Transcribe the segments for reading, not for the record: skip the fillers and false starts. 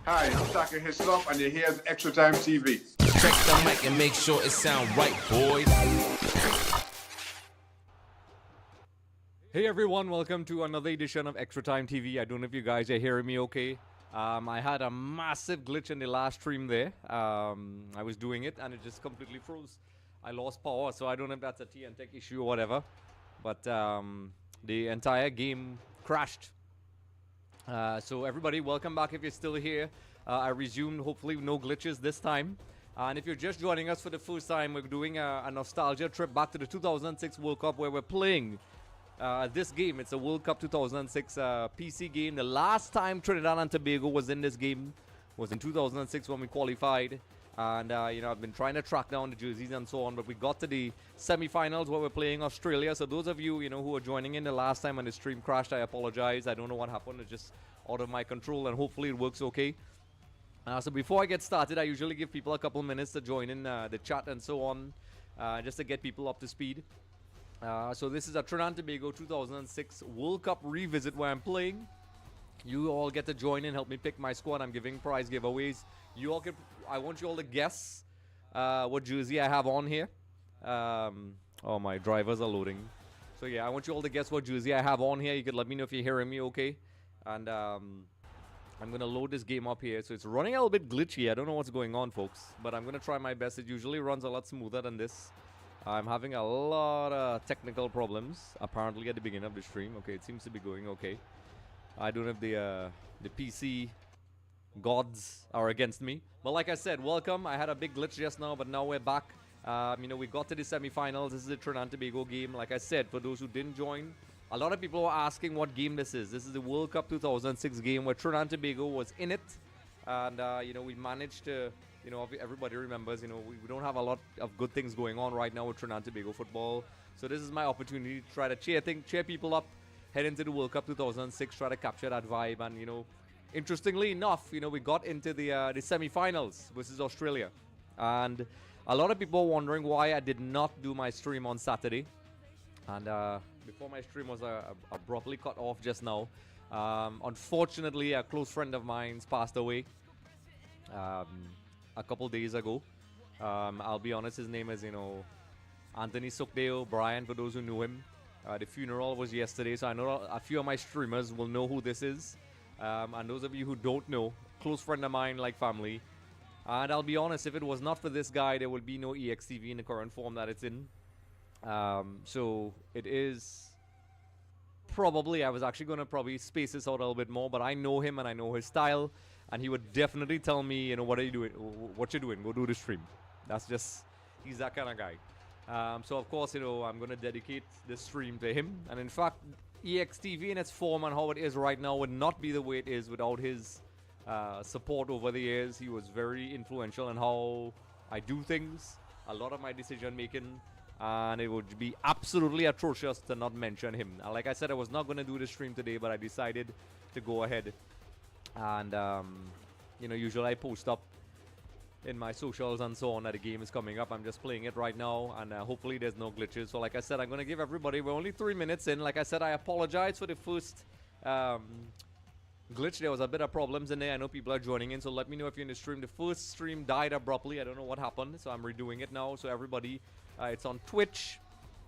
Hi, I'm Shaka Hislop, and you're here at Extra Time TV. Check the mic and make sure it sound right, boys. Hey everyone, welcome to another edition of Extra Time TV. I don't know if you guys are hearing me okay. I had a massive glitch in the last stream there. I was doing it and it just completely froze. I lost power, so I don't know if that's a TN-Tech issue or whatever. But the entire game crashed. So everybody, welcome back if you're still here. I resumed, hopefully no glitches this time. And if you're just joining us for the first time, we're doing a nostalgia trip back to the 2006 World Cup where we're playing this game. It's a World Cup 2006 PC game. The last time Trinidad and Tobago was in this game was in 2006 when we qualified. And, you know, I've been trying to track down the jerseys and so on, but we got to the semi-finals where we're playing Australia. So those of you, you know, who are joining in the last time when the stream crashed, I apologize. I don't know what happened. It's just out of my control, and hopefully it works okay. So before I get started, I usually give people a couple minutes to join in the chat and so on, just to get people up to speed. So this is a Trinidad and Tobago 2006 World Cup revisit where I'm playing. You all get to join in, help me pick my squad. I'm giving prize giveaways. You all can. I want you all to guess what jersey I have on here. Oh, my drivers are loading. So yeah, I want you all to guess what jersey I have on here. You can let me know if you're hearing me okay. And I'm gonna load this game up here. So it's running a little bit glitchy. I don't know what's going on, folks, but I'm gonna try my best. It usually runs a lot smoother than this. I'm having a lot of technical problems apparently at the beginning of the stream. Okay, it seems to be going okay. I don't know if the PC gods are against me. But like I said, welcome. I had a big glitch just now, but now we're back. You know, we got to the semi-finals. This is a Trinidad and Tobago game. Like I said, for those who didn't join, a lot of people were asking what game this is. This is the World Cup 2006 game where Trinidad and Tobago was in it. And, you know, we managed to, you know, everybody remembers, you know, we don't have a lot of good things going on right now with Trinidad and Tobago football. So this is my opportunity to try to cheer people up, head into the World Cup 2006, try to capture that vibe. And, you know, interestingly enough, you know, we got into the semi-finals versus Australia. And a lot of people were wondering why I did not do my stream on Saturday. And before my stream was abruptly cut off just now. Unfortunately, a close friend of mine's passed away a couple days ago. I'll be honest, his name is, you know, Anthony Sukdeo, Brian, for those who knew him. The funeral was yesterday, so I know a few of my streamers will know who this is. And those of you who don't know, close friend of mine, like family. And I'll be honest, if it was not for this guy, there would be no EXTV in the current form that it's in. So it is probably, I was actually going to probably space this out a little bit more, but I know him and I know his style. And he would definitely tell me, you know, what are you doing? What you doing? Go do the stream. That's just, he's that kind of guy. So of course, you know, I'm going to dedicate this stream to him. And in fact, EXTV in its form and how it is right now would not be the way it is without his support over the years. He was very influential in how I do things, a lot of my decision making, and it would be absolutely atrocious to not mention him. Like I said, I was not going to do the stream today, but I decided to go ahead. And, you know, usually I post up in my socials and so on that the game is coming up. I'm just playing it right now, and hopefully there's no glitches. So like I said, I'm going to give everybody, we're only 3 minutes in. Like I said, I apologize for the first glitch. There was a bit of problems in there. I know people are joining in, so let me know if you're in the stream. The first stream died abruptly. I don't know what happened, so I'm redoing it now. So everybody, it's on Twitch,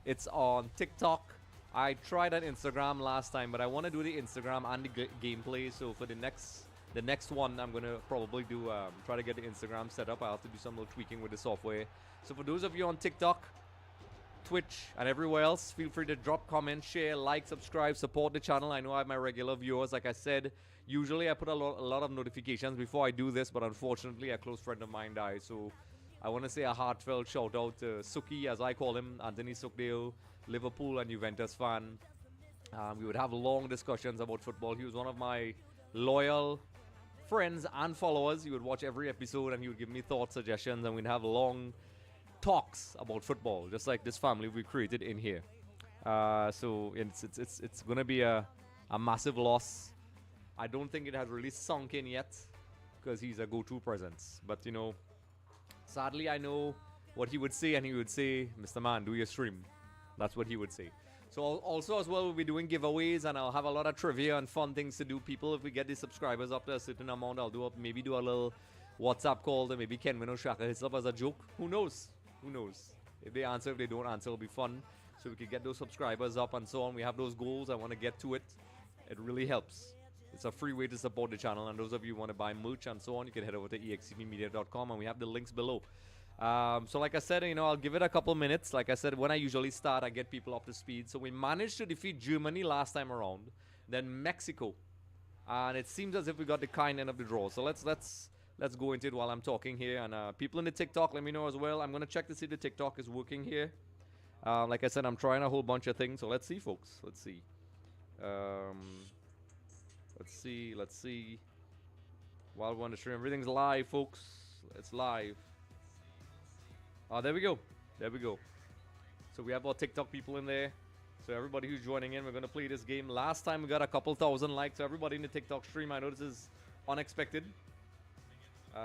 it's on TikTok. I tried on Instagram last time, but I want to do the Instagram and the gameplay. So for the next one, I'm going to probably do try to get the Instagram set up. I have to do some little tweaking with the software. So for those of you on TikTok, Twitch, and everywhere else, feel free to drop comments, share, like, subscribe, support the channel. I know I have my regular viewers. Like I said, usually I put a lot of notifications before I do this, but unfortunately a close friend of mine died. So I want to say a heartfelt shout out to Suki, as I call him, Anthony Sukdeo, Liverpool and Juventus fan. We would have long discussions about football. He was one of my loyal friends and followers. He would watch every episode and he would give me thoughts, suggestions, and we'd have long talks about football, just like this family we created in here. So it's gonna be a massive loss. I don't think it has really sunk in yet because he's a go-to presence. But you know, sadly I know what he would say, and he would say, "Mr. Man, do your stream." That's what he would say. So also as well, we'll be doing giveaways, and I'll have a lot of trivia and fun things to do. People, if we get the subscribers up to a certain amount, I'll maybe do a little WhatsApp call to maybe Ken or Shaka hits up as a joke. Who knows? Who knows? If they answer, if they don't answer, it'll be fun. So we can get those subscribers up and so on. We have those goals. I want to get to it. It really helps. It's a free way to support the channel. And those of you who want to buy merch and so on, you can head over to extvmedia.com, and we have the links below. So like I said, I'll give it a couple minutes. Like I said, when I usually start, I get people up to speed. So we managed to defeat Germany last time around, then Mexico, and it seems as if we got the kind end of the draw. So let's go into it while I'm talking here. And people in the TikTok, let me know as well. I'm gonna check to see if the TikTok is working here. Like I said, I'm trying a whole bunch of things. So let's see, folks. Let's see. Let's see. While we're on the stream, everything's live, folks. It's live. Oh, there we go. There we go. So we have our TikTok people in there. So everybody who's joining in, we're going to play this game. Last time we got a couple thousand likes. So everybody in the TikTok stream, I know this is unexpected. So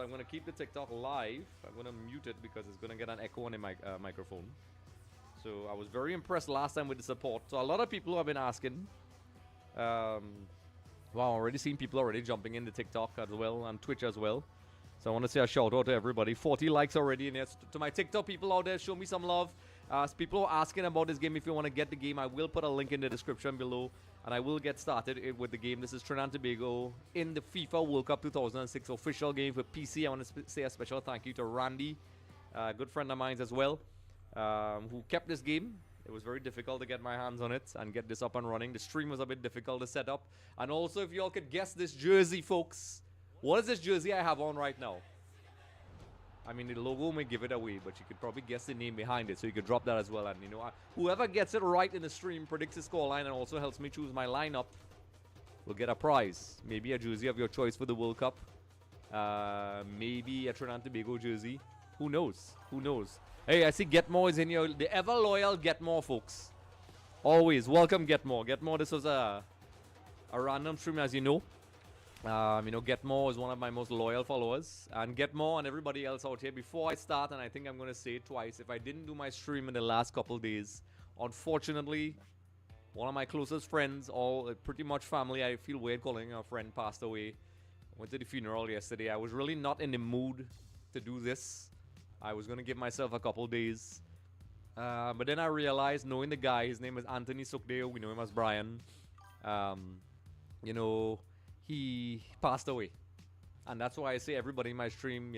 I'm going to keep the TikTok live. I'm going to mute it because it's going to get an echo on the microphone. So I was very impressed last time with the support. So a lot of people have been asking. Wow, already seen people already jumping in the TikTok as well and Twitch as well. So I want to say a shout out to everybody. 40 likes already in there. So to my TikTok people out there, show me some love. People are asking about this game. If you want to get the game, I will put a link in the description below. And I will get started with the game. This is Trinidad Tobago in the FIFA World Cup 2006 official game for PC. I want to say a special thank you to Randy, a good friend of mine as well, who kept this game. It was very difficult to get my hands on it and get this up and running. The stream was a bit difficult to set up. And also, if you all could guess this jersey, folks. What is this jersey I have on right now? I mean, the logo may give it away, but you could probably guess the name behind it, so you could drop that as well. And, whoever gets it right in the stream, predicts the scoreline, and also helps me choose my lineup, will get a prize. Maybe a jersey of your choice for the World Cup. Maybe a Trinidad Tobago jersey. Who knows? Who knows? Hey, I see Get More is in here. The ever-loyal Get More, folks. Always. Welcome, Get More. Get More, this was a random stream, as you know. Get More is one of my most loyal followers. And Get More and everybody else out here, before I start, and I think I'm going to say it twice, if I didn't do my stream in the last couple days, unfortunately, one of my closest friends, all pretty much family, I feel weird calling a friend, passed away. Went to the funeral yesterday. I was really not in the mood to do this. I was going to give myself a couple days. But then I realized, knowing the guy, his name is Anthony Sukdeo, we know him as Brian. He passed away. And that's why I say everybody in my stream,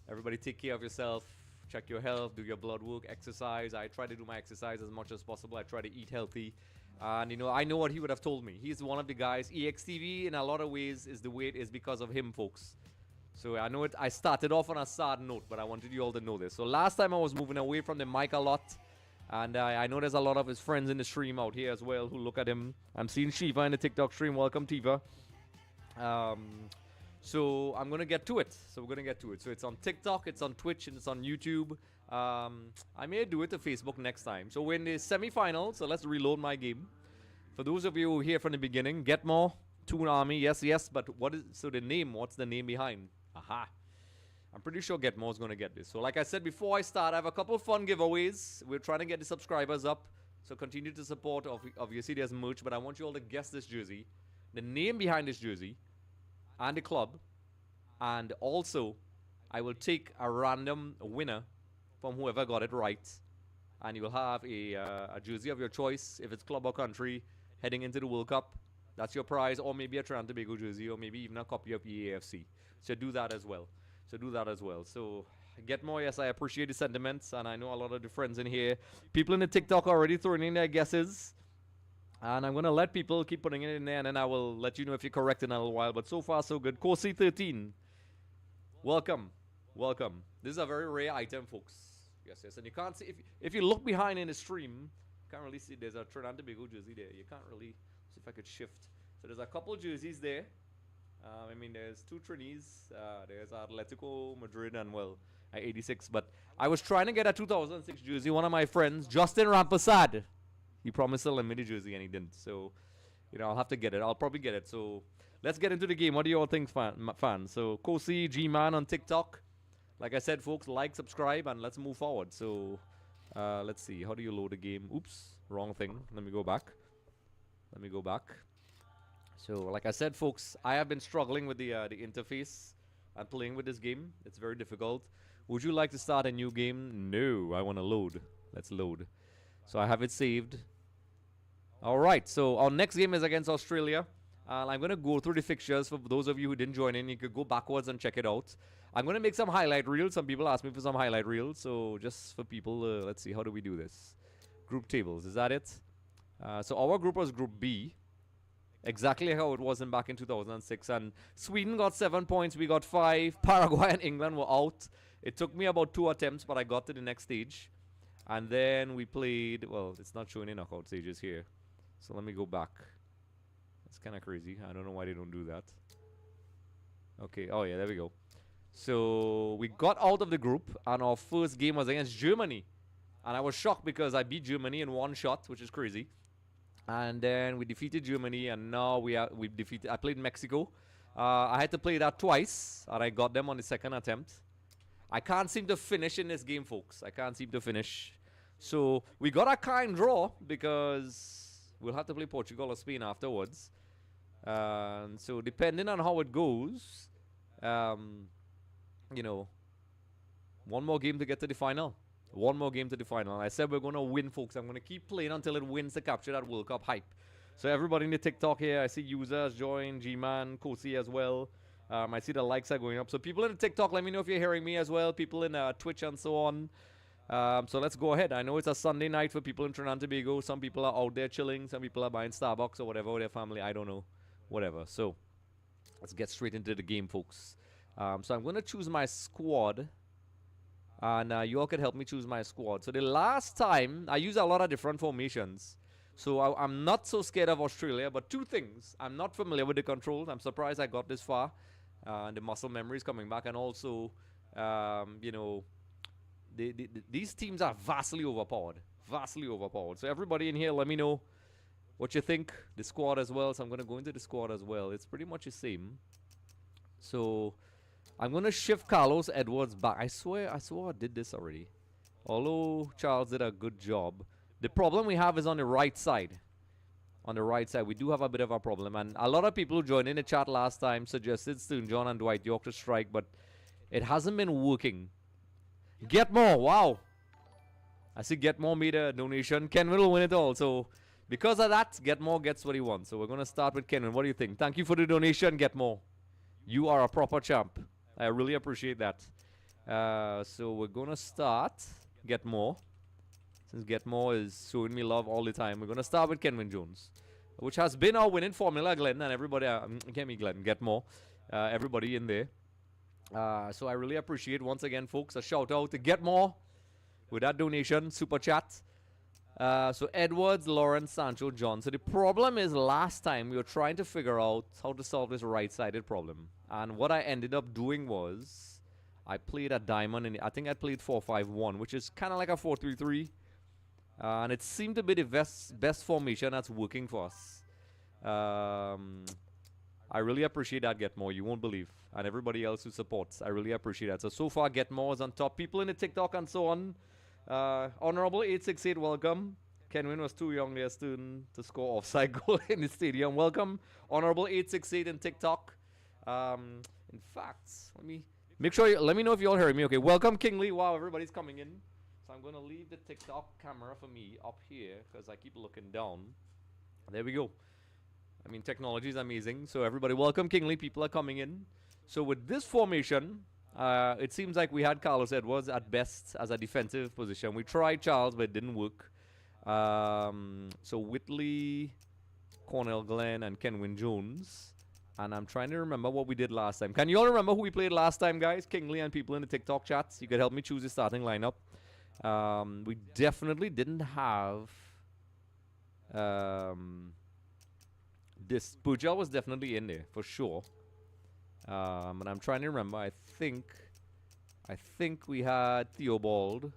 everybody take care of yourself, check your health, do your blood work, exercise. I try to do my exercise as much as possible. I try to eat healthy. And, I know what he would have told me. He's one of the guys. EXTV, in a lot of ways, is the way it is because of him, folks. So I know I started off on a sad note, but I wanted you all to know this. So last time I was moving away from the mic a lot. And I know there's a lot of his friends in the stream out here as well who look at him. I'm seeing Shiva in the TikTok stream. Welcome, Tiva. So I'm going to get to it. So it's on TikTok, it's on Twitch, and it's on YouTube. I may do it to Facebook next time. So we're in the semi-final, so let's reload my game. For those of you who are here from the beginning, Get More, Toon Army, yes, but what's the name behind? Aha. I'm pretty sure Get More is going to get this. So like I said before I start, I have a couple of fun giveaways. We're trying to get the subscribers up. So continue to support. Obviously, there's merch, but I want you all to guess this jersey, the name behind this jersey, and the club. And also, I will take a random winner from whoever got it right. And you will have a jersey of your choice, if it's club or country, heading into the World Cup. That's your prize. Or maybe a Trinidad Tobago jersey, or maybe even a copy of EA FC. So do that as well. So Get More, yes, I appreciate the sentiments, and I know a lot of the friends in here. People in the TikTok are already throwing in their guesses, and I'm going to let people keep putting it in there, and then I will let you know if you're correct in a little while. But so far, so good. Corsi 13, welcome. This is a very rare item, folks. Yes, and you can't see, if you look behind in the stream, you can't really see, there's a Trinidad Tobago jersey there. You can't really, see if I could shift. So there's a couple jerseys there. There's two Trinis. There's Atletico Madrid and, 86. But I was trying to get a 2006 jersey. One of my friends, Justin Rampasad, he promised a limited jersey and he didn't. So, I'll have to get it. I'll probably get it. So, let's get into the game. What do you all think, fans? So, Kosi G-Man on TikTok. Like I said, folks, like, subscribe, and let's move forward. So, let's see. How do you load the game? Oops. Wrong thing. Let me go back. Let me go back. So, like I said, folks, I have been struggling with the interface. I'm playing with this game. It's very difficult. Would you like to start a new game? No, I want to load. Let's load. So I have it saved. All right, so our next game is against Australia. I'm going to go through the fixtures. For those of you who didn't join in, you could go backwards and check it out. I'm going to make some highlight reels. Some people asked me for some highlight reels. So just for people, let's see, how do we do this? Group tables, is that it? So our group was Group B. Exactly how it was back in 2006. And Sweden got 7 points. We got 5. Paraguay and England were out. It took me about 2 attempts, but I got to the next stage. And then we played, well, it's not showing in knockout stages here. So let me go back. That's kind of crazy. I don't know why they don't do that. Okay, oh yeah, there we go. So we got out of the group, and our first game was against Germany. And I was shocked because I beat Germany in 1 shot, which is crazy. And then we defeated Germany, and now we defeated. I played Mexico. I had to play that twice, and I got them on the second attempt. I can't seem to finish in this game, folks. I can't seem to finish. So we got a kind draw because we'll have to play Portugal or Spain afterwards. So depending on how it goes, you know, one more game to get to the final. One more game to the final. I said we're going to win, folks. I'm going to keep playing until it wins to capture that World Cup hype. So everybody in the TikTok here, I see users join, G-Man, Kosi as well. I see the likes are going up. So people in the TikTok, let me know if you're hearing me as well. People in Twitch and so on. So let's go ahead. I know it's a Sunday night for people in Trinidad Tobago. Some people are out there chilling. Some people are buying Starbucks or whatever with their family. I don't know. Whatever. So let's get straight into the game, folks. So I'm going to choose my squad. And you all could help me choose my squad. So the last time, I use a lot of different formations. So I'm not so scared of Australia. But 2 things. I'm not familiar with the controls. I'm surprised I got this far. The muscle memory is coming back. And also, you know, these teams are vastly overpowered. Vastly overpowered. So everybody in here, let me know what you think. The squad as well. So I'm going to go into the squad as well. It's pretty much the same. So I'm going to shift Carlos Edwards back. I swear I did this already. Although Charles did a good job. The problem we have is on the right side. On the right side, we do have a bit of a problem. And a lot of people who joined in the chat last time suggested Stern John and Dwight York to strike. But it hasn't been working. Get More, wow. I see Get More made a donation. Kenwin will win it all. So because of that, Get More gets what he wants. So we're going to start with Kenwin. What do you think? Thank you for the donation, Get More. You are a proper champ. I really appreciate that. So we're going to start Get More. Since Get More is showing me love all the time, we're going to start with Kenwin Jones, which has been our winning formula, Glenn, and everybody, Glenn, Get More, everybody in there. So I really appreciate, once again, folks, a shout out to Get More with that donation, super chat. So Edwards, Lawrence, Sancho, John. So the problem is last time we were trying to figure out how to solve this right-sided problem. And what I ended up doing was I played a diamond, and I think I played 4-5-1, which is kind of like a 4-3-3. And it seemed to be the best formation that's working for us. I really appreciate that, Get More. You won't believe. And everybody else who supports. I really appreciate that. So far, Get More is on top. People in the TikTok and so on. Honorable 868, welcome. Kenwin was too young there, student, to score offside goal in the stadium. Welcome, Honorable 868 in TikTok. In fact, let me make sure let me know if you all hear me. Okay, welcome, Kingley. Wow, everybody's coming in. So I'm going to leave the TikTok camera for me up here because I keep looking down. There we go. I mean, technology is amazing. So everybody, welcome, Kingley. People are coming in. So with this formation, it seems like we had Carlos Edwards at best as a defensive position. We tried Charles, but it didn't work. So Whitley, Cornell Glenn, and Kenwin Jones. And I'm trying to remember what we did last time. Can you all remember who we played last time, guys? Kingley and people in the TikTok chats. You could help me choose the starting lineup. We definitely didn't have... this Pujol was definitely in there, for sure. And I'm trying to remember. I think we had Theobald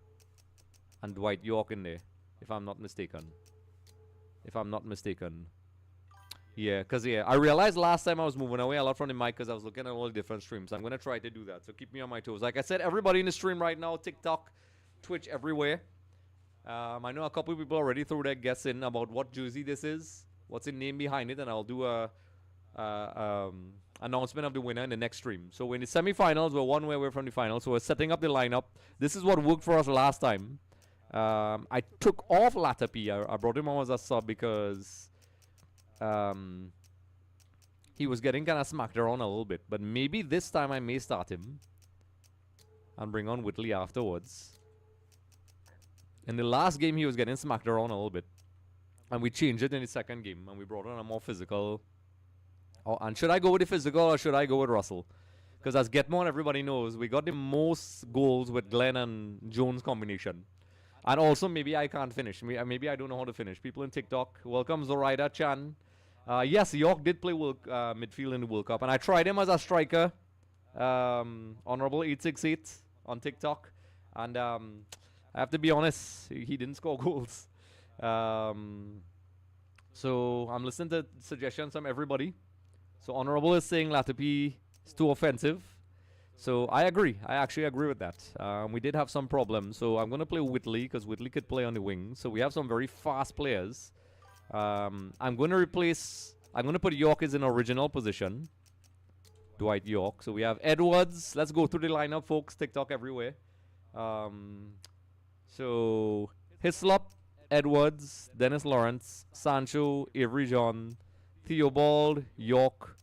and Dwight York in there, if I'm not mistaken. Yeah, because I realized last time I was moving away a lot from the mic because I was looking at all the different streams. I'm going to try to do that, so keep me on my toes. Like I said, everybody in the stream right now, TikTok, Twitch, everywhere. I know a couple of people already threw their guess in about what jersey this is, what's the name behind it, and I'll do a announcement of the winner in the next stream. So we're in the semi-finals. We're one way away from the final. So we're setting up the lineup. This is what worked for us last time. I took off Latapi. I brought him on as a sub because he was getting kind of smacked around a little bit. But maybe this time I may start him and bring on Whitley afterwards. In the last game, he was getting smacked around a little bit. And we changed it in the second game. And we brought on a more physical. Oh, and should I go with the physical or should I go with Russell? Because as Getmore, everybody knows, we got the most goals with Glenn and Jones combination. And also, maybe I can't finish. Maybe I don't know how to finish. People in TikTok, welcome Zoraida Chan. Yes, York did play midfield in the World Cup. And I tried him as a striker. Honorable 868 on TikTok. And I have to be honest, he didn't score goals. So I'm listening to suggestions from everybody. So Honorable is saying Latapi is too offensive. So I agree. I actually agree with that. We did have some problems. So I'm going to play Whitley because Whitley could play on the wing. So we have some very fast players. I'm going to put York as an original position. Dwight York. So we have Edwards. Let's go through the lineup, folks. TikTok everywhere. So Hislop, Edwards, Dennis Lawrence, Sancho, Avery John, Theobald, York,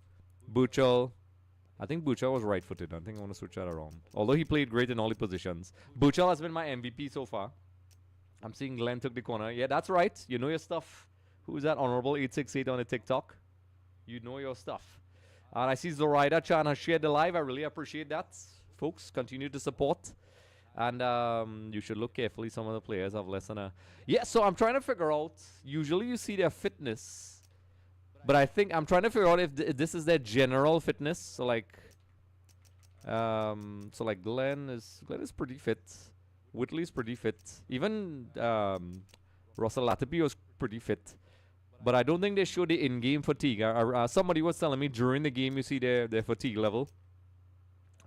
Buchel. I think Buchel was right-footed. I think I want to switch that around. Although he played great in all the positions. Buchel has been my MVP so far. I'm seeing Glenn took the corner. Yeah, that's right. You know your stuff. Who's that? Honorable 868 on the TikTok. You know your stuff. And I see Zoraida Chan has shared the live. I really appreciate that. Folks, continue to support. And you should look carefully. Some of the players have less than a... Yeah, so I'm trying to figure out... Usually you see their fitness... But I think I'm trying to figure out if this is their general fitness. So like Glenn is pretty fit. Whitley's pretty fit. Even Russell Latapi was pretty fit. But I don't think they show the in-game fatigue. Somebody was telling me during the game you see their fatigue level.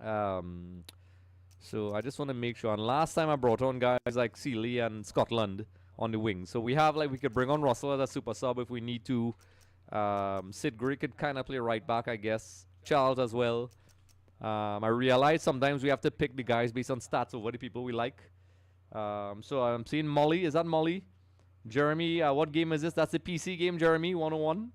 So I just want to make sure. And last time I brought on guys like Sealy and Scotland on the wing. So we have we could bring on Russell as a super sub if we need to. Sid Gray could kind of play right back, I guess. Charles as well. I realize sometimes we have to pick the guys based on stats over the people we like. So I'm seeing Molly. Is that Molly? Jeremy, what game is this? That's the PC game, Jeremy, 101.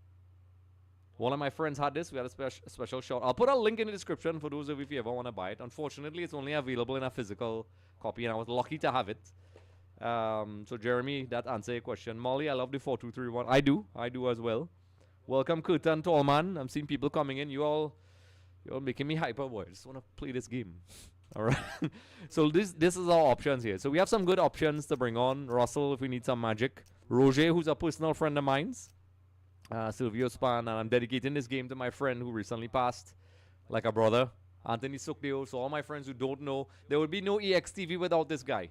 One of my friends had this. We had a special shot. I'll put a link in the description for those of you if you ever want to buy it. Unfortunately, it's only available in a physical copy, and I was lucky to have it. So Jeremy, that answers your question. Molly, I love the 4-2-3-1. I do as well. Welcome, Kurtan Tallman. I'm seeing people coming in. You're making me hyper, boy. I just want to play this game. All right. So this is our options here. So we have some good options to bring on. Russell, if we need some magic. Roger, who's a personal friend of mine. Silvio Span. And I'm dedicating this game to my friend who recently passed, like a brother. Anthony Sukdeo. So all my friends who don't know, there would be no EXTV without this guy.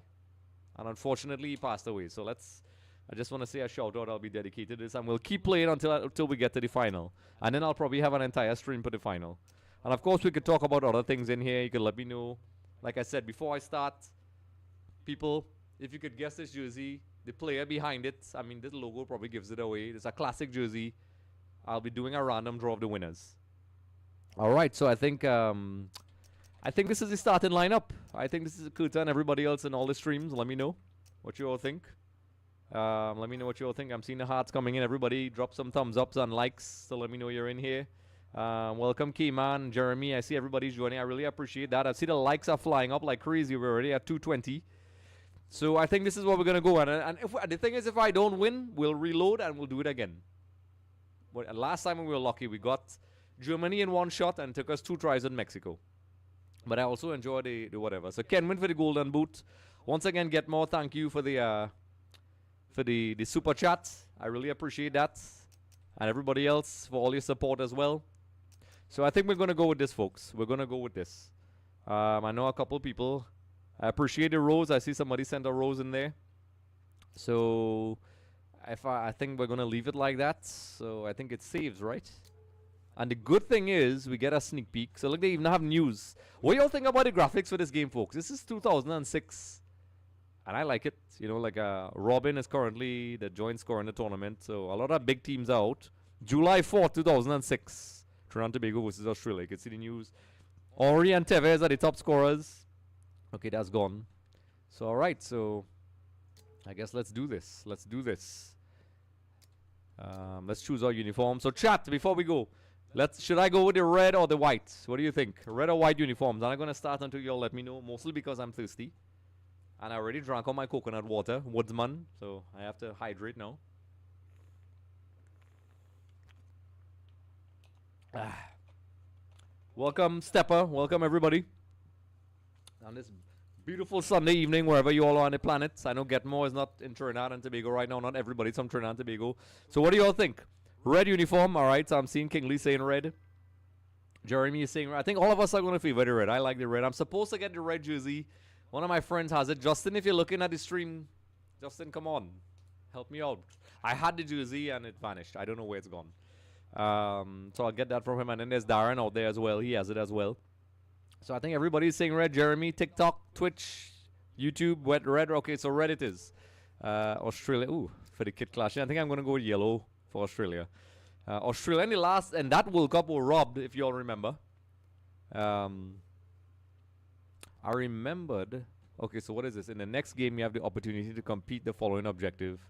And unfortunately, he passed away. So I just want to say a shout out. I'll be dedicated to this, and we'll keep playing until we get to the final, and then I'll probably have an entire stream for the final. And of course, we could talk about other things in here. You could let me know. Like I said before I start, people, if you could guess this jersey, the player behind it. I mean, this logo probably gives it away. It's a classic jersey. I'll be doing a random draw of the winners. All right. So I think this is the starting lineup. I think this is Kuta and everybody else in all the streams. Let me know what you all think. Let me know what you all think. I'm seeing the hearts coming in. Everybody drop some thumbs ups and likes. So let me know you're in here. Welcome, Keyman, Jeremy. I see everybody's joining. I really appreciate that. I see the likes are flying up like crazy. We're already at 220. So I think this is what we're going to go. And the thing is, if I don't win, we'll reload and we'll do it again. But last time we were lucky. We got Germany in one shot and took us 2 tries in Mexico. But I also enjoy the whatever. So Kenwin for the golden boot. Once again, get more. Thank you for the super chat. I really appreciate that. And everybody else for all your support as well. So I think we're going to go with this, folks. We're going to go with this. I know a couple people. I appreciate the rose. I see somebody sent a rose in there. So I think we're going to leave it like that. So I think it saves, right? And the good thing is we get a sneak peek. So look, they even have news. What do y'all think about the graphics for this game, folks? This is 2006. And I like it. You know, like Robin is currently the joint scorer in the tournament. So a lot of big teams are out. July 4th, 2006. Trinidad Tobago versus Australia. You can see the news. Ori and Tevez are the top scorers. Okay, that's gone. So, all right. So, I guess let's do this. Let's do this. Let's choose our uniform. So, chat, before we go. Should I go with the red or the white? What do you think? Red or white uniforms? I'm not going to start until you all let me know. Mostly because I'm thirsty. And I already drank all my coconut water. Woodsman. So, I have to hydrate now. Welcome, Stepper. Welcome, everybody. On this beautiful Sunday evening, wherever you all are on the planet. I know Getmore is not in Trinidad and Tobago right now. Not everybody's from Trinidad and Tobago. So what do you all think? Red uniform. All right. So I'm seeing Kingley saying red. Jeremy is saying red. I think all of us are going to favor the red. I like the red. I'm supposed to get the red jersey. One of my friends has it. Justin, if you're looking at the stream, Justin, come on. Help me out. I had the jersey and it vanished. I don't know where it's gone. So I'll get that from him. And then there's Darren out there as well. He has it as well. So I think everybody's saying red. Jeremy, TikTok, Twitch, YouTube, red. Okay, so red it is. Australia. Ooh, for the kid clash. I think I'm going to go with yellow for Australia. Australia in the last, and that World Cup were robbed, if you all remember. I remembered. Okay, so what is this? In the next game, you have the opportunity to compete the following objective.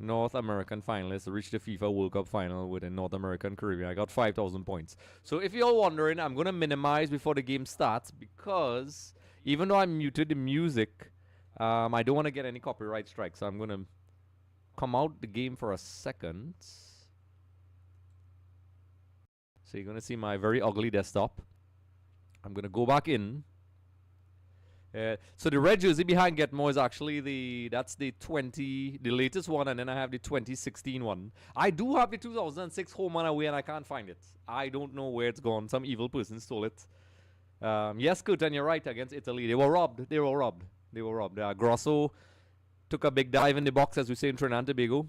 North American finalists reach the FIFA World Cup Final with a North American Caribbean. I got 5,000 points. So if you're wondering, I'm going to minimize before the game starts because even though I muted the music, I don't want to get any copyright strikes. So I'm going to come out the game for a second. So you're going to see my very ugly desktop. I'm going to go back in. So the red jersey behind Getmore is actually that's the latest one, and then I have the 2016 one. I do have the 2006 home and away, and I can't find it. I don't know where it's gone. Some evil person stole it. Yes, Kutan, you're right, against Italy. They were robbed. They were robbed. They were robbed. Grosso took a big dive in the box, as we say in Trinidad and Tobago,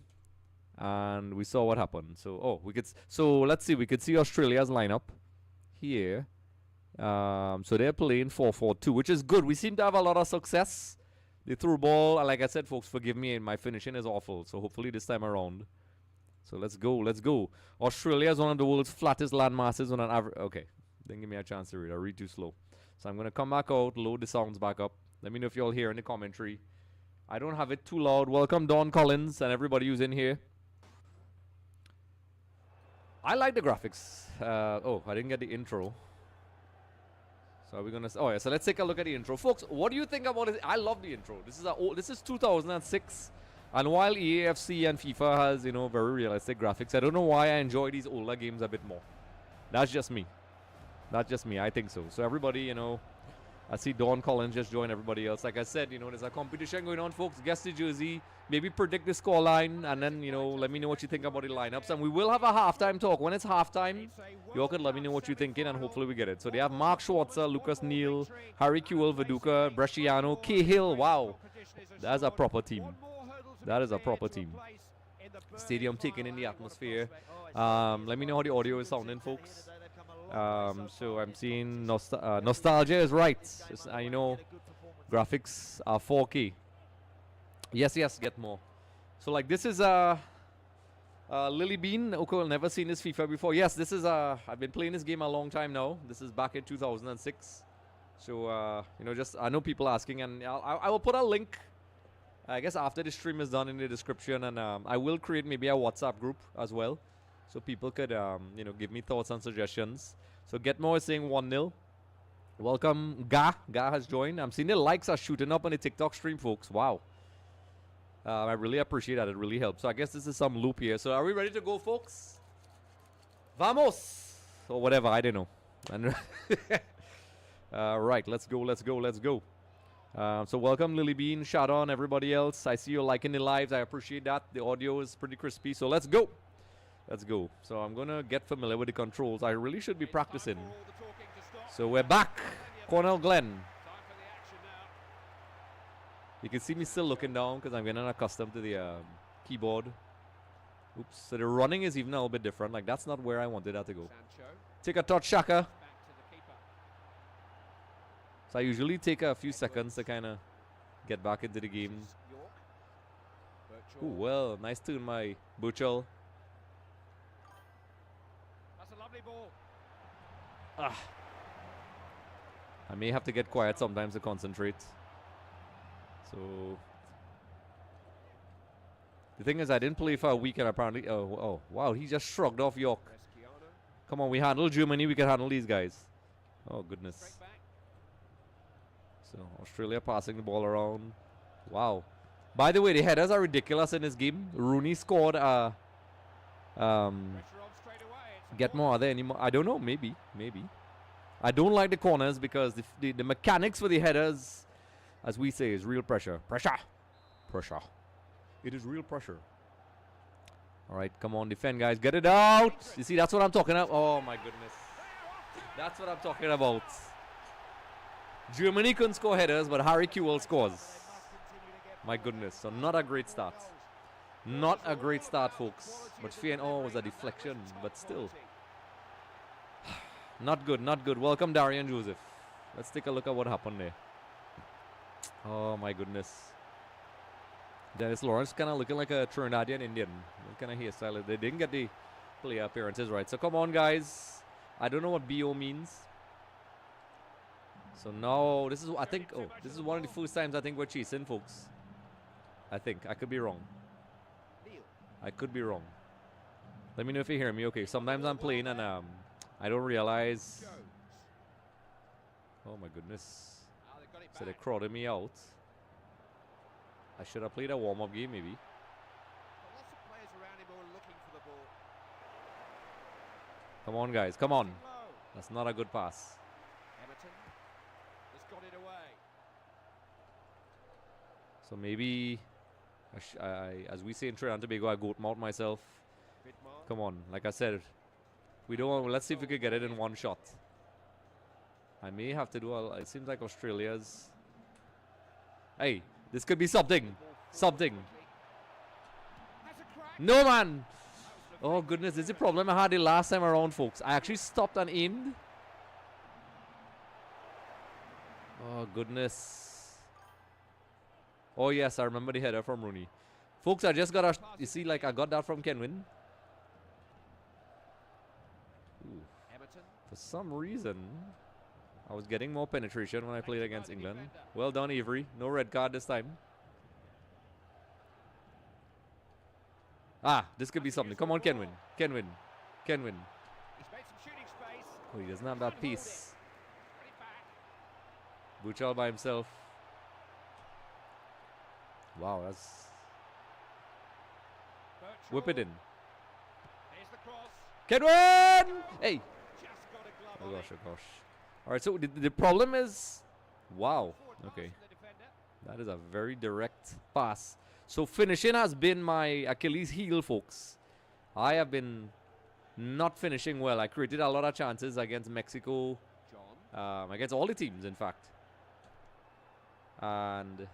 and we saw what happened. So, so let's see. We could see Australia's lineup here. So they're playing 4-4-2, which is good. We seem to have a lot of success. They threw ball, and like I said, folks, forgive me, my finishing is awful. So hopefully this time around. So let's go, let's go. Australia is one of the world's flattest land masses on an average. Okay, didn't give me a chance to read. I read too slow. So I'm going to come back out, load the sounds back up. Let me know if you all hear in the commentary. I don't have it too loud. Welcome, Don Collins, and everybody who's in here. I like the graphics. Oh, I didn't get the intro. So are we gonna? Oh yeah. So let's take a look at the intro, folks. What do you think about it? I love the intro. This is 2006, and while EA FC and FIFA has very realistic graphics, I don't know why I enjoy these older games a bit more. That's just me. That's just me. I think so. So everybody, I see Dawn Collins just joined everybody else. Like I said, there's a competition going on, folks. Guess the jersey. Maybe predict the scoreline, and then, let me know what you think about the lineups. And we will have a halftime talk. When it's halftime, you all can let me know what you're thinking, and hopefully we get it. So they have Mark Schwarzer, Lucas Neal, Harry Kewell, Viduka, Bresciano, Cahill. Wow. That's a proper team. That is a proper team. Stadium taking in the atmosphere. Let me know how the audio is sounding, folks. So I'm seeing nostalgia is right. Graphics are 4K. Yes, get more. So like this is Lily Bean. Okay, I've never seen this FIFA before. Yes, this is I've been playing this game a long time now. This is back in 2006. So just I know people asking, and I will put a link. I guess after the stream is done in the description, and I will create maybe a WhatsApp group as well, so people could give me thoughts and suggestions. So Getmore is saying 1-0. Welcome, Ga has joined. I'm seeing the likes are shooting up on the TikTok stream, folks. Wow. I really appreciate that. It really helps. So I guess this is some loop here. So are we ready to go, folks? Vamos! Or whatever. I don't know. Right. Let's go. So welcome, Lily Bean, Shadon, everybody else. I see you liking the lives. I appreciate that. The audio is pretty crispy. So let's go. So I'm going to get familiar with the controls. I really should be practicing. So we're back. Cornell Glenn. You can see me still looking down because I'm getting accustomed to the keyboard. Oops. So the running is even a little bit different. Like, that's not where I wanted that to go. Take a touch, Shaka. So I usually take a few seconds to kind of get back into the game. Ooh, well, nice turn, my Buchel. That's a lovely ball. I may have to get quiet sometimes to concentrate. So the thing is, I didn't play for a week and apparently, oh wow, he just shrugged off York. Come on, we handle Germany, we can handle these guys. Oh goodness. So Australia passing the ball around. Wow. By the way, the headers are ridiculous in this game. Rooney scored get more, are there any more? I don't know, maybe. I don't like the corners because the mechanics for the headers, as we say, is real pressure. Pressure. It is real pressure. All right, come on, defend, guys. Get it out. You see, that's what I'm talking about. Oh, my goodness. That's what I'm talking about. Germany couldn't score headers, but Harry Kewell scores. My goodness. So not a great start. Not a great start, folks. But oh, was a deflection, but still. Not good, not good. Welcome, Darian Joseph. Let's take a look at what happened there. Oh, my goodness. Dennis Lawrence kind of looking like a Trinidadian Indian. What kind of hairstyle? They didn't get the player appearances right. So come on, guys. I don't know what BO means. So now, this is, I think, oh, this is one of the first times I think we're chasing, folks. I think. I could be wrong. I could be wrong. Let me know if you hear me. Okay, sometimes I'm playing and I don't realize. Oh my goodness. So they're crowding me out. I should have played a warm-up game maybe. Come on, guys. Come on. That's not a good pass. So maybe, as we say in Trinidad Tobago, I goat mount myself. Come on, like I said, we don't want. Let's see if we could get it in one shot. I may have to do. It seems like Australia's. Hey, this could be something. Something. No, man. Oh goodness, this is the problem I had the last time around, folks. I actually stopped and aimed. Oh goodness. Oh yes, I remember the header from Rooney. Folks, I just got a, you see, like I got that from Kenwin. Ooh. For some reason, I was getting more penetration when I played against England. Well done, Avery. No red card this time. Ah, this could be something. Come on, Kenwin. Kenwin. Oh, he doesn't have that piece. Buchel by himself. Wow, that's... Whip it in. Kenwin! Hey! Oh gosh, oh gosh. Alright, so the problem is... Wow. Okay. That is a very direct pass. So finishing has been my Achilles heel, folks. I have been not finishing well. I created a lot of chances against Mexico. Against all the teams, in fact. And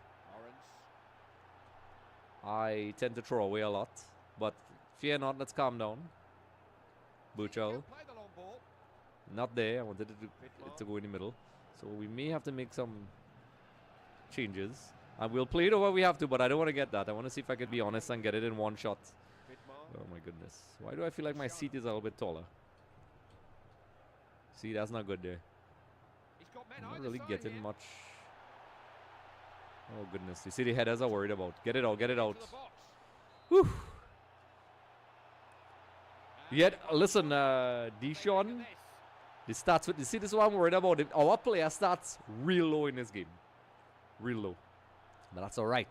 I tend to throw away a lot. But fear not, let's calm down. Buchel. Not there. I wanted it to go in the middle. So we may have to make some changes. And we'll play it over we have to, but I don't want to get that. I want to see if I could be honest and get it in one shot. Oh my goodness. Why do I feel like my seat is a little bit taller? See, that's not good there. I'm not really getting much. Oh goodness. You see the headers are worried about. Get it out, get it out. Whew. Yet, listen, Deshaun, the stats with, you see, this is what I'm worried about. Our player starts real low in this game. Real low. But that's alright.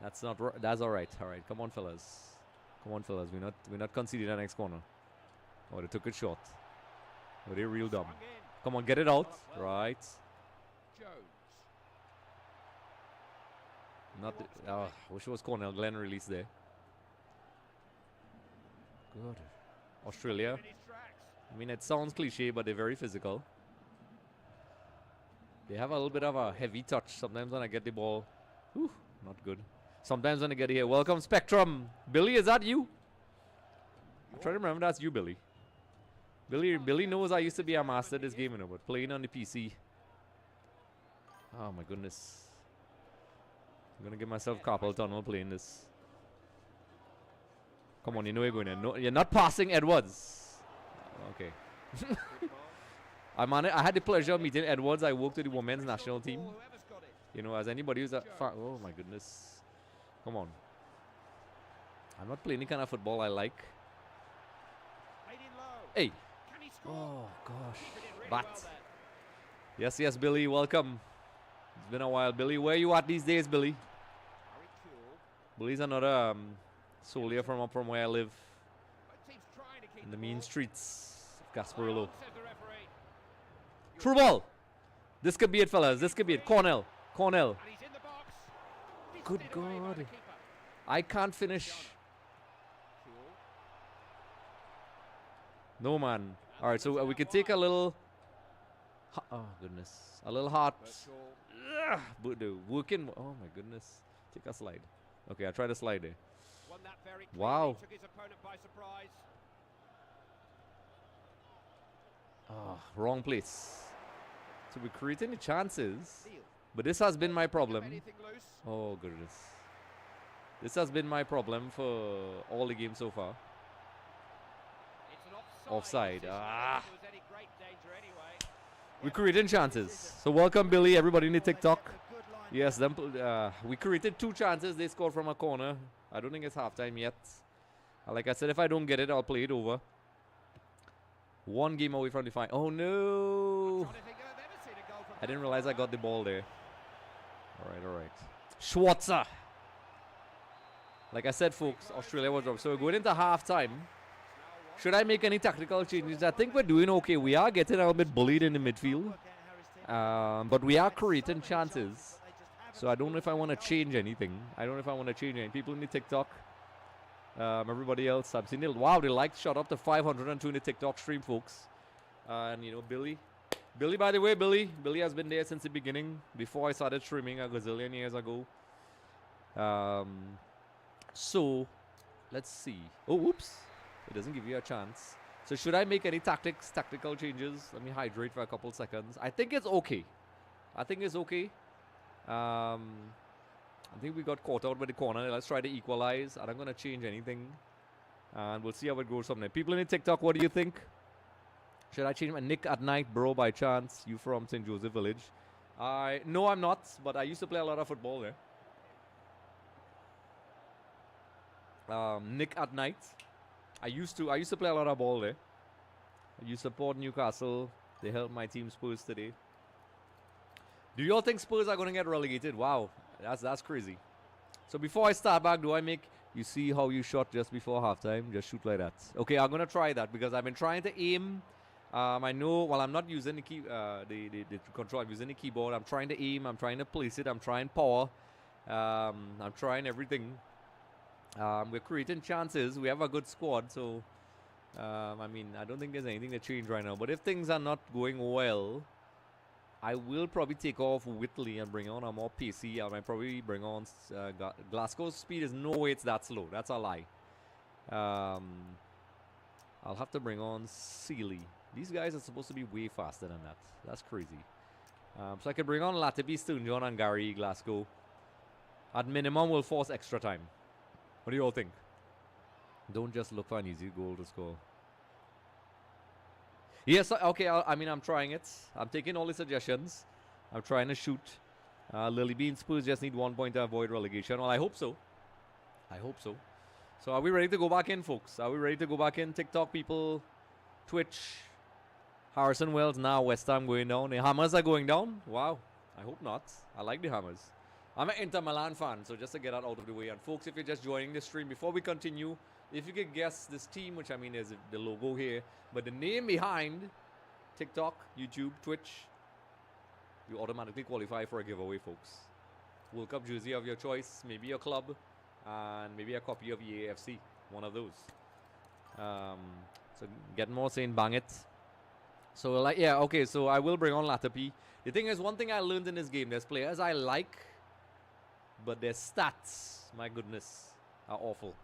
That's not, that's alright. Alright, come on, fellas. Come on, fellas. We're not conceding that next corner. Oh, they took it short. Oh, they're real dumb. Come on, get it out. Right. Not, wish it was Cornell Glenn released there. Good. Australia. I mean, it sounds cliche, but they're very physical. They have a little bit of a heavy touch. Sometimes when I get the ball, whew, not good. Sometimes when I get here, welcome Spectrum. Billy, is that you? I'm trying to remember that's you, Billy. Billy knows I used to be a master at this game, you know, but playing on the PC. Oh my goodness. I'm gonna give myself carpal tunnel playing this. Come on, you know you're going in. No, you're not passing Edwards. Okay. I had the pleasure of meeting Edwards. I worked with the women's national team. You know, as anybody who's oh my goodness. Come on. I'm not playing any kind of football I like. Hey. Oh gosh. Bat. Yes, yes, Billy, welcome. It's been a while. Billy, where you at these days, Billy? Billy's another soldier from where I live. In the mean streets of Gasparillo. True ball. This could be it, fellas. This could be it. Cornell. Cornell. Good God. I can't finish. No, man. All right, so we could take a little... Oh, goodness. A little hot. But the working... Oh, my goodness. Take a slide. Okay, I tried to slide there. Wow. Oh, wrong place. So we're creating the chances. But this has been my problem. Oh, goodness. This has been my problem for all the games so far. Offside. Ah. We're creating chances. So welcome, Billy, everybody in the TikTok. Yes, we created 2 chances. They scored from a corner. I don't think it's halftime yet. Like I said, if I don't get it, I'll play it over. 1 game away from the final. Oh, no. I didn't realize I got the ball there. All right, all right. Schwarzer. Like I said, folks, Australia was up. So we're going into halftime. Should I make any tactical changes? I think we're doing okay. We are getting a little bit bullied in the midfield. But we are creating chances. So I don't know if I want to change anything. People in the TikTok. Everybody else. I've seen it. Wow, they shot up to 502 in the TikTok stream, folks. And, you know, Billy, by the way, Billy has been there since the beginning. Before I started streaming a gazillion years ago. So, let's see. Oh, whoops. It doesn't give you a chance. So should I make any tactical changes? Let me hydrate for a couple seconds. I think it's okay. I think we got caught out by the corner. Let's try to equalize. I'm not going to change anything. And we'll see how it goes from there. People in the TikTok, what do you think? Should I change my Nick at night, bro, by chance? You from St. Joseph Village? No, I'm not. But I used to play a lot of football there. Nick at night. I used to play a lot of ball there. I used to support Newcastle. They helped my team Spurs today. Do you all think Spurs are going to get relegated? Wow, that's crazy. So before I start back, you see how you shot just before halftime? Just shoot like that. Okay, I'm going to try that because I've been trying to aim. I know, well, I'm not using the control. I'm using the keyboard. I'm trying to aim. I'm trying to place it. I'm trying power. I'm trying everything. We're creating chances. We have a good squad, so I mean, I don't think there's anything to change right now. But if things are not going well, I will probably take off Whitley and bring on a more pacey. I might probably bring on Glasgow's speed is no way it's that slow. That's a lie. I'll have to bring on Sealy. These guys are supposed to be way faster than that. That's crazy. So I could bring on Latipi, Sturgeon, and Gary Glasgow. At minimum, we'll force extra time. What do you all think? Don't just look for an easy goal to score. Yes, okay, I'm trying it. I'm taking all the suggestions. I'm trying to shoot. Lily Bean Spurs just need 1 point to avoid relegation. Well, I hope so. So are we ready to go back in, folks? Are we ready to go back in? TikTok people, Twitch, Harrison Wells, now West Ham going down. The Hammers are going down? Wow, I hope not. I like the Hammers. I'm an Inter Milan fan, so just to get that out of the way. And folks, if you're just joining the stream, before we continue, if you could guess this team, which I mean is the logo here, but the name behind TikTok, YouTube, Twitch, you automatically qualify for a giveaway, folks. World Cup jersey of your choice, maybe your club, and maybe a copy of EA FC, one of those. So get more saying bang it. So like, yeah, okay, so I will bring on Latipi. The thing is, one thing I learned in this game, there's players I like, but their stats, my goodness, are awful.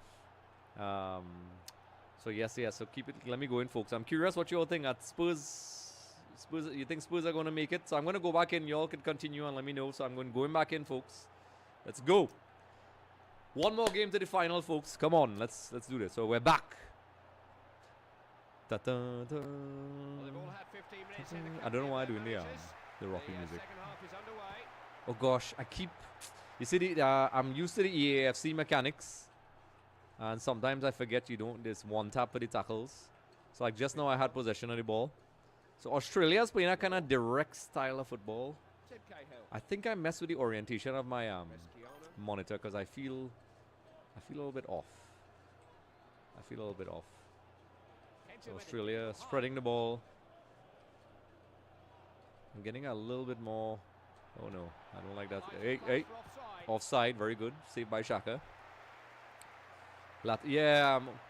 So yes, so keep it. Let me go in, folks. I'm curious what you all think at Spurs. You think Spurs are going to make it? So I'm going to go back in. Y'all can continue and let me know. So I'm going back in, folks. Let's go. One more game to the final, folks. Come on, let's do this. So we're back. Well, they've all had 15 minutes in the I don't know why I'm doing the rocky music. Oh gosh, you see, I'm used to the EA FC mechanics, and sometimes I forget there's one tap for the tackles. So like just now I had possession of the ball. So Australia's playing a kind of direct style of football. I think I messed with the orientation of my monitor because I feel a little bit off. So Australia spreading the ball. I'm getting a little bit more. Oh no, I don't like that. Hey. Offside, very good. Saved by Shaka.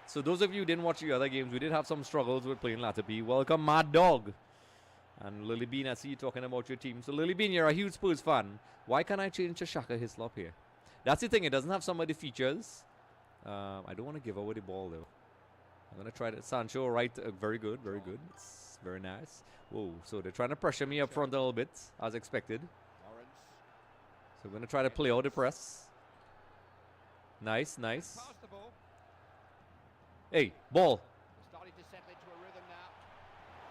So those of you who didn't watch the other games, we did have some struggles with playing Latter B. Welcome, Mad Dog. And Lily Bean, I see you talking about your team. So Lily Bean, you're a huge Spurs fan. Why can't I change to Shaka Hislop here? That's the thing, it doesn't have some of the features. I don't want to give away the ball though. I'm going to try that. Sancho, right, very good. It's very nice. Whoa, so they're trying to pressure me up front a little bit, as expected. So I'm going to try to play out the press. Nice. Hey, ball.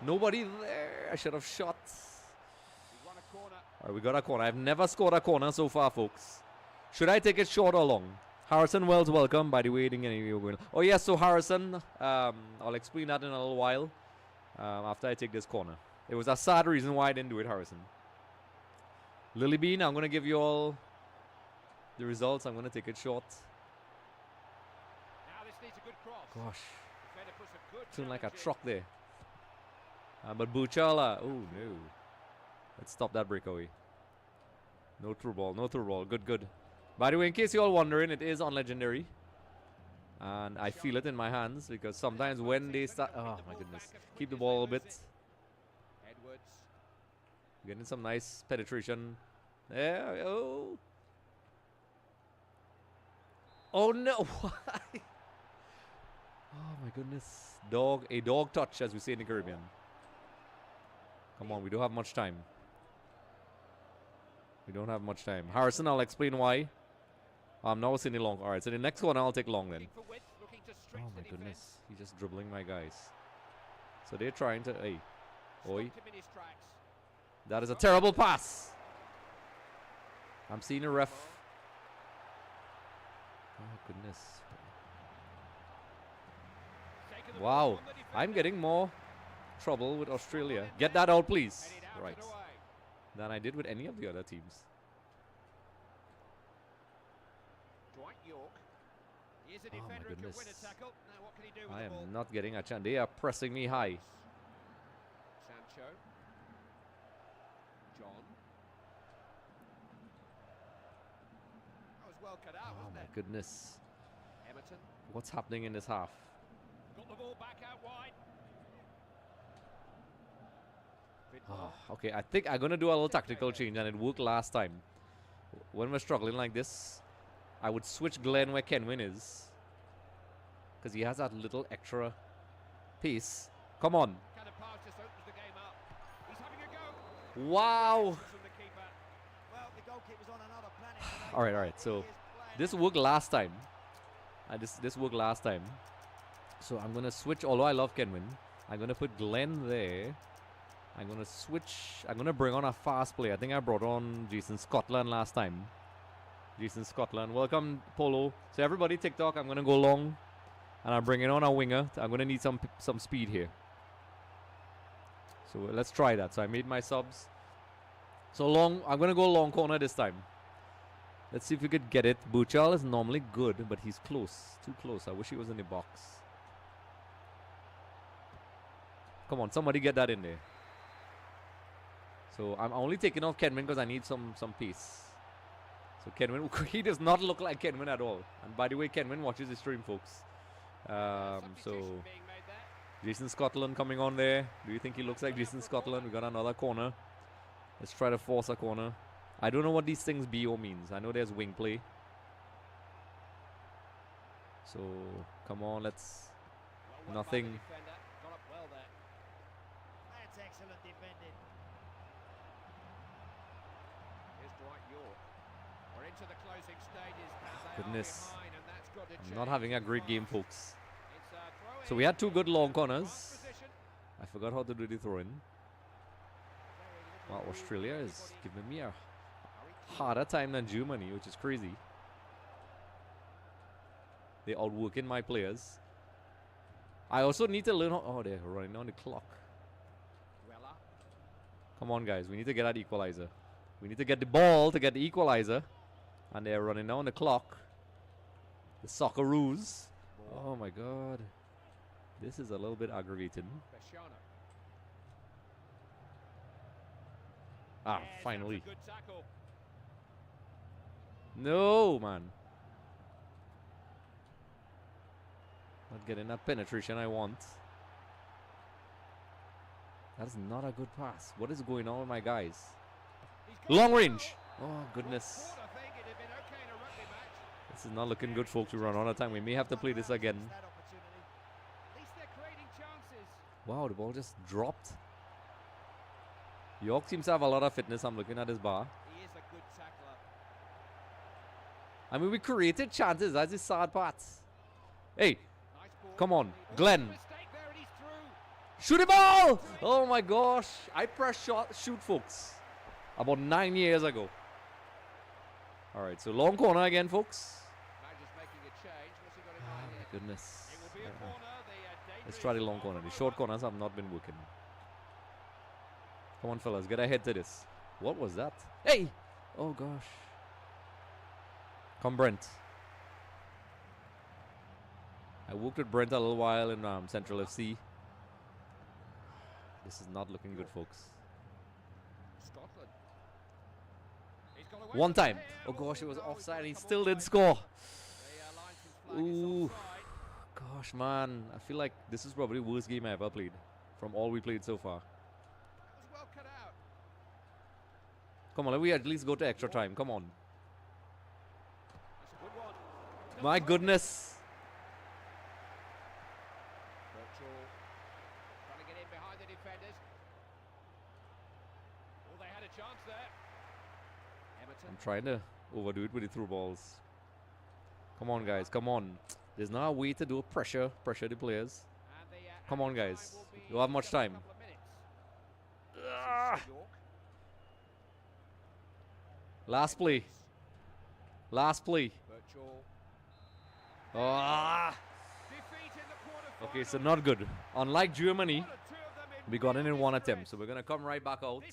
Nobody there. I should have shot. All right, we got a corner. I've never scored a corner so far, folks. Should I take it short or long? Harrison Wells, welcome. By the way, oh yes, so Harrison, I'll explain that in a little while after I take this corner. It was a sad reason why I didn't do it, Harrison. Lily Bean, I'm going to give you all the results. I'm going to take it short. Now this needs a good cross. Gosh, Defender puts a good feeling like a challenge in. truck there. But Buchala, oh no. Let's stop that breakaway. No through ball. Good. By the way, in case you're all wondering, it is on Legendary. And I feel it in my hands because sometimes when they start... Oh my goodness. Keep the ball a bit. Edwards. Getting some nice penetration. There. Oh. Oh no. Why? Oh my goodness. A dog touch, as we say in the Caribbean. Come on, we don't have much time. Harrison, I'll explain why. I'm now sitting long. All right, so the next one I'll take long then. Oh my goodness, he's just dribbling my guys. So they're trying to. Hey, oi! That is a terrible pass. I'm seeing a ref. Oh goodness! Wow, I'm getting more trouble with Australia. Get that out, please. Right. Than I did with any of the other teams. Oh my goodness. I am not getting a chance. They are pressing me high. Sancho. John. That was well cut out, wasn't Oh my it? goodness. Emerton. What's happening in this half? Got the ball back out wide. Okay, I think I'm going to do a little tactical change, and it worked last time. When we're struggling like this, I would switch Glenn where Kenwin is. Because he has that little extra pace. Come on. Kind of pass just opens the game up. He's having a go. Wow. From the keeper. Well, the goalkeeper's on another planet. All right. So this worked last time. This worked last time. So I'm going to switch, although I love Kenwin. I'm going to put Glenn there. I'm going to switch. I'm going to bring on a fast player. I think I brought on Jason Scotland last time. Jason Scotland. Welcome, Polo. So everybody, TikTok, I'm going to go long. And I'm bringing on a winger. I'm going to need some speed here. So let's try that. So I made my subs. So long. I'm going to go long corner this time. Let's see if we could get it. Buchal is normally good, but he's close. Too close. I wish he was in the box. Come on, somebody get that in there. So I'm only taking off Kenwin because I need some pace. So Kenwin, he does not look like Kenwin at all. And by the way, Kenwin watches the stream, folks. So Jason Scotland coming on there. Do you think he looks like Jason Scotland? We got another corner. Let's try to force a corner. I don't know what these things BO means. I know there's wing play. So come on, let's. Nothing. That's excellent defending. Here's Dwight York. Goodness. I'm not having a great game, folks. So we had 2 good long corners. I forgot how to do the throw-in. Well, Australia is giving me a harder time than Germany, which is crazy. They're outworking my players. I also need to learn how... Oh, they're running on the clock. Come on, guys. We need to get that equalizer. We need to get the ball to get the equalizer. And they're running down the clock. The Socceroos. Oh, my God. This is a little bit aggravating. Ah, finally. No, man. Not getting that penetration I want. That is not a good pass. What is going on with my guys? Long range. Oh, goodness. This is not looking good, folks. We run out of time. We may have to play this again. Wow, the ball just dropped. York seems to have a lot of fitness. I'm looking at his bar. He is a good tackler. I mean, we created chances. That's the sad part. Hey, come on, Glenn. Shoot the ball! Oh my gosh. I pressed shoot, folks. About 9 years ago. All right, so long corner again, folks. Oh my goodness. Let's try the long corner. The short corners have not been working. Come on, fellas, get ahead to this. What was that? Hey! Oh gosh. Come, Brent. I worked with Brent a little while in Central FC. This is not looking good, folks. One time. Oh gosh, it was offside. He still didn't score. Ooh. Gosh, man. I feel like this is probably the worst game I ever played. From all we played so far. Come on, let me at least go to extra time. Come on. My goodness. I'm trying to overdo it with the through balls. Come on, guys. Come on. There's not a way to do pressure the players. Come on, guys. You don't have much time. Last play. Last play. Ah. Okay, so not good. Unlike Germany, we got in one attempt. So we're going to come right back out.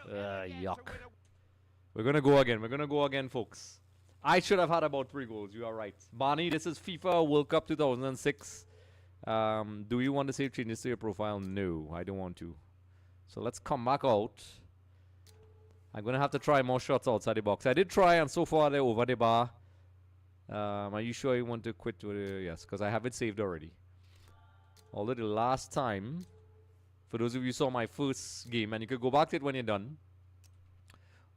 Yuck. We're going to go again. We're going to go again, folks. I should have had about 3 goals. You are right. Barney, this is FIFA World Cup 2006. Do you want to save changes to your profile? No, I don't want to. So let's come back out. I'm going to have to try more shots outside the box. I did try, and so far they're over the bar. Are you sure you want to quit? Yes, because I have it saved already. Although the last time, for those of you who saw my first game, and you could go back to it when you're done.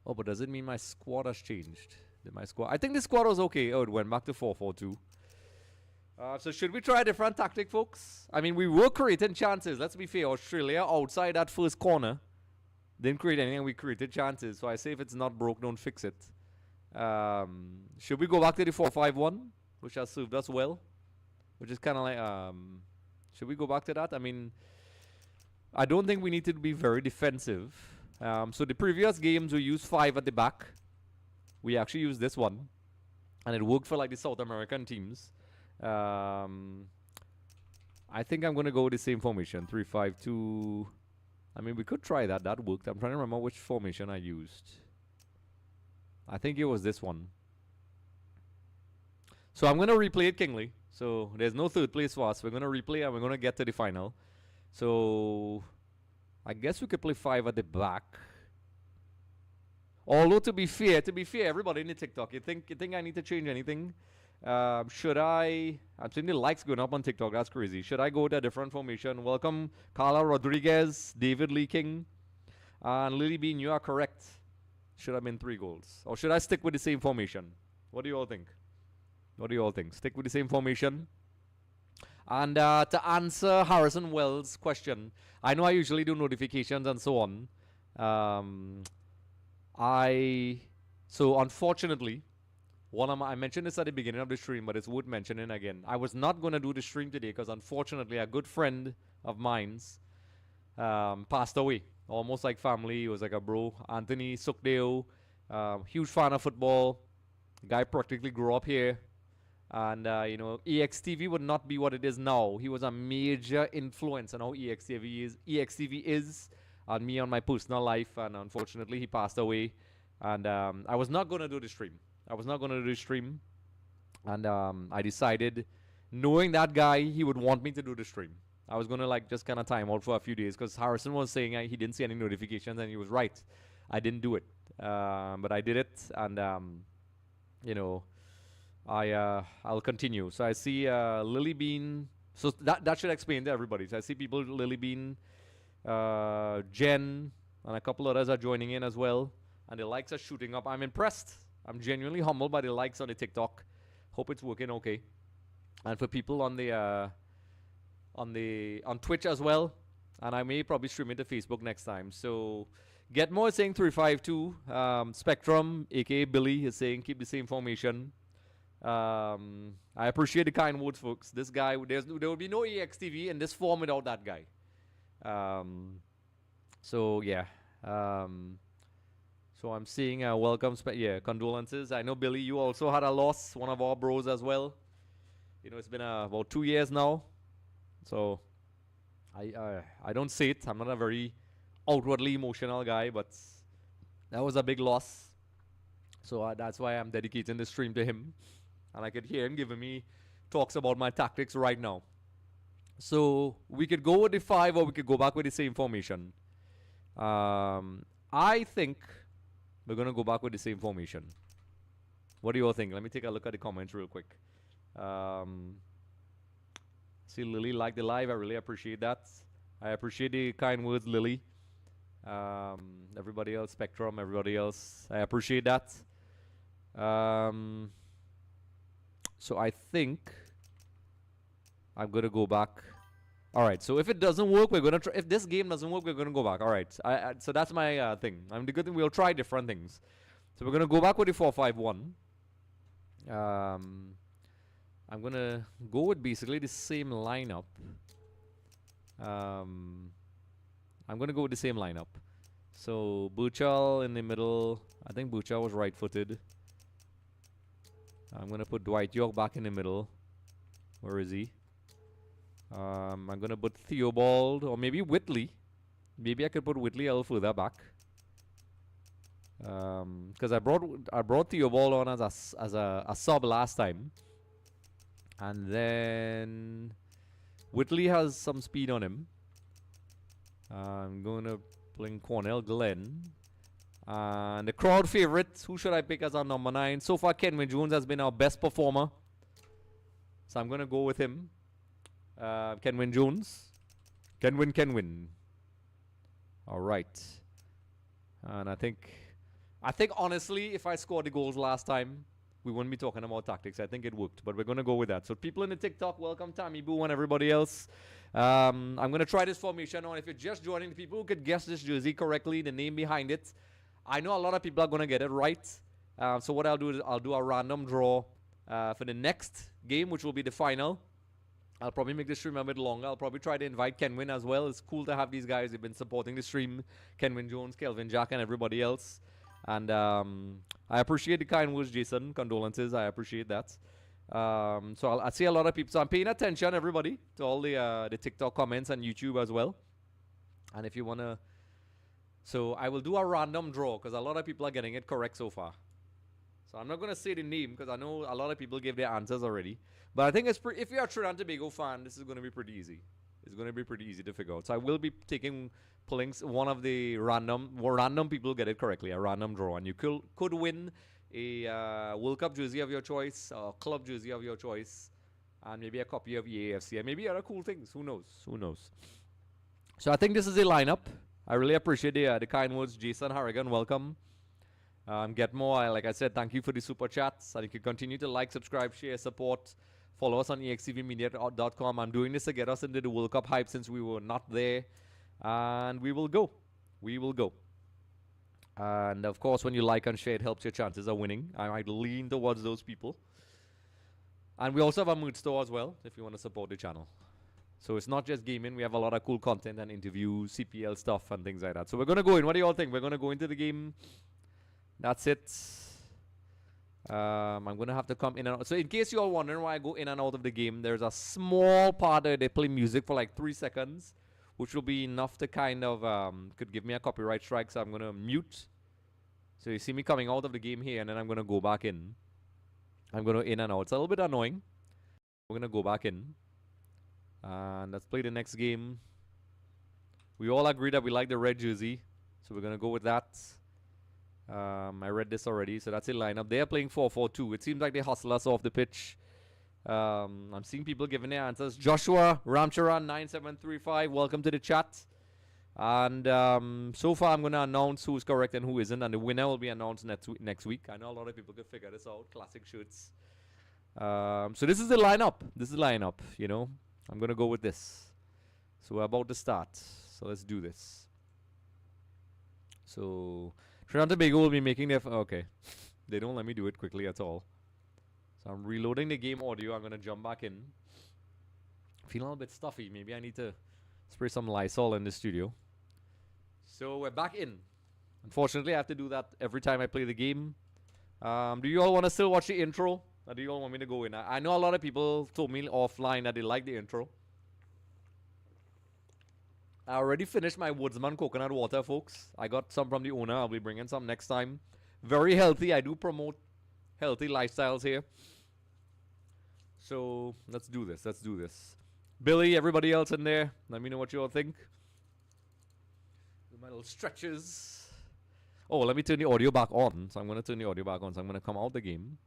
Oh, but does it mean my squad has changed? Did my squad? I think the squad was okay. Oh, it went back to 4-4-2. So should we try a different tactic, folks? I mean, we were creating chances. Let's be fair. Australia, outside that first corner, didn't create anything. We created chances. So I say if it's not broke, don't fix it. Should we go back to the 4-5-1, which has served us well? Which is kind of like, should we go back to that? I mean, I don't think we need to be very defensive. So the previous games we used 5 at the back. We actually used this one, and it worked for like the South American teams. I think I'm going to go with the same formation, 3-5-2. I mean, we could try that. That worked. I'm trying to remember which formation I used. I think it was this one. So I'm going to replay it, Kingley. So there's no third place for us. We're going to replay, and we're going to get to the final. So I guess we could play 5 at the back. Although to be fair, everybody in the TikTok, you think I need to change anything? Should I? I'm seeing the likes going up on TikTok. That's crazy. Should I go to a different formation? Welcome, Carla Rodriguez, David Lee King, and Lily Bean. You are correct. Should have been 3 goals. Or should I stick with the same formation? What do you all think? What do you all think? Stick with the same formation? And to answer Harrison Wells' question, I know I usually do notifications and so on. So unfortunately, I mentioned this at the beginning of the stream, but it's worth mentioning again. I was not going to do the stream today because unfortunately a good friend of mine's passed away. Almost like family. He was like a bro. Anthony Sukdeo, huge fan of football. The guy practically grew up here. And, you know, EXTV would not be what it is now. He was a major influence on how EXTV is on me, on my personal life. And unfortunately, he passed away. And I was not going to do the stream. And I decided, knowing that guy, he would want me to do the stream. I was going to like just kind of time out for a few days because Harrison was saying he didn't see any notifications, and he was right. I didn't do it. But I did it, and, you know, I'll continue. So I see Lily Bean. So that should explain to everybody. So I see people, Lily Bean, Jen, and a couple others are joining in as well. And the likes are shooting up. I'm impressed. I'm genuinely humbled by the likes on the TikTok. Hope it's working okay. And for people on the on Twitch as well, and I may probably stream it to Facebook next time. So Get More is saying 352. Spectrum, aka Billy, is saying keep the same formation. I appreciate the kind words, folks. This guy, there will be no EXTV in this form without that guy. So yeah. So I'm seeing welcome, condolences. I know Billy, you also had a loss, one of our bros as well. You know, it's been about 2 years now. So I don't say it. I'm not a very outwardly emotional guy, but that was a big loss. So that's why I'm dedicating this stream to him. And I could hear him giving me talks about my tactics right now. So we could go with the 5 or we could go back with the same formation. I think we're going to go back with the same formation. What do you all think? Let me take a look at the comments real quick. See, Lily liked the live. I really appreciate that. I appreciate the kind words, Lily. Everybody else, Spectrum, everybody else. I appreciate that. So I think I'm going to go back. All right, so if it doesn't work, we're going to try. If this game doesn't work, we're going to go back. All right, so that's my thing. The good thing, we'll try different things. So we're going to go back with the 4-5-1. I'm going to go with basically the same lineup. I'm going to go with the same lineup. So Burchell in the middle. I think Burchell was right-footed. I'm going to put Dwight York back in the middle. Where is he? I'm going to put Theobald or maybe Whitley. Maybe I could put Whitley a little further back. Because I brought Theobald on as a sub last time. And then Whitley has some speed on him. I'm going to bring Cornell Glenn. And the crowd favorite, who should I pick as our number 9? So far, Kenwin Jones has been our best performer. So I'm going to go with him. Kenwin Jones. Kenwin. All right. And I think honestly, if I scored the goals last time, we wouldn't be talking about tactics. I think it worked, but we're going to go with that. So people in the TikTok, welcome Tammy Boo and everybody else. I'm going to try this formation on. If you're just joining, the people who could guess this jersey correctly, the name behind it, I know a lot of people are going to get it right. So what I'll do is I'll do a random draw for the next game, which will be the final. I'll probably make the stream a bit longer. I'll probably try to invite Kenwin as well. It's cool to have these guys. They've been supporting the stream. Kenwin Jones, Kelvin Jack, and everybody else. And I appreciate the kind words, Jason. Condolences. I appreciate that. So I see a lot of people. So I'm paying attention, everybody, to all the TikTok comments and YouTube as well. And if you want to... So I will do a random draw because a lot of people are getting it correct so far. So I'm not going to say the name because I know a lot of people gave their answers already. But I think it's if you're a Trinidad Tobago fan, this is going to be pretty easy. It's going to be pretty easy to figure out. So I will be pulling one of the random people get it correctly, a random draw. And you could win a World Cup jersey of your choice, a club jersey of your choice, and maybe a copy of EA FC, and maybe other cool things. Who knows? So I think this is the lineup. I really appreciate the kind words. Jason Harrigan, welcome. Get More, like I said, thank you for the super chats. And you can continue to like, subscribe, share, support. Follow us on extvmedia.com. I'm doing this to get us into the World Cup hype since we were not there. And we will go. And of course, when you like and share, it helps your chances of winning. I might lean towards those people. And we also have a mood store as well, if you want to support the channel. So it's not just gaming. We have a lot of cool content and interviews, CPL stuff, and things like that. So we're going to go in. What do you all think? We're going to go into the game. That's it. I'm going to have to come in and out. So in case you're all wondering why I go in and out of the game, there's a small part that they play music for like 3 seconds, which will be enough to kind of, could give me a copyright strike. So I'm going to mute. So you see me coming out of the game here, and then I'm going to go back in. I'm going to in and out. It's a little bit annoying. We're going to go back in. And let's play the next game. We all agree that we like the red jersey. So we're going to go with that. I read this already, so that's a lineup. They are playing 4-4-2. It seems like they hustle us off the pitch. I'm seeing people giving their answers. Joshua Ramcharan 9735, welcome to the chat. And so far, I'm going to announce who's correct and who isn't, and the winner will be announced next week. I know a lot of people could figure this out. Classic shirts. So this is the lineup. This is the lineup. You know, I'm going to go with this. So we're about to start. So let's do this. So Trinidad Tobago will be making their... okay. They don't let me do it quickly at all. So I'm reloading the game audio. I'm going to jump back in. Feeling a little bit stuffy. Maybe I need to spray some Lysol in the studio. So we're back in. Unfortunately, I have to do that every time I play the game. Do you all want to still watch the intro? Or do you all want me to go in? I know a lot of people told me offline that they like the intro. I already finished my Woodsman coconut water, folks. I got some from the owner. I'll be bringing some next time. Very healthy. I do promote healthy lifestyles here. So let's do this. Let's do this. Billy, everybody else in there, let me know what you all think. My little stretches. Oh, let me turn the audio back on. So I'm going to turn the audio back on. So I'm going to come out the game.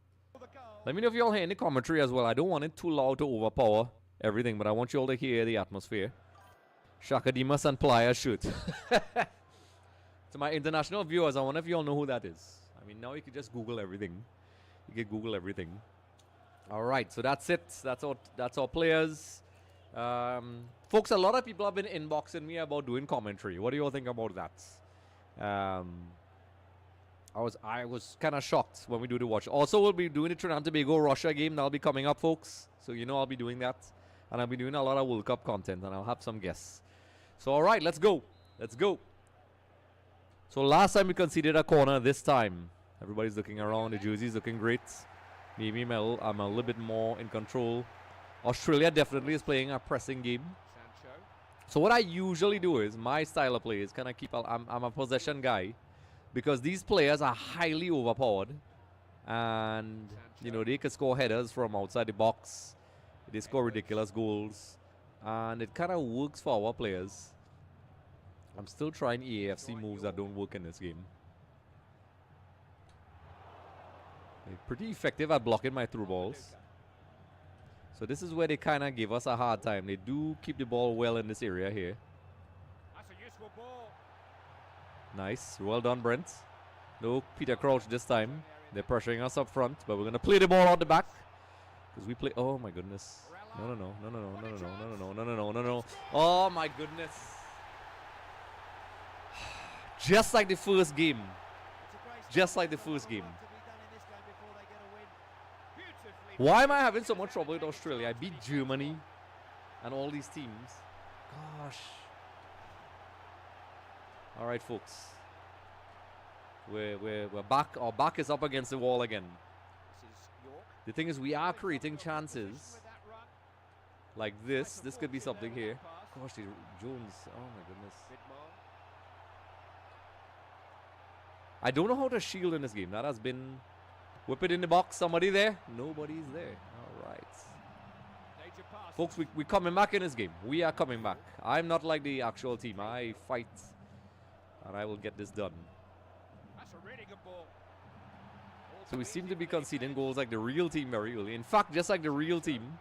Let me know if you all hear any commentary as well. I don't want it too loud to overpower everything, but I want you all to hear the atmosphere. Shakadimas and Playa shoot. To my international viewers, I wonder if you all know who that is. I mean, now you can just Google everything. You can Google everything. All right, so that's it. That's all players. Folks, a lot of people have been inboxing me about doing commentary. What do you all think about that? I was kind of shocked when we do the watch. Also, we'll be doing the Trinidad Tobago Russia game. That'll be coming up, folks. So you know I'll be doing that. And I'll be doing a lot of World Cup content, and I'll have some guests. So, all right, let's go. Let's go. So, last time we conceded a corner. This time, everybody's looking around. The jersey's looking great. Maybe I'm a little bit more in control. Australia definitely is playing a pressing game. So, what I usually do is, my style of play is kind of keep... I'm a possession guy. Because these players are highly overpowered. And, you know, they can score headers from outside the box. They score ridiculous goals. And it kind of works for our players. I'm still trying EA FC moves that don't work in this game. They're pretty effective at blocking my through balls. So this is where they kind of give us a hard time. They do keep the ball well in this area here. That's a useful ball. Nice. Well done, Brent. No Peter Crouch this time. They're pressuring us up front, but we're going to play the ball out the back. Because we play... oh, my goodness. No. Oh, my goodness. Just like the first game. Just like the first game. Why am I having so much trouble with Australia? I beat Germany and all these teams. Gosh. All right, folks. We're back. Our back is up against the wall again. The thing is, we are creating chances like this. This could be something here. Gosh, Jones. Oh, my goodness. I don't know how to shield in this game. That has been... whip it in the box. Somebody there? Nobody's there. All right. Folks, we're coming back in this game. We are coming back. I'm not like the actual team. I fight. And I will get this done. That's a really good ball. So we seem to be conceding goals like the real team very early. In fact, just like the real team.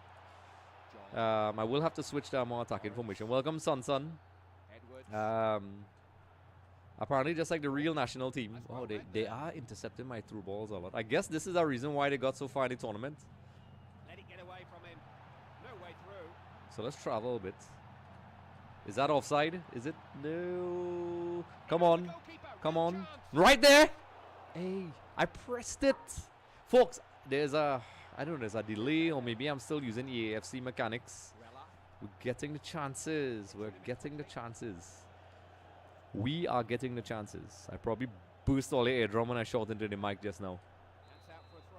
I will have to switch to more attack information. Welcome, Sun. Apparently, just like the real national team. Oh, they are intercepting my through balls a lot. I guess this is the reason why they got so far in the tournament. Let it get away from him. No way through. So let's travel a bit. Is that offside? Is it? No. Come on. Come on. Right there. Hey, I pressed it. Folks, there's a, I don't know, there's a delay, or maybe I'm still using EA FC mechanics. We're getting the chances. We're getting the chances. We are getting the chances. I probably burst all the eardrum when I shot into the mic just now.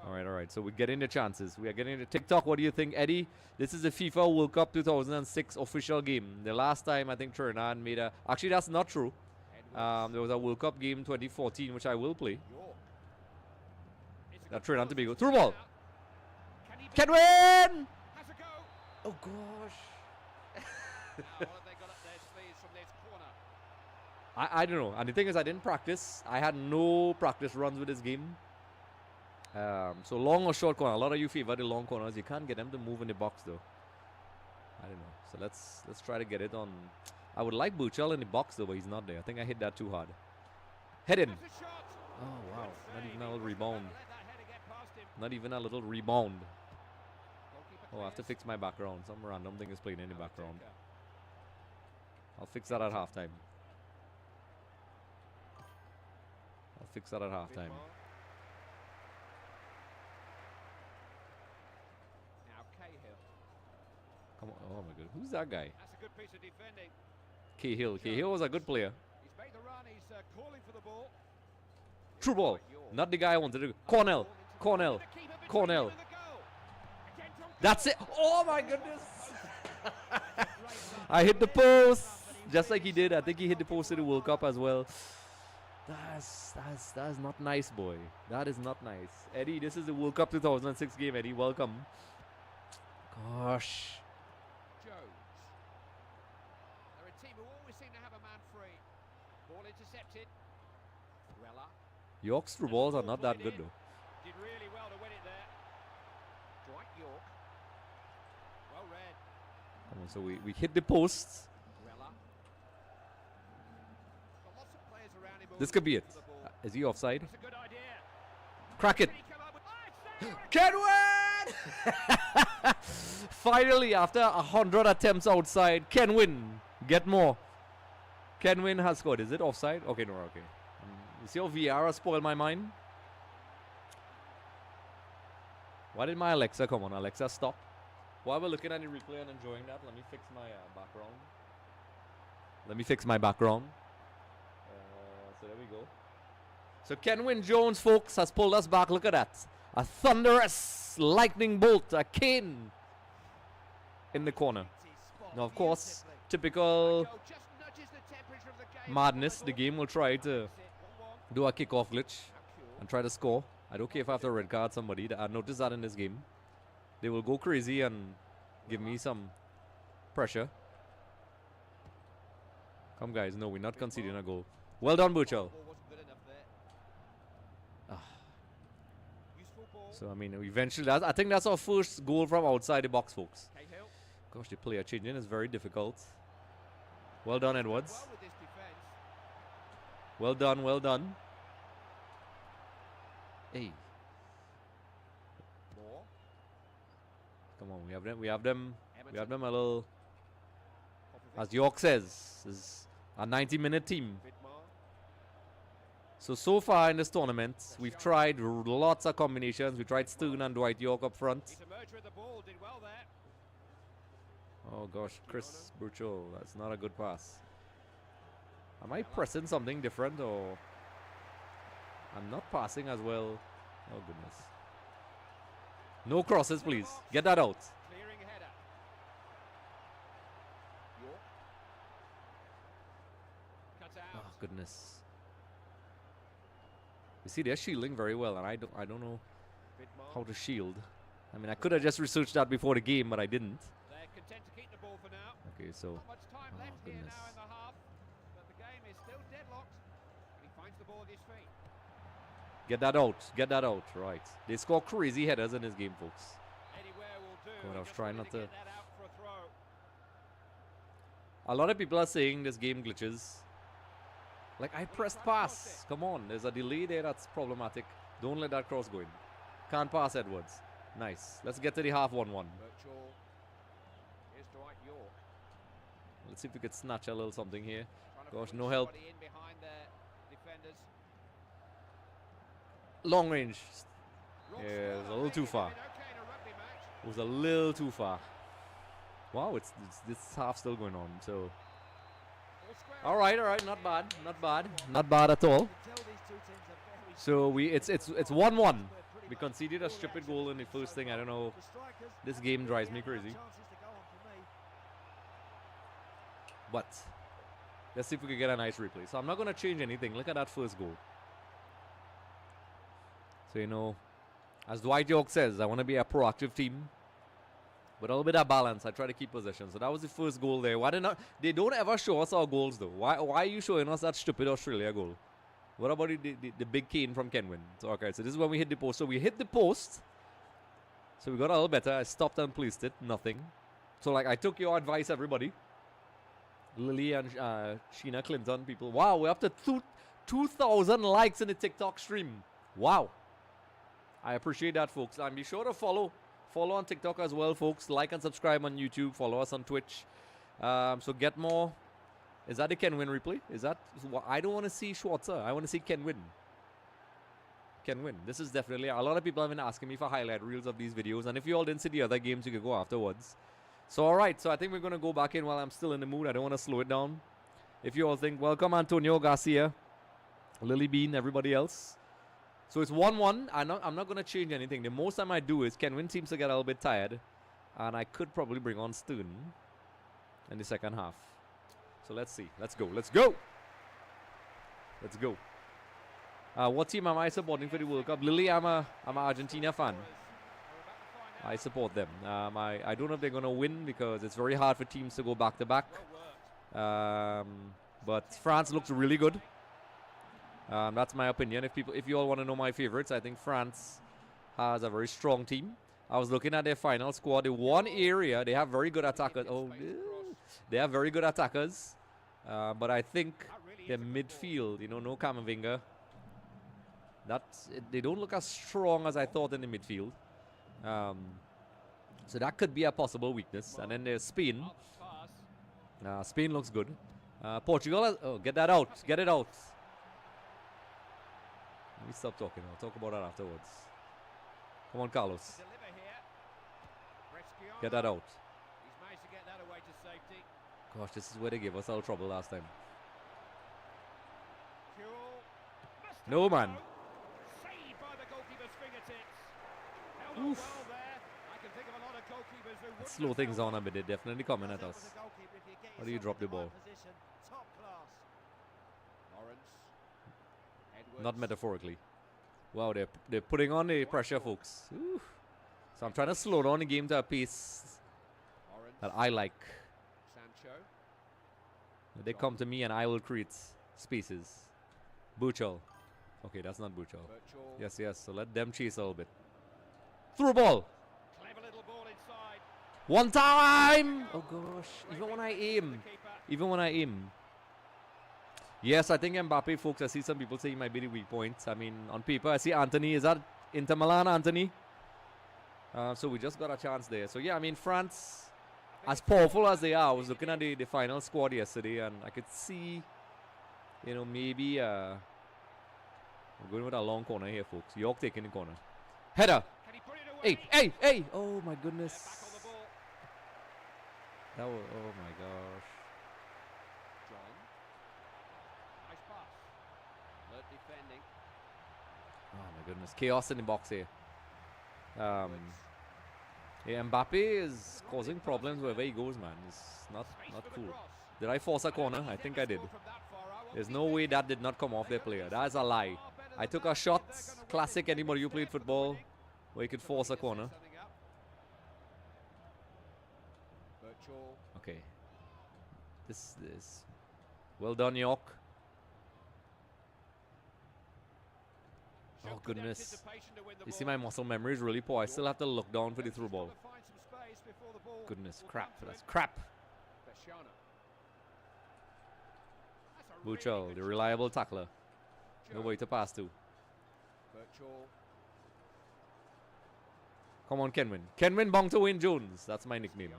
All right. So we're getting the chances. We are getting the TikTok. What do you think, Eddie? This is the FIFA World Cup 2006 official game. The last time I think Trinidad made a... Actually, that's not true. There was a World Cup game 2014, which I will play. That Trinidad Tobago. Through ball. Can win! Oh, gosh. I don't know. And the thing is, I didn't practice. I had no practice runs with this game. So long or short corner. A lot of you favor the long corners. You can't get them to move in the box though. I don't know. So let's try to get it on. I would like Burchell in the box though, but he's not there. I think I hit that too hard. Head in. Oh wow. Not even a little rebound. Not even a little rebound. Oh, I have to fix my background. Some random thing is playing in the background. I'll fix that at halftime. Come on. Oh my god. Who's that guy? That's a good piece of defending. Cahill. Cahill was a good player. He's made the run. He's calling for the ball. True ball. Not the guy I wanted to do. Cornell. That's it. Oh my goodness. I hit the post. Just like he did. I think he hit the post in the World Cup as well. That's not nice, boy. That is not nice. Eddie, this is the World Cup 2006 game, Eddie. Welcome. Gosh. Jones. They're a team who always seem to have a man free. Ball intercepted. Rella. York's through balls are not that good, though. Did really well to win it there. Dwight York. Well read. Come on, so we hit the post. Rella. Got lots of players around him. This could be it. Is he offside? That's a good idea. Crack it. Can win! Finally, after 100 attempts outside, can win. Get more. Can win has scored. Is it offside? Okay, no, okay. You see how VR has spoiled my mind? Why did my Alexa come on? Alexa, stop. While we're looking at the replay and enjoying that, let me fix my background. So there we go. So Kenwin Jones, folks, has pulled us back. Look at that. A thunderous lightning bolt, a cane in the corner. Now, of course, typical madness. The game will try to do a kickoff glitch and try to score. I don't care if I have to red card somebody. I noticed that in this game. They will go crazy and give me some pressure. Come, guys. No, we're not conceding a goal. Well done, Burchell. So, I mean, eventually, I think that's our first goal from outside the box, folks. Gosh, the player changing is very difficult. Well done, Edwards. Well done. Hey. Come on, we have them a little, as York says, is a 90-minute team. So far in this tournament, we've tried lots of combinations. We tried Stern and Dwight York up front. Oh gosh, Chris Burchell, that's not a good pass. Am I pressing something different, or I'm not passing as well? Oh goodness. No crosses, please. Get that out. Oh goodness. You see, they're shielding very well, and I don't know how to shield. I mean, I could have just researched that before the game, but I didn't. They're content to keep the ball for now. Okay, so. Not much time left here now in the half, but the game is still deadlocked. He finds the ball at his feet. Get that out. Right. They score crazy headers in this game, folks. Anywhere will do. God, I was trying not to. Get that out for a throw. A lot of people are saying this game glitches. Like, I pressed pass. Come on, there's a delay there that's problematic. Don't let that cross go in. Can't pass Edwards. Nice. Let's get to the half 1-1. Here's Dwight York. Let's see if we could snatch a little something here. Gosh, no help. In behind their defenders. Long range. Yeah, it was a little too far. It was a little too far. Wow, it's this half still going on. So, all right, not bad at all. So it's 1-1. We conceded a stupid goal in the first thing. I don't know. This game drives me crazy. But let's see if we can get a nice replay. So I'm not going to change anything. Look at that first goal. So, you know, as Dwight York says, I want to be a proactive team. With a little bit of balance, I try to keep possession. So that was the first goal there. Why they don't ever show us our goals, though. Why are you showing us that stupid Australia goal? What about the big cane from Kenwin? So, okay, so this is when we hit the post. So we hit the post. So we got a little better. I stopped and placed it. Nothing. So, like, I took your advice, everybody. Lily and Sheena Clinton, people. Wow, we're up to 2,000 likes in the TikTok stream. Wow. I appreciate that, folks. And be sure to follow on TikTok as well, folks. Like and subscribe on YouTube. Follow us on Twitch. So get more. Is that the Kenwin replay? Is that? I don't want to see Schwarzer. I want to see Kenwin. Kenwin. This is definitely. A lot of people have been asking me for highlight reels of these videos. And if you all didn't see the other games, you could go afterwards. So, all right. So, I think we're going to go back in while I'm still in the mood. I don't want to slow it down. If you all think, welcome Antonio Garcia, Lily Bean, everybody else. So, it's 1-1. I'm not going to change anything. The most I might do is Kenwin seems to get a little bit tired. And I could probably bring on Stern in the second half. So, let's see. Let's go. Let's go. Let's go. What team am I supporting for the World Cup? Lily, I'm an Argentina fan. I support them. I don't know if they're going to win because it's very hard for teams to go back-to-back. But France looks really good. That's my opinion. If you all want to know my favorites, I think France has a very strong team. I was looking at their final squad. The one area, they have very good attackers. Oh, they have very good attackers. But I think their midfield, you know, no Camavinga. They don't look as strong as I thought in the midfield. So that could be a possible weakness. And then there's Spain. Spain looks good. Portugal has, oh, get that out. Get it out. Let me stop talking. I'll talk about that afterwards. Come on, Carlos. Get that out. Gosh, this is where they gave us all trouble last time. No, man. Oof. Let's slow things down a bit. They're definitely coming at us. How do you drop the ball? Not metaphorically. Wow, they're putting on the pressure, folks. Oof. So I'm trying to slow down the game to a pace that I like. They come to me and I will create spaces. Buchel. Okay, that's not Buchel. Yes. So let them chase a little bit. Through ball. One time. Oh gosh. Even when I aim. Yes, I think Mbappe, folks. I see some people say he might be the weak point. I mean, on paper, I see Anthony. Is that Inter Milan, Anthony? So we just got a chance there. So yeah, I mean, France, as powerful as they are, I was looking at the final squad yesterday, and I could see, you know, maybe we're going with a long corner here, folks. York taking the corner. Header. Hey! Oh my goodness. That was, oh my gosh. Oh my goodness. Chaos in the box here. Yeah, Mbappe is causing problems wherever he goes, man. It's not cool. Did I force a corner? I think I did. There's no way that did not come off their player. That is a lie. I took a shot. Classic anybody who played football where you could force a corner. Okay. This. Well done, York. Oh, goodness. You see, my muscle memory is really poor. I still have to look down for the through ball. Goodness, crap. That's crap. Buchel, the reliable tackler. Nobody to pass to. Come on, Kenwin. Kenwin Bong to Wayne Jones. That's my nickname.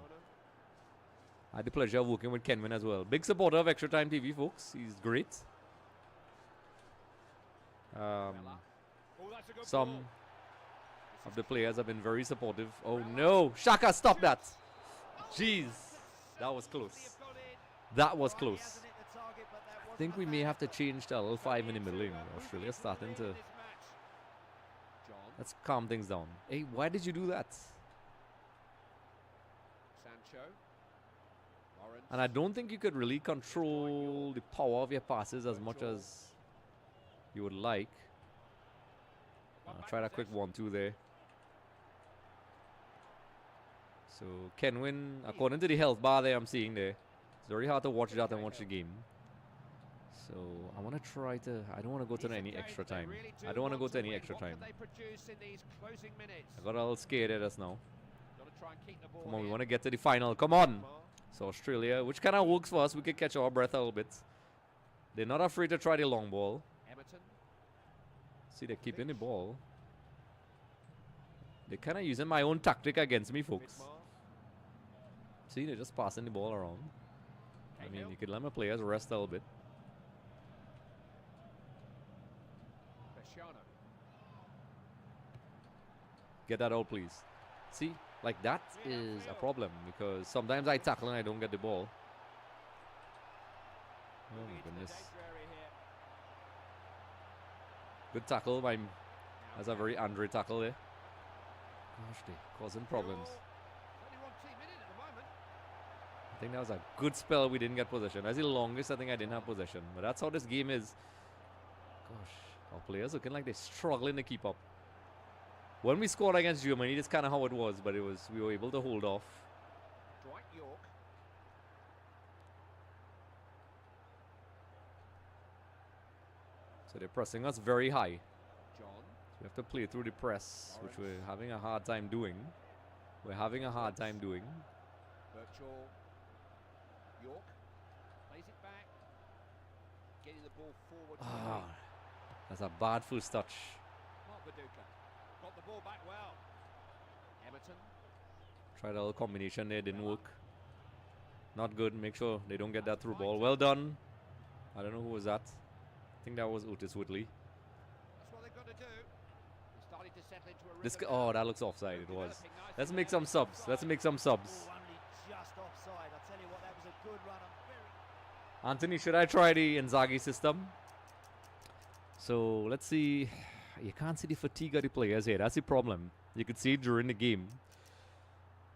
I had the pleasure of working with Kenwin as well. Big supporter of Extra Time TV, folks. He's great. Some of the players have been very supportive. Oh no, Shaka, stop that. Jeez, that was close. That was close. I think we may have to change to a little 5 in the middle. You know, Australia's starting to. Let's calm things down. Hey, why did you do that? Sancho. Lawrence. And I don't think you could really control the power of your passes as much as you would like. Try that quick 1-2 there. So Kenwin, according to the health bar there I'm seeing there, it's very hard to watch that and watch the game. So I want to try to. I don't want to go to any extra time. I don't want to go to any extra time. I got a little scared at us now. Come on, we want to get to the final. Come on. So Australia, which kind of works for us. We could catch our breath a little bit. They're not afraid to try the long ball. See, they're keeping the ball. They're kind of using my own tactic against me, folks. See, they're just passing the ball around. I mean, you could let my players rest a little bit. Get that out, please. See, like that is a problem because sometimes I tackle and I don't get the ball. Oh my goodness. Good tackle by. That's a very Andre tackle there. Gosh, they're causing problems. I think that was a good spell we didn't get possession. That's the longest I think I didn't have possession. But that's how this game is. Gosh, our players looking like they're struggling to keep up. When we scored against Germany, that's kind of how it was, but we were able to hold off. Dwight York. So they're pressing us very high. John. So we have to play through the press, which we're having a hard time doing. Virtual. York. Plays it back. Getting the ball forward. Ah, that's a bad first touch. Got the ball back well. Emerton. Tried a little combination there, didn't work. Not good. Make sure they don't get that through ball. Well done. I don't know who was that. I think that was Otis Whitley. That's what they've got to do. They're starting to settle into a This rhythm oh, now. that looks offside. It was. Let's make some subs. Let's make some subs. Only just offside. I tell you what, that was a good run. I'm very Anthony, should I try the Inzaghi system? So let's see. You can't see the fatigue of the players here. That's the problem. You could see it during the game.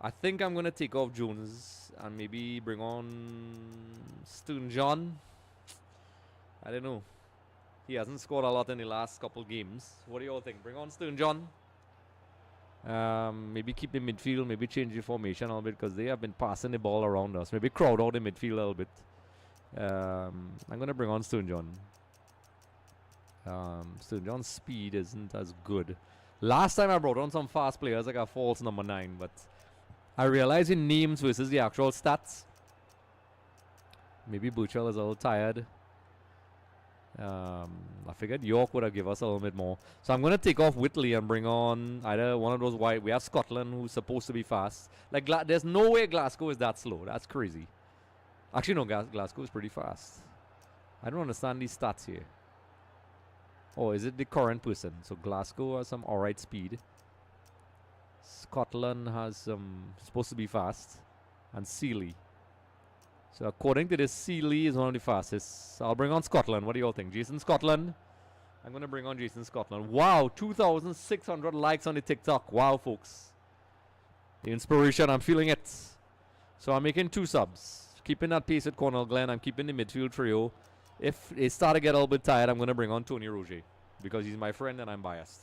I think I'm going to take off Jones and maybe bring on Stone John. I don't know. He hasn't scored a lot in the last couple games. What do you all think? Bring on Stone John. Maybe keep the midfield. Maybe change the formation a little bit because they have been passing the ball around us. Maybe crowd out the midfield a little bit. I'm going to bring on Stone John. Stone John's speed isn't as good. Last time I brought on some fast players like a false number 9, but I realize in names versus the actual stats. Maybe Burchell is a little tired. I figured York would have given us a little bit more. So I'm going to take off Whitley and bring on either one of those wide. We have Scotland who's supposed to be fast. Like there's no way Glasgow is that slow. That's crazy. Actually, no, Glasgow is pretty fast. I don't understand these stats here. Oh, is it the current person? So Glasgow has some alright speed. Scotland has some supposed to be fast. And Sealy. So according to this, Sealy is one of the fastest. So I'll bring on Scotland. What do you all think? Jason Scotland. I'm going to bring on Jason Scotland. Wow, 2,600 likes on the TikTok. Wow, folks. The inspiration, I'm feeling it. So I'm making 2 subs. Keeping that pace at Cornell Glenn. I'm keeping the midfield trio. If they start to get a little bit tired, I'm going to bring on Tony Roger. Because he's my friend and I'm biased.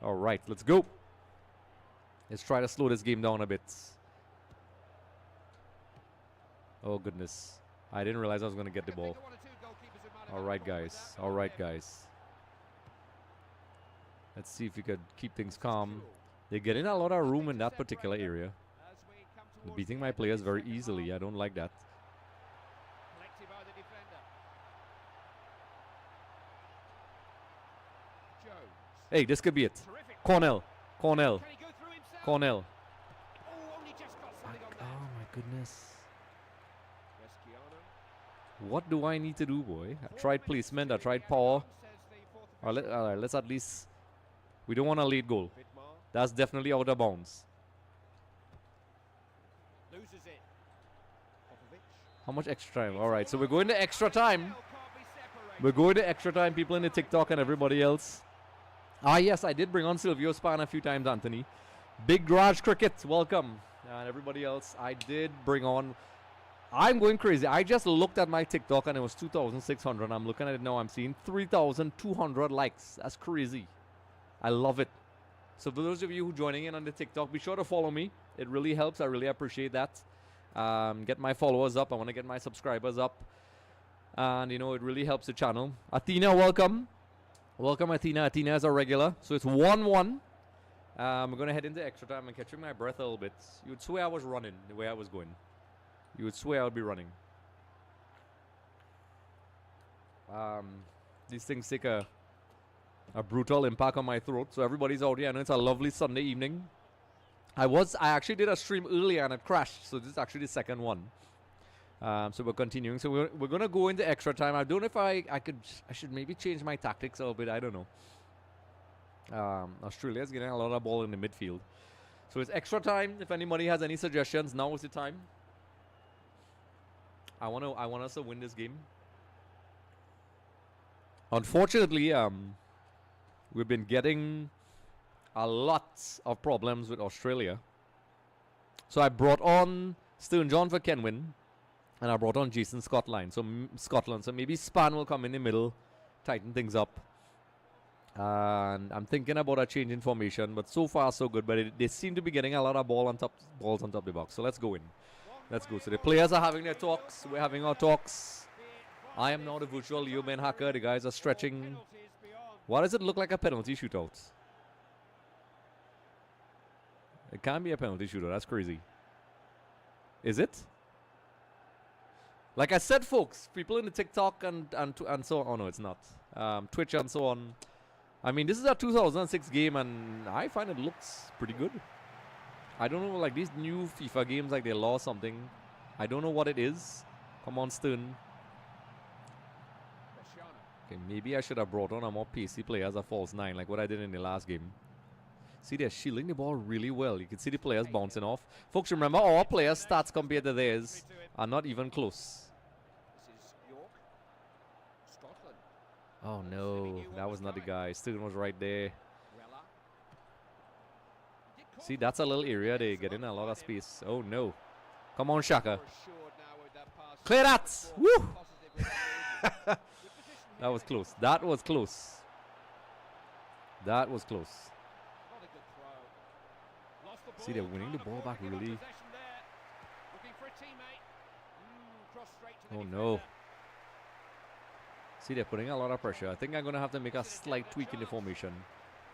All right, let's go. Let's try to slow this game down a bit. Oh, goodness. I didn't realize I was going to get the ball. All right, guys. All right, guys. Let's see if we could keep things calm. They're getting a lot of room in that particular area. They're beating my players very easily. I don't like that. Hey, this could be it. Cornell. Cornell. Cornell. Oh, my goodness. What do I need to do, boy? I tried placement. I tried power. All right, let's at least... We don't want a late goal. Vidmar That's definitely out of bounds. loses it. Popovic. How much extra time? All right, so we're going to extra time. Can't be separated. We're going to extra time, people in the TikTok and everybody else. Ah, yes, I did bring on Silvio Span a few times, Anthony. Big Garage Cricket, welcome. And everybody else, I did bring on... I'm going crazy. I just looked at my TikTok and it was 2,600. I'm looking at it now. I'm seeing 3,200 likes. That's crazy. I love it. So for those of you who are joining in on the TikTok, be sure to follow me. It really helps. I really appreciate that. Get my followers up. I want to get my subscribers up. And, you know, it really helps the channel. Athena, welcome. Welcome, Athena. Athena is a regular. So it's 1-1. We're going to head into extra time. I'm catching my breath a little bit. You would swear I was running the way I was going. You would swear I'd be running. These things take a brutal impact on my throat. So everybody's out here. I know it's a lovely Sunday evening. I actually did a stream earlier and it crashed. So this is actually the second one. So we're continuing. So we're going to go into extra time. I don't know if I should maybe change my tactics a little bit. I don't know. Australia's getting a lot of ball in the midfield. So it's extra time. If anybody has any suggestions, now is the time. I want us to win this game. Unfortunately, we've been getting a lot of problems with Australia. So I brought on Stern John for Kenwin, and I brought on Jason Scotland. So maybe Span will come in the middle, tighten things up. And I'm thinking about a change in formation, but so far so good. But they seem to be getting a lot of balls on top of the box. So let's go in. Let's go. So the players are having their talks. We're having our talks. I am now the virtual Leo Ben Hacker. The guys are stretching. Why does it look like a penalty shootout? It can't be a penalty shootout. That's crazy. Is it? Like I said, folks, people in the TikTok and so on. Oh, no, it's not. Twitch and so on. I mean, this is a 2006 game, and I find it looks pretty good. I don't know, like these new FIFA games, like they lost something. I don't know what it is. Come on, Stern. Okay, maybe I should have brought on a more pacey player as a false nine, like what I did in the last game. See, they're shielding the ball really well. You can see the players bouncing off. Folks, remember, our players' stats compared to theirs are not even close. This is York. Scotland. Oh, no. That was not the guy. Stern was right there. See, that's a little area. They get in a lot of space. Oh, no. Come on, Shaka. Clear that! Woo! That was close. That was close. That was close. See, they're winning the ball back really. Oh, no. See, they're putting a lot of pressure. I think I'm going to have to make a slight tweak in the formation,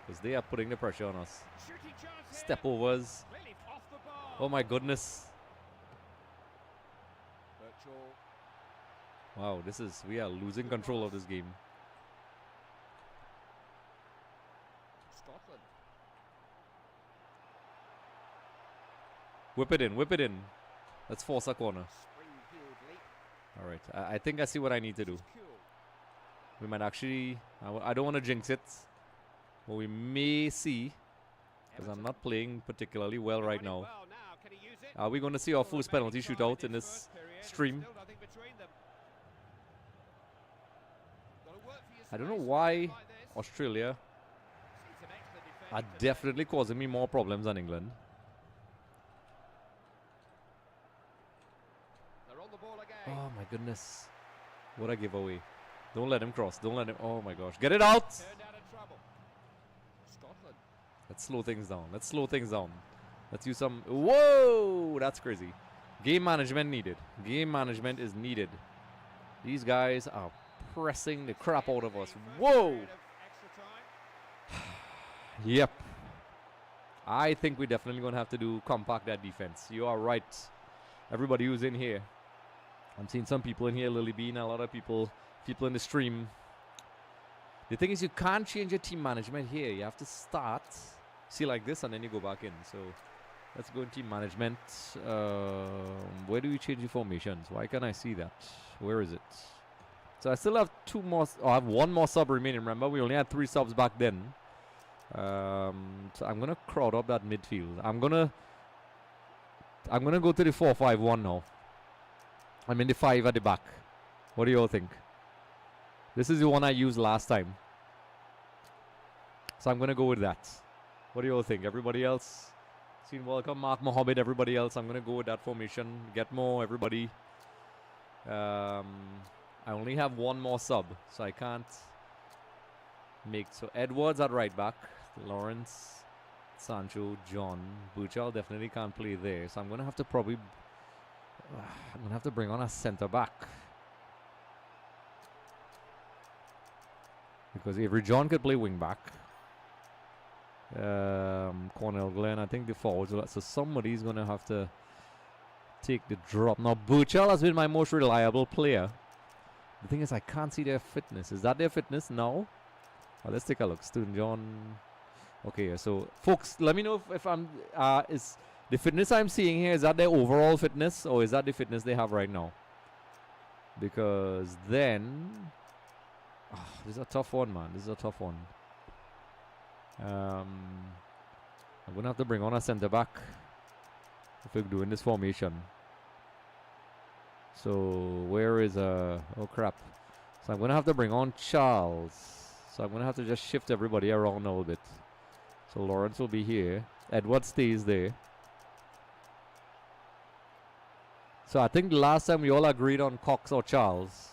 because they are putting the pressure on us. Step overs. Oh my goodness. Wow, we are losing control of this game. Scotland. Whip it in, whip it in. Let's force a corner. All right, I think I see what I need to do. We might actually, I don't want to jinx it, but we may see, because I'm not playing particularly well right now. Are we going to see our first penalty shootout in this stream? I don't know why Australia are definitely causing me more problems than England. Oh my goodness. What a giveaway. Don't let him cross. Don't let him. Oh my gosh. Get it out. Let's slow things down. Let's slow things down. Let's use some. Whoa! That's crazy. Game management needed. Game management is needed. These guys are pressing the crap out of us. Whoa! Yep. I think we're definitely going to have to do compact that defense. You are right. Everybody who's in here. I'm seeing some people in here, Lily Bean, a lot of people in the stream. The thing is, you can't change your team management here. You have to start, see like this, and then you go back in. So let's go in team management. Where do we change the formations? Why can't I see that? Where is it? So I still have two more. I have one more sub remaining. Remember, we only had 3 subs back then. So I'm gonna crowd up that midfield. I'm gonna go to the 4-5-1 now. I mean the 5 at the back. What do you all think? This is the one I used last time. So I'm gonna go with that. What do you all think? Everybody else? Seen welcome Mark Mohammed. Everybody else? I'm gonna go with that formation. Get more. Everybody. I only have one more sub, so I can't make. So Edwards at right back. Lawrence, Sancho, John, Buchal definitely can't play there. So I'm gonna have to probably. I'm gonna have to bring on a centre back. Because Avery John could play wing back. Cornell Glenn, I think the forwards. So somebody's going to have to take the drop. Now, Buchel has been my most reliable player. The thing is, I can't see their fitness. Is that their fitness now? Well, let's take a look. Student John. Okay, so folks, let me know if I'm. Is the fitness I'm seeing here, is that their overall fitness, or is that the fitness they have right now? Because then. This is a tough one, man. This is a tough one. I'm going to have to bring on a centre back if we're doing this formation. So, where is oh crap. So, I'm going to have to bring on Charles. So, I'm going to have to just shift everybody around a little bit. So, Lawrence will be here. Edward stays there. So, I think last time we all agreed on Cox or Charles.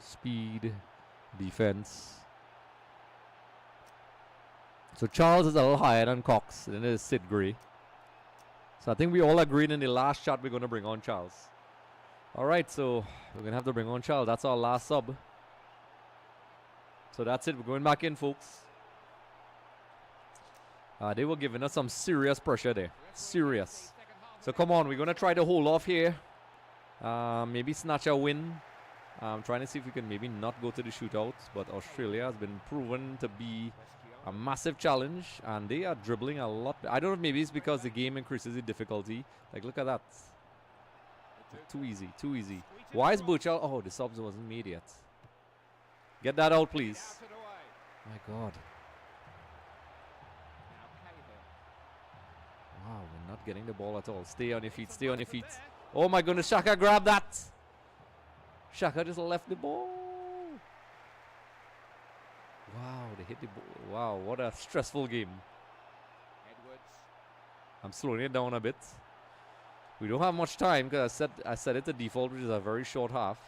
Speed, defense. So Charles is a little higher than Cox, and then there's Sid Gray. So I think we all agreed in the last shot we're going to bring on Charles. Alright, so we're going to have to bring on Charles. That's our last sub. So that's it. We're going back in, folks. They were giving us some serious pressure there. Serious. So come on, we're going to try to hold off here. Maybe snatch a win. I'm trying to see if we can maybe not go to the shootout, but Australia has been proven to be a massive challenge, and they are dribbling a lot. I don't know if maybe it's because the game increases the difficulty. Like, look at that. Too easy, too easy. Why is Buchal? Oh, the subs wasn't made yet. Get that out, please. My God. Wow, we're not getting the ball at all. Stay on your feet, stay on your feet. Oh my goodness, Shaka grabbed that. Shaka just left the ball. Wow, they hit the ball. Wow, what a stressful game. I'm slowing it down a bit. We don't have much time because I set it to default, which is a very short half.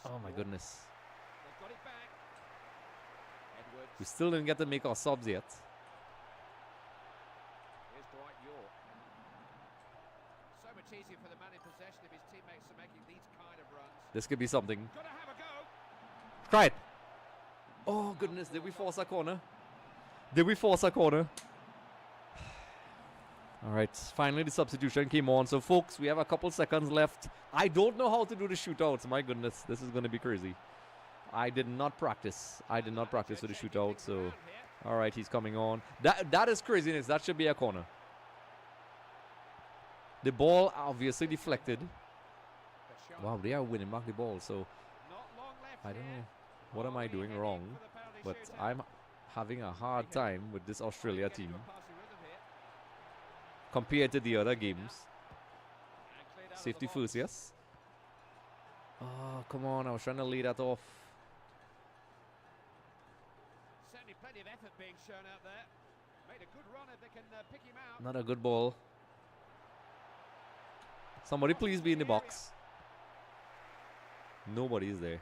Oh my goodness. We still didn't get to make our subs yet. This could be something. Try it. Oh goodness, did we force a corner? Did we force a corner? Alright, finally the substitution came on. So folks, we have a couple seconds left. I don't know how to do the shootouts. My goodness, this is going to be crazy. I did not practice. I did not practice for the shootout. So, alright, he's coming on. That is craziness. That should be a corner. The ball obviously deflected. Wow, they are winning back the ball. So, I don't know. What am I doing wrong? But I'm having a hard time with this Australia team compared to the other games. Safety first, yes? Oh, come on. I was trying to lay that off. Certainly plenty of effort being shown out there. Made a good run if they can pick him out. Not a good ball. Somebody please be in the box. Nobody's there.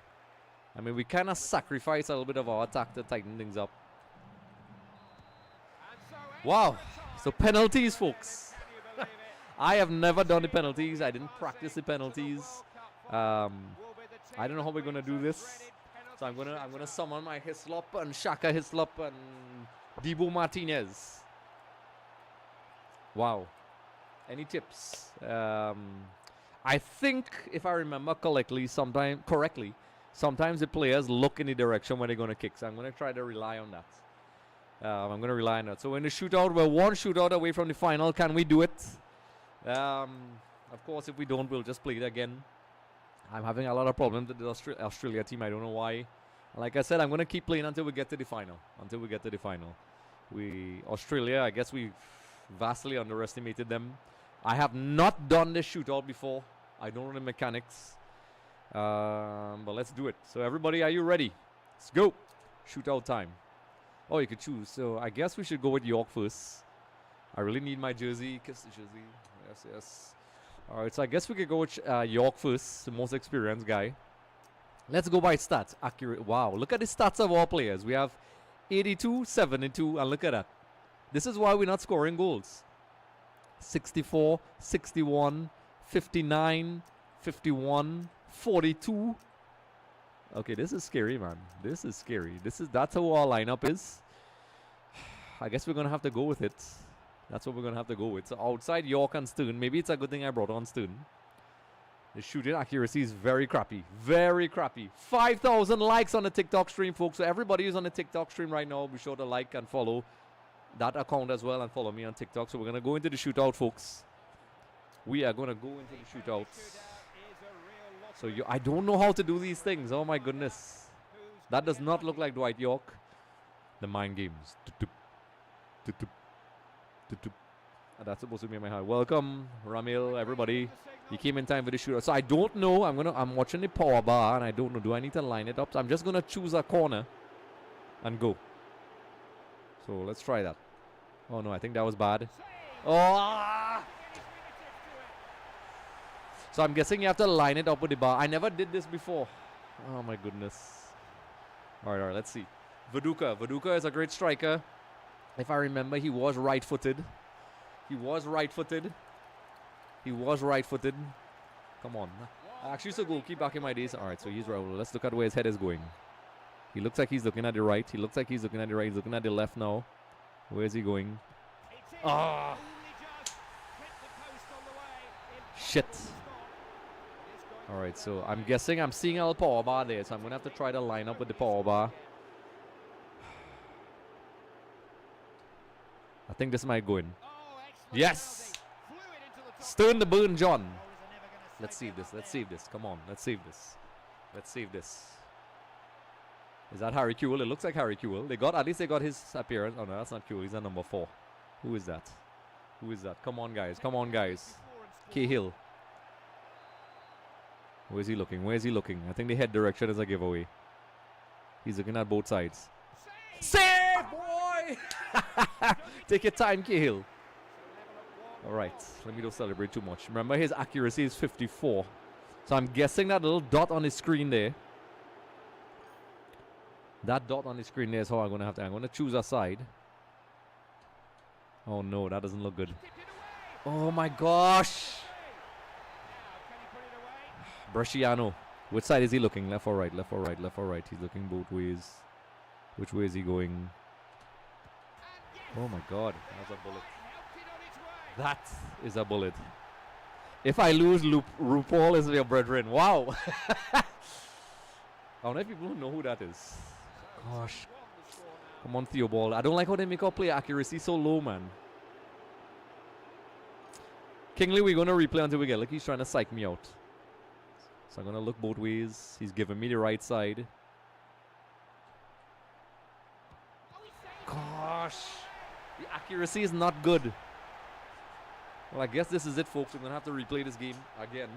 I mean, we kind of sacrifice a little bit of our attack to tighten things up. Wow. So penalties, folks. I have never done the penalties. I didn't practice the penalties. I don't know how we're gonna do this. So I'm gonna summon my Hislop and Shaka Hislop and Debo Martinez. Wow. Any tips? I think if I remember correctly, sometimes the players look in the direction where they're gonna kick. So I'm gonna try to rely on that. I'm gonna rely on that. So in the shootout, we're one shootout away from the final. Can we do it? Of course, if we don't, we'll just play it again. I'm having a lot of problems with the Australia team. I don't know why. Like I said, I'm going to keep playing until we get to the final. Australia, I guess we vastly underestimated them. I have not done this shootout before. I don't know the mechanics. But let's do it. So everybody, are you ready? Let's go. Shootout time. Oh, you could choose. So I guess we should go with York first. I really need my jersey. Kiss the jersey. Yes, yes. All right, so I guess we could go with York first, the most experienced guy. Let's go by stats. Accurate. Wow, look at the stats of our players. We have 82, 72, and look at that. This is why we're not scoring goals. 64, 61, 59, 51, 42. Okay, this is scary, man. This is scary. That's how our lineup is. I guess we're gonna have to go with it. That's what we're gonna have to go with. So outside York and Stern, maybe it's a good thing I brought on Stern. The shooting accuracy is very crappy. Very crappy. 5,000 likes on the TikTok stream, folks. So everybody who's on the TikTok stream right now, be sure to like and follow that account as well and follow me on TikTok. So we're going to go into the shootout, folks. We are going to go into the shootout. So I don't know how to do these things. Oh, my goodness. That does not look like Dwight York. The mind games. That's supposed to be my heart. Welcome, Ramil, everybody. You came in time for the shootout. So I don't know. I'm watching the power bar and I don't know. Do I need to line it up? So I'm just gonna choose a corner and go. So let's try that. Oh no, I think that was bad. Oh! So I'm guessing you have to line it up with the bar. I never did this before. Oh my goodness. Alright, let's see. Viduka. Viduka is a great striker. If I remember, he was right-footed. He was right-footed. Come on. I actually used to goalkeep back in my days. All right, so he's right. Let's look at where his head is going. He looks like he's looking at the right. He's looking at the left now. Where is he going? Ah! Shit. All right, so I'm guessing I'm seeing a power bar there, so I'm going to have to try to line up with the power bar. I think this might go in. Yes! Stern the burn, John. Let's save this. Come on, let's save this. Is that Harry Kewell? It looks like Harry Kewell. At least they got his appearance. Oh no, that's not Kewell. He's at number 4. Who is that? Come on, guys. Cahill. Where is he looking? I think the head direction is a giveaway. He's looking at both sides. Save, boy! Take your time, Cahill. Alright, let me don't celebrate too much. Remember, his accuracy is 54. So I'm guessing that little dot on his screen there. That dot on the screen there is how I'm going to have to. I'm going to choose a side. Oh no, that doesn't look good. Oh my gosh! Bresciano. Which side is he looking? Left or right? He's looking both ways. Which way is he going? Oh my god, that's a bullet. That is a bullet. If I lose, RuPaul is your brethren. Wow. I don't know if people know who that is. Gosh. Come on, Theobald. I don't like how they make our play accuracy so low, man. Kingley, we're going to replay until we get. Look, he's trying to psych me out. So I'm going to look both ways. He's giving me the right side. Gosh. The accuracy is not good. Well, I guess this is it, folks. We're going to have to replay this game again.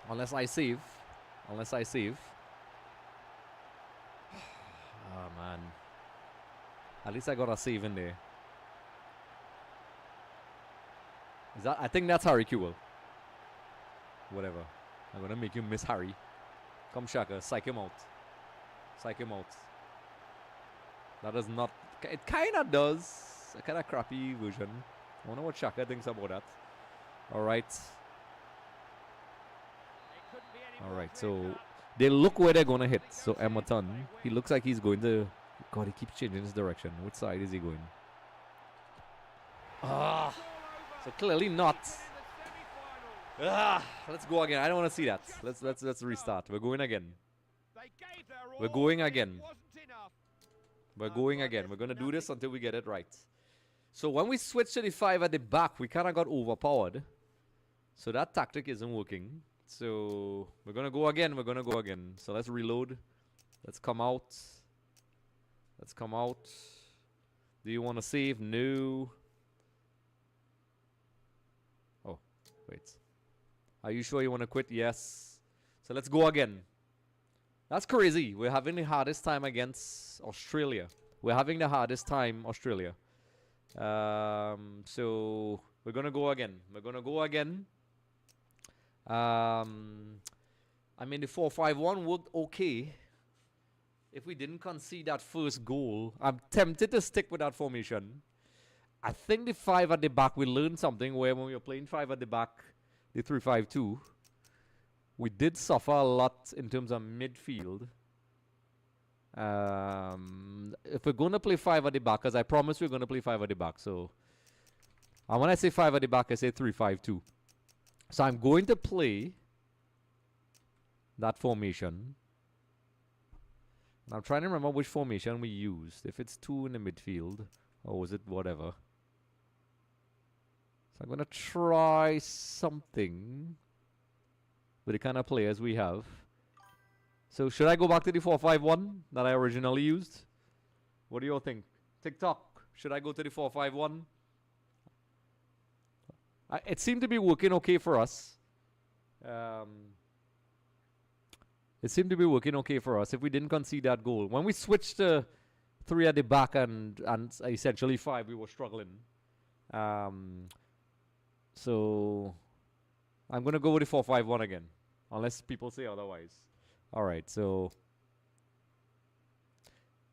Unless I save. Oh, man. At least I got a save in there. Is that? I think that's Harry Kewell. Whatever. I'm going to make you miss Harry. Come, Shaka. Psych him out. That does not... It kind of does. A kind of crappy version. I wonder what Shaka thinks about that. Alright. So they look where they're going to hit. So Emerton, he looks like he's going to... God, he keeps changing his direction. Which side is he going? Ah! So clearly not. Ah! Let's go again. I don't want to see that. Let's restart. We're going again. We're going again. We're going to do this until we get it right. So when we switch to the 5 at the back, we kind of got overpowered. So that tactic isn't working. So we're going to go again. We're going to go again. So let's reload. Let's come out. Let's come out. Do you want to save? No. Oh, wait. Are you sure you want to quit? Yes. So let's go again. That's crazy. We're having the hardest time against Australia. We're having the hardest time, Australia. So we're going to go again. We're going to go again. I mean, the 4-5-1 worked okay. If we didn't concede that first goal, I'm tempted to stick with that formation. I think the 5 at the back, we learned something where when we were playing 5 at the back, the 3-5-2, we did suffer a lot in terms of midfield. If we're going to play 5 at the back, because I promise we're going to play 5 at the back. So, and when I say 5 at the back, I say 3-5-2. So I'm going to play that formation. And I'm trying to remember which formation we used. If it's 2 in the midfield, or was it whatever. So I'm going to try something with the kind of players we have. So should I go back to the 4-5-1 that I originally used? What do you all think? TikTok, should I go to the 4-5-1? It seemed to be working okay for us. It seemed to be working okay for us if we didn't concede that goal. When we switched to 3 at the back and essentially 5, we were struggling. So I'm going to go with the 4-5-1 again, unless people say otherwise. All right, so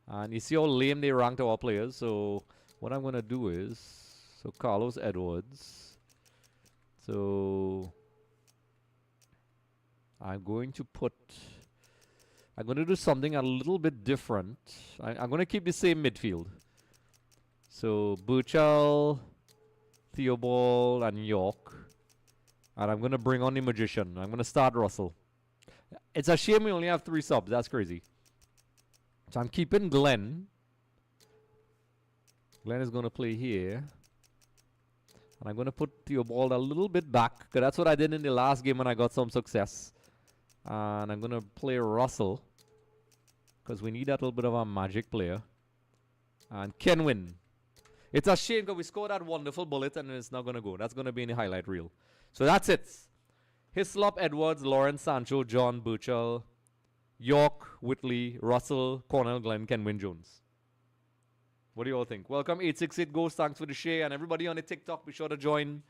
and you see how lame they ranked our players. So what I'm going to do is, so Carlos Edwards. So I'm going to do something a little bit different. I'm going to keep the same midfield. So Burchell, Theobald, and York. And I'm going to bring on the Magician. I'm going to start Russell. It's a shame we only have 3 subs. That's crazy. So I'm keeping Glenn. Glenn is going to play here. And I'm going to put Theobald a little bit back, because that's what I did in the last game when I got some success. And I'm going to play Russell, because we need that little bit of a magic player. And Kenwin. It's a shame because we scored that wonderful bullet and it's not going to go. That's going to be in the highlight reel. So that's it. Hislop, Edwards, Lawrence, Sancho, John, Burchell, York, Whitley, Russell, Cornell, Glenn, Kenwin, Jones. What do you all think? Welcome 868 Ghost. Thanks for the share. And everybody on the TikTok, be sure to join.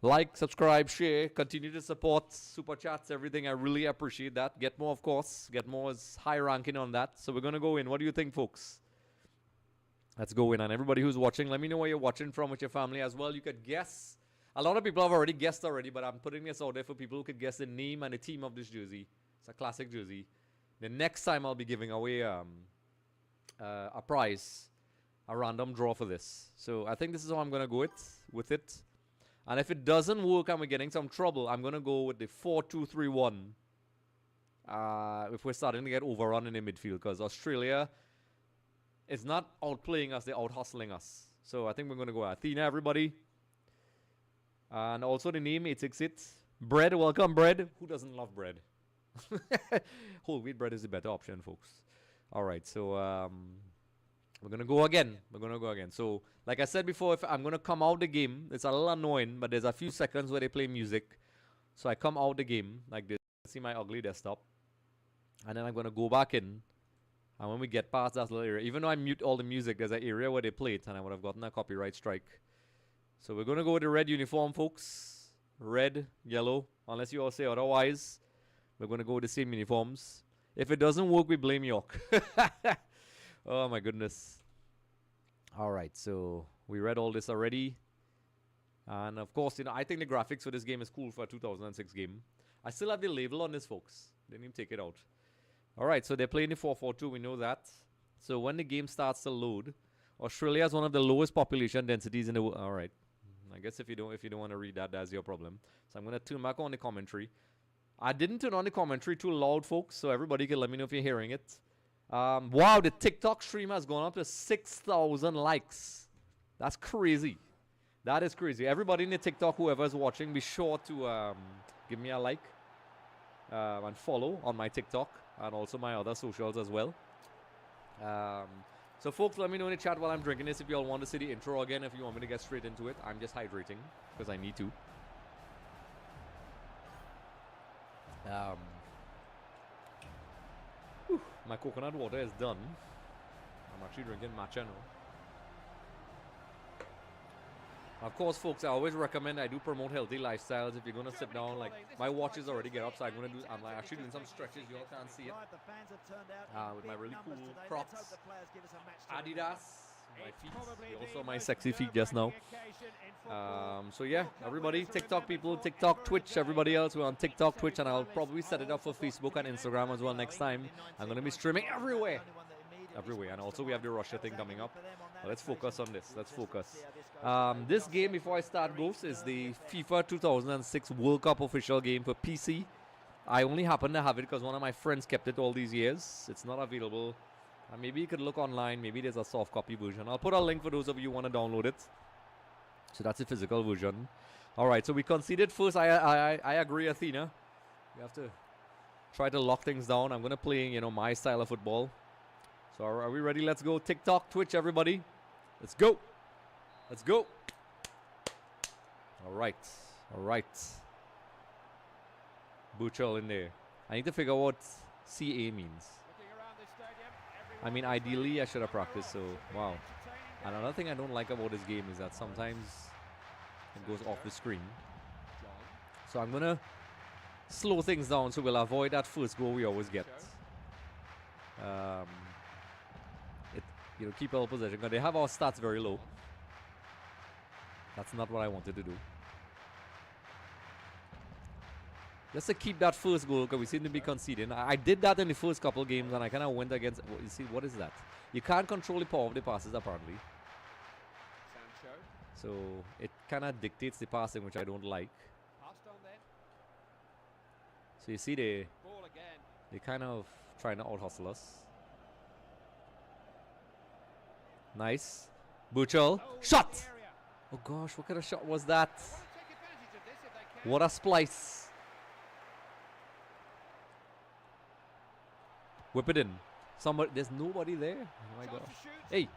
Like, subscribe, share. Continue to support. Super chats, everything. I really appreciate that. Get more, of course. Get more is high ranking on that. So we're going to go in. What do you think, folks? Let's go in. And everybody who's watching, let me know where you're watching from with your family as well. You could guess. A lot of people have already guessed already, but I'm putting this out there for people who could guess the name and the team of this jersey. It's a classic jersey. The next time I'll be giving away a prize. A random draw for this. So I think this is how I'm going to go with it. And if it doesn't work and we're getting some trouble, I'm going to go with the 4-2-3-1. If we're starting to get overrun in the midfield. Because Australia is not outplaying us, they're out-hustling us. So I think we're going to go Athena, everybody. And also the name 868. Bread, welcome bread. Who doesn't love bread? Whole wheat bread is the better option, folks. Alright, so we're going to go again. We're going to go again. So, like I said before, if I'm going to come out the game, it's a little annoying, but there's a few seconds where they play music. So I come out the game like this. See my ugly desktop. And then I'm going to go back in. And when we get past that little area, even though I mute all the music, there's an area where they play it, and I would have gotten a copyright strike. So we're going to go with the red uniform, folks. Red, yellow. Unless you all say otherwise, we're going to go with the same uniforms. If it doesn't work, we blame York. Oh my goodness. Alright, so we read all this already. And of course, you know, I think the graphics for this game is cool for a 2006 game. I still have the label on this, folks. Didn't even take it out. Alright, so they're playing the 4-4-2, we know that. So when the game starts to load, Australia has one of the lowest population densities in the world. Alright. I guess if you don't want to read that, that's your problem. So I'm gonna turn back on the commentary. I didn't turn on the commentary too loud, folks, so everybody can let me know if you're hearing it. Wow, the TikTok stream has gone up to 6,000 likes. That's crazy. That is crazy. Everybody in the TikTok, whoever's watching, be sure to give me a like and follow on my TikTok and also my other socials as well. So folks, let me know in the chat while I'm drinking this if you all want to see the intro again, if you want me to get straight into it. I'm just hydrating because I need to. My coconut water is done. I'm actually drinking matcha now. Of course, folks, I always recommend, I do promote healthy lifestyles. If you're going to sit down, like, my watch is already get up, so I'm going to do, I'm like actually doing some stretches. You all can't see it. With my really cool Crocs. Adidas. My feet. You also my sexy feet just now. So yeah, everybody, TikTok people, TikTok, Twitch, everybody else, we're on TikTok, Twitch, and I'll probably set it up for Facebook and Instagram as well next time. I'm going to be streaming everywhere. And also we have the Russia thing coming up. Let's focus on this. Let's focus. This game, before I start, Ghost, is the FIFA 2006 World Cup official game for PC. I only happen to have it because one of my friends kept it all these years. It's not available. Maybe you could look online. Maybe there's a soft copy version. I'll put a link for those of you who want to download it. So that's the physical version. All right, so we conceded first. I agree, Athena. We have to try to lock things down. I'm going to play, you know, my style of football. So are we ready? Let's go. TikTok, Twitch, everybody. Let's go. Let's go. All right. All right. Butchel in there. I need to figure out what CA means. I mean, ideally, I should have practiced, so wow. And another thing I don't like about this game is that sometimes it goes off the screen. So I'm going to slow things down so we'll avoid that first goal we always get. You know, keep our possession because they have our stats very low. That's not what I wanted to do. Just to keep that first goal because we seem to be conceding. I did that in the first couple games and I kind of went against. You see, what is that? You can't control the power of the passes apparently. So it kind of dictates the passing, which I don't like. So you see, they kind of trying to out hustle us. Nice. Butchel. Shot! Oh gosh, what kind of shot was that? What a splice. Whip it in. Somebody, there's nobody there. Oh my gosh. Hey.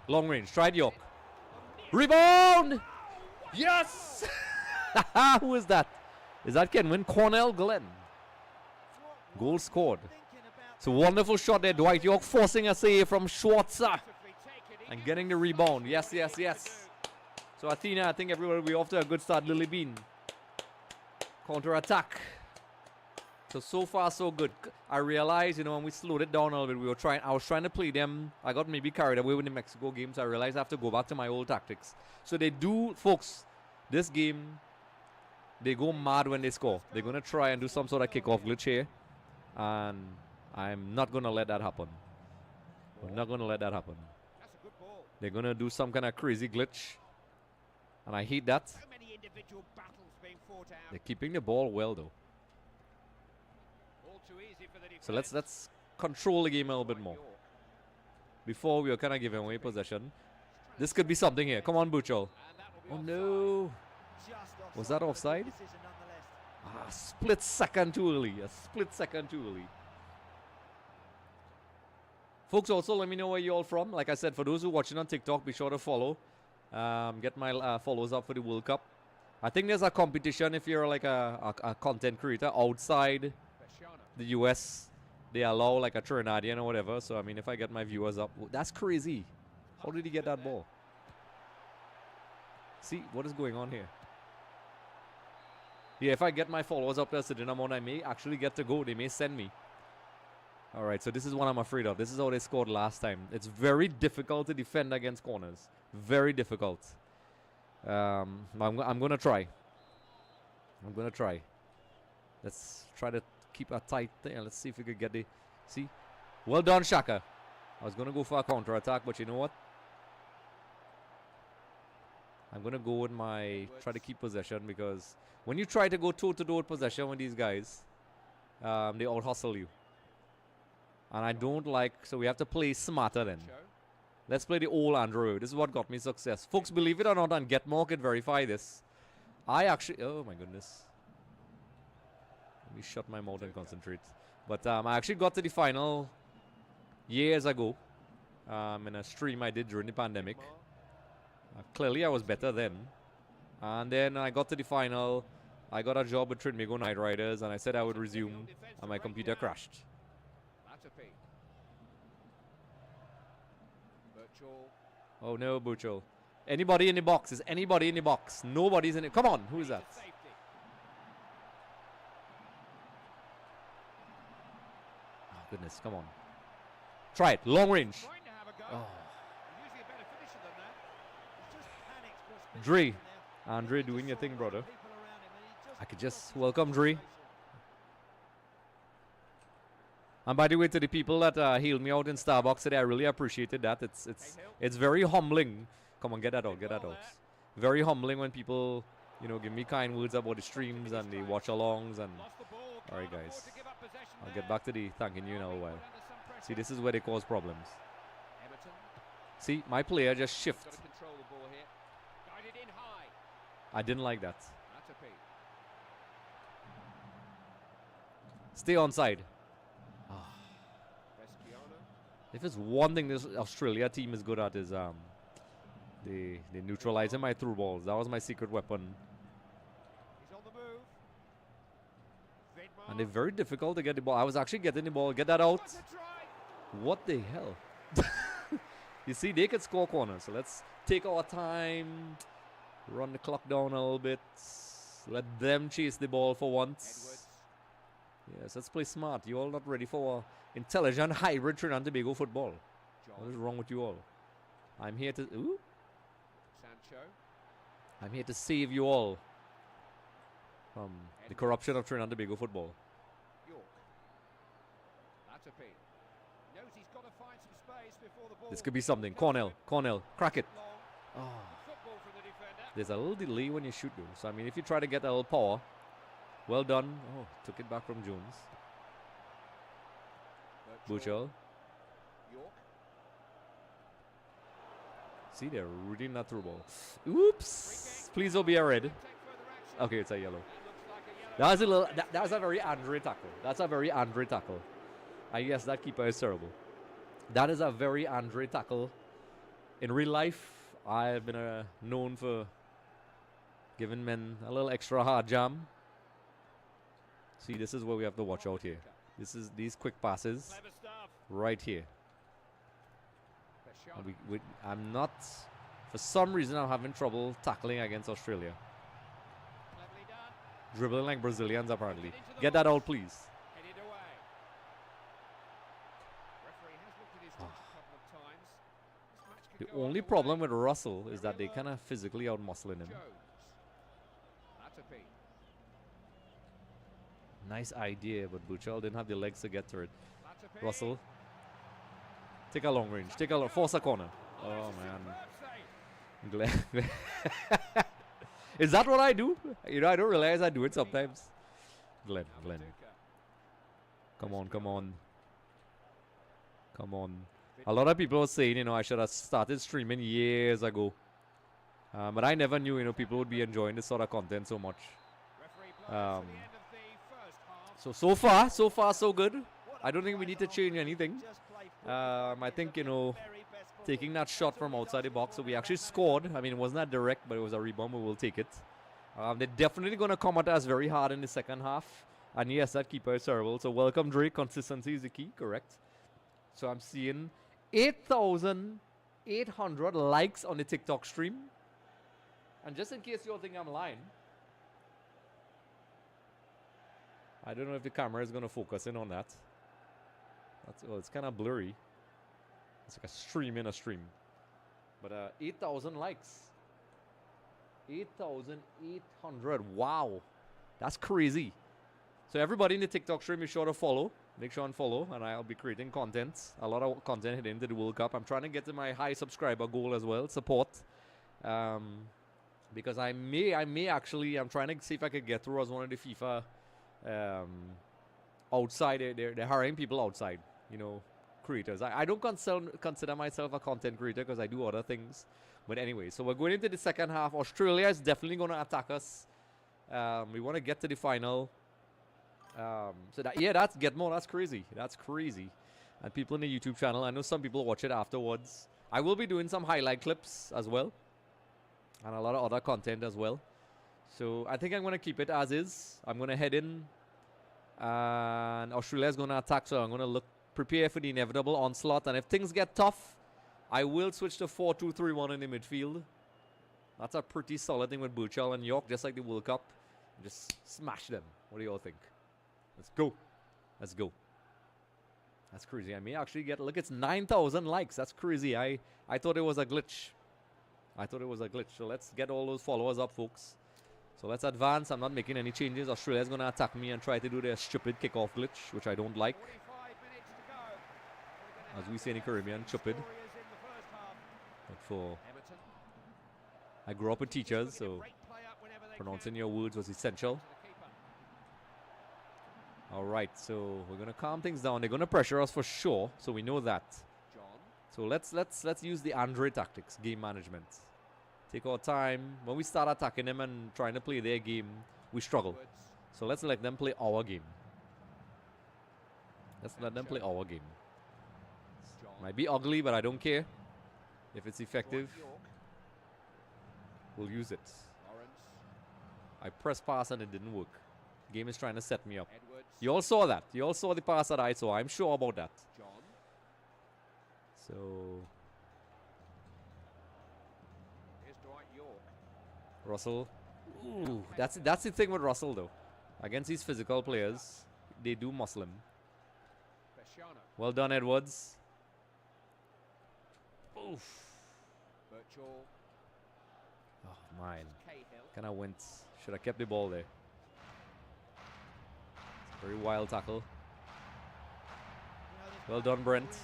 Long range. Tried York. Rebound! Yes! Who is that? Is that Kenwin? Cornell Glenn. Goal scored. It's a wonderful shot there. Dwight York forcing a save from Schwarzer. And getting the rebound. Yes, yes, yes. So Athena, I think everybody will be off to a good start. Lily Bean. Counter attack. So far so good. I realized, you know, when we slowed it down a little bit, I was trying to play them. I got maybe carried away with the Mexico games. I realized I have to go back to my old tactics. So they do, folks, this game, they go mad when they score. They're going to try and do some sort of kickoff glitch here. And I'm not going to let that happen. We're not going to let that happen. They're going to do some kind of crazy glitch. And I hate that. They're keeping the ball well, though. So let's control the game a little bit more. Before we were kind of giving away possession. This could be something here. Come on, Butchel. Oh, no. Was that offside? Split second too early. A split second too early. Folks, also let me know where you're all from. Like I said, for those who are watching on TikTok, be sure to follow. Get my follows up for the World Cup. I think there's a competition if you're like a content creator outside the US. They allow like a Trinidadian or whatever. So, I mean, if I get my viewers up, that's crazy. How did he get that ball? See, what is going on here? Yeah, if I get my followers up to a certain amount, I may actually get to go. They may send me. All right, so this is what I'm afraid of. This is how they scored last time. It's very difficult to defend against corners. Very difficult. I'm going to try. I'm going to try. Let's try to keep a tight thing. Let's see if we could get the... See? Well done, Shaka. I was going to go for a counter-attack, but you know what? I'm going to go with my... Try to keep possession because when you try to go toe-to-toe with possession with these guys, they out-hustle you. And I don't like... So we have to play smarter then. Let's play the old Andrew. This is what got me success. Folks, believe it or not, and GetMore could verify this. I actually... Oh, my goodness. Let me shut my mouth and concentrate. But I actually got to the final years ago in a stream I did during the pandemic. Clearly, I was better then. And then I got to the final. I got a job with Trinidad Tobago Night Riders, and I said I would resume, and my computer crashed. Oh no, Buchel. Anybody in the box? Is anybody in the box? Nobody's in it. Come on, who is that? Oh, goodness, come on. Try it, long range. Oh. Dre. Andre doing your thing, brother. I could just welcome Dre. And by the way, to the people that hailed me out in Starbucks today, I really appreciated that. It's very humbling. Come on, get that out, get that out. Very humbling when people, you know, give me kind words about the streams and the watch-alongs. And all right, guys, I'll get back to the thanking you in a little while. See, this is where they cause problems. See, my player just shifts. I didn't like that. Stay onside. If it's one thing this Australia team is good at is they neutralizing my through balls. That was my secret weapon. And they're very difficult to get the ball. I was actually getting the ball. Get that out. What the hell? You see, they could score corners. So let's take our time. Run the clock down a little bit. Let them chase the ball for once. Yes, let's play smart. You all not ready for intelligent hybrid Trinidad Tobago football. What is wrong with you all? I'm here to... Ooh. I'm here to save you all from the corruption of Trinidad Tobago football. This could be something. Cornell, crack it. Oh. There's a little delay when you shoot though. So I mean, if you try to get a little power, well done. Oh, took it back from Jones. Buchel. See, they're rooting that through ball. Oops. Please don't be a red. Okay, it's a yellow. That's a little. That's a very Andre tackle. That's a very Andre tackle. I guess that keeper is terrible. That is a very Andre tackle. In real life, I've been known for giving men a little extra hard jam. See, this is where we have to watch out here. This is these quick passes right here. I'm not, for some reason, I'm having trouble tackling against Australia. Dribbling like Brazilians, apparently. Get that out, please. The only problem with Russell is that they kind of physically out-muscling him. Nice idea, but Buchel didn't have the legs to get to it. Russell. Take a long range. Force a corner. Oh, man. Is that what I do? You know, I don't realize I do it sometimes. Glenn. Come on. A lot of people were saying, you know, I should have started streaming years ago. But I never knew, you know, people would be enjoying this sort of content so much. So far, so good. I don't think we need to change anything. I think, you know, taking that shot from outside the box, so we actually scored. I mean, it wasn't that direct, but it was a rebound. We will take it. They're definitely going to come at us very hard in the second half. And yes, that keeper is terrible. So welcome, Drake. Consistency is the key, correct? So I'm seeing 8,800 likes on the TikTok stream. And just in case you all think I'm lying, I don't know if the camera is going to focus in on that. Well, it's kind of blurry. It's like a stream in a stream. But 8,000 likes. 8,800. Wow. That's crazy. So everybody in the TikTok stream, be sure to follow. Make sure and follow. And I'll be creating content. A lot of content heading into the World Cup. I'm trying to get to my high subscriber goal as well. Support. Because I may actually, I'm trying to see if I could get through as one of the FIFA outside. They're hiring people outside. You know, creators. I don't consider myself a content creator because I do other things. But anyway, so we're going into the second half. Australia is definitely going to attack us. We want to get to the final. So that, yeah, that's Getmore. That's crazy. That's crazy. And people in the YouTube channel, I know some people watch it afterwards. I will be doing some highlight clips as well. And a lot of other content as well. So I think I'm going to keep it as is. I'm going to head in. And Australia is going to attack. So I'm going to prepare for the inevitable onslaught. And if things get tough, I will switch to 4-2-3-1 in the midfield. That's a pretty solid thing with Burchell and York, just like the World Cup. Just smash them. What do you all think? Let's go. Let's go. That's crazy. I may actually get, look, it's 9,000 likes. That's crazy. I thought it was a glitch. I thought it was a glitch. So let's get all those followers up, folks. So let's advance. I'm not making any changes. Australia's going to attack me and try to do their stupid kickoff glitch, which I don't like. 45 minutes to go. As we say in the Caribbean, stupid. But for... I grew up with teachers, so pronouncing your words was essential. All right, so we're going to calm things down. They're going to pressure us for sure, so we know that. So let's use the Andre tactics, game management. Take our time. When we start attacking them and trying to play their game, we struggle. So let's let them play our game. Let's let them play our game. Might be ugly, but I don't care. If it's effective, we'll use it. I pressed pass and it didn't work. Game is trying to set me up. You all saw that. You all saw the pass that I saw. I'm sure about that. So... Russell. Ooh, that's the thing with Russell, though. Against these physical players, they do muscle him. Well done, Edwards. Oof. Oh, mine. Kind of went. Should have kept the ball there. It's a very wild tackle. Well done, Brent.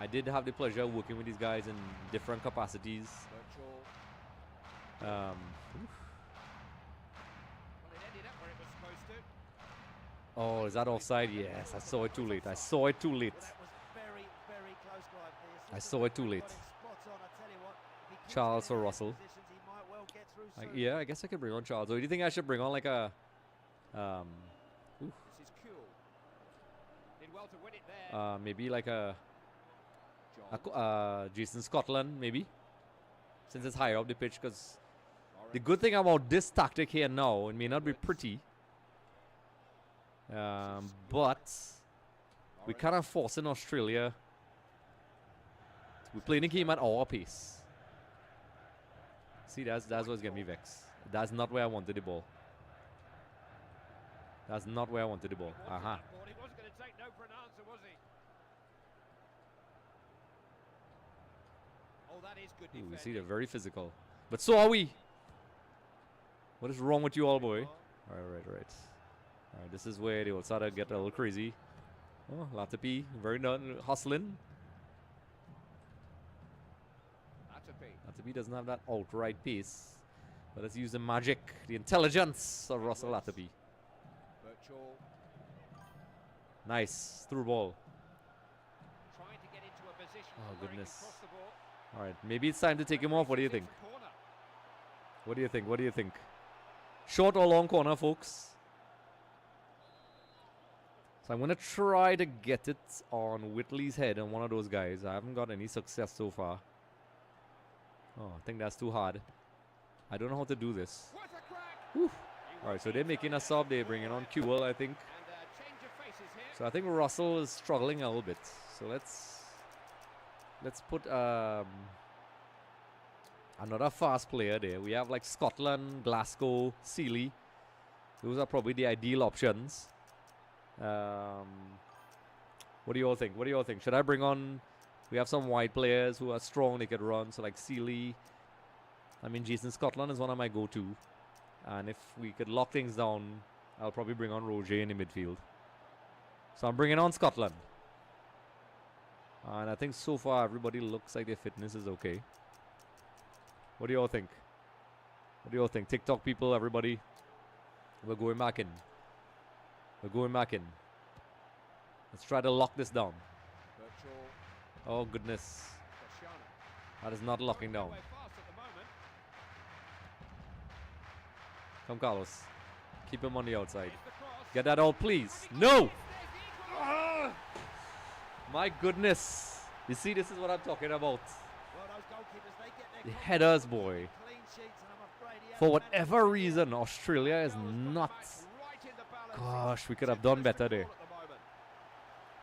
I did have the pleasure of working with these guys in different capacities. Oh, is that offside? Yes, I saw it too late. I saw it too late. I saw it too late. Charles or Russell? Yeah, I guess I could bring on Charles. Or do you think I should bring on like a... maybe like a Jason Scotland, maybe, since it's higher up the pitch. Because the good thing about this tactic here now, it may not be pretty, but we kind of forcing Australia. We're playing the game at our pace. See, that's what's getting me vexed. That's not where I wanted the ball. That's not where I wanted the ball. Aha. Ooh, we see they're very physical. But so are we. What is wrong with you all, boy? Alright. Alright, this is where they will start to get a little crazy. Oh, Latapi, very hustling. Latapi doesn't have that outright pace. But let's use the magic, the intelligence of Russell Latapi. Nice, through ball. Oh, goodness. All right, maybe it's time to take him off. What do you think? What do you think? What do you think? Short or long corner, folks? So I'm going to try to get it on Whitley's head on one of those guys. I haven't got any success so far. Oh, I think that's too hard. I don't know how to do this. Whew. All right, so they're making a sub. They're bringing on QL, I think. So I think Russell is struggling a little bit. So let's put another fast player there. We have like Scotland, Glasgow, Sealy. Those are probably the ideal options. What do you all think? What do you all think? Should I bring on... We have some wide players who are strong. They could run. So like Sealy. I mean, Jason Scotland is one of my go-to. And if we could lock things down, I'll probably bring on Roger in the midfield. So I'm bringing on Scotland. And I think so far everybody looks like their fitness is okay. What do you all think? What do you all think? TikTok people, everybody. We're going back in. We're going back in. Let's try to lock this down. Virtual. Oh, goodness. Cristiano. That is not locking down. Way fast at the moment. Come, Carlos. Keep him on the outside. Here's the cross. Get that out, please. No! My goodness. You see, this is what I'm talking about. Well, those goalkeepers, they get their The confidence headers, boy. clean sheets, and I'm afraid he For hasn't whatever managed to reason, Australia is not... Right in the balance. Gosh, we could have done better there. At the moment.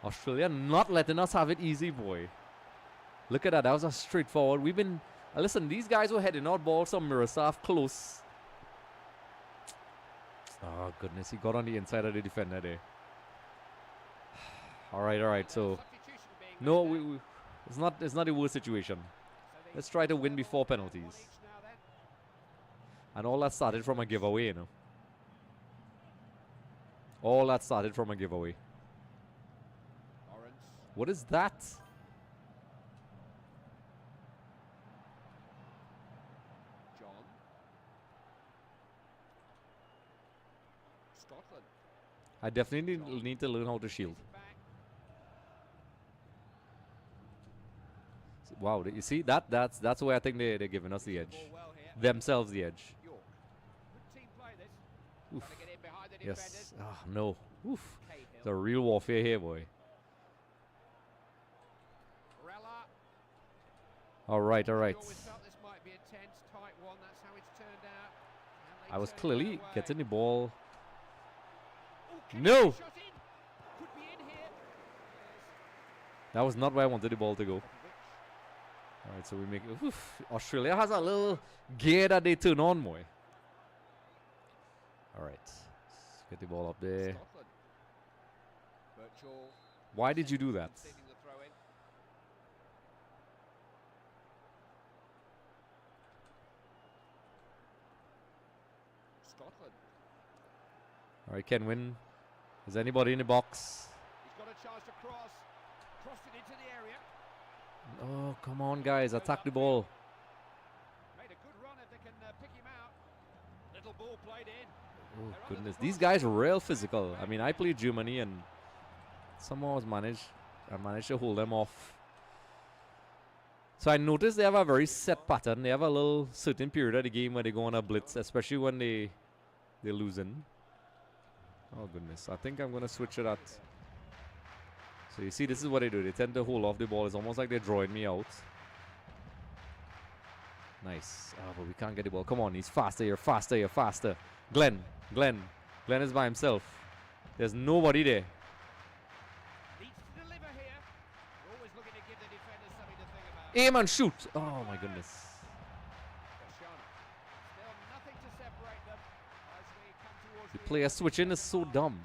Australia not letting us have it easy, boy. Look at that. That was a straightforward. We've been... listen, these guys were heading out balls from Miroslav close. Oh, goodness. He got on the inside of the defender there. All right. So, Substitution being no, made there. it's not a worst situation. So Let's try to win before one penalties. each now then. And all that started from a giveaway, you know. All that started from a giveaway. Lawrence. What is that? John. Scotland. I definitely need to learn how to shield. Back. Wow, you see that's where I think they're giving us the edge. Ball well here. Themselves the edge. York. Good team play this. Oof. Trying to get in behind the Yes. defenders. Ah, no. Oof. Cahill. It's a real warfare here, boy. Rella. All right. We always felt this might be a tense, tight one. That's how it's turned out. And they I was turned clearly it away. getting the ball. Ooh, Cahill No. shot in. Could be in here. Yes. That was not where I wanted the ball to go. Popovic. All right, so we make it. Oof. Australia has a little gear that they turn on, boy. All right. Let's get the ball up there. Scotland. Virtual. Why did you do that? Conceding the throw in. Scotland. All right, Kenwin. Is anybody in the box? He's got a chance to cross. Crossed it into the area. Oh, come on, guys. Attack the ball. Made a good run if they can pick him out. Little ball played in. Oh, goodness. These guys are real physical. I mean, I played Germany and somehow I managed to hold them off. So I noticed they have a very set pattern. They have a little certain period of the game where they go on a blitz, especially when they're losing. Oh, goodness. I think I'm going to switch to that. So you see, this is what they do. They tend to hold off the ball. It's almost like they're drawing me out. Nice. Oh, but we can't get the ball. Come on, he's faster. You're faster. Glenn is by himself. There's nobody there. Needs to deliver here. Always looking to give the defenders something to think about. Aim and shoot. Oh, my goodness. Cristiano. Still nothing to separate them as we come towards The the player end. switching is so dumb.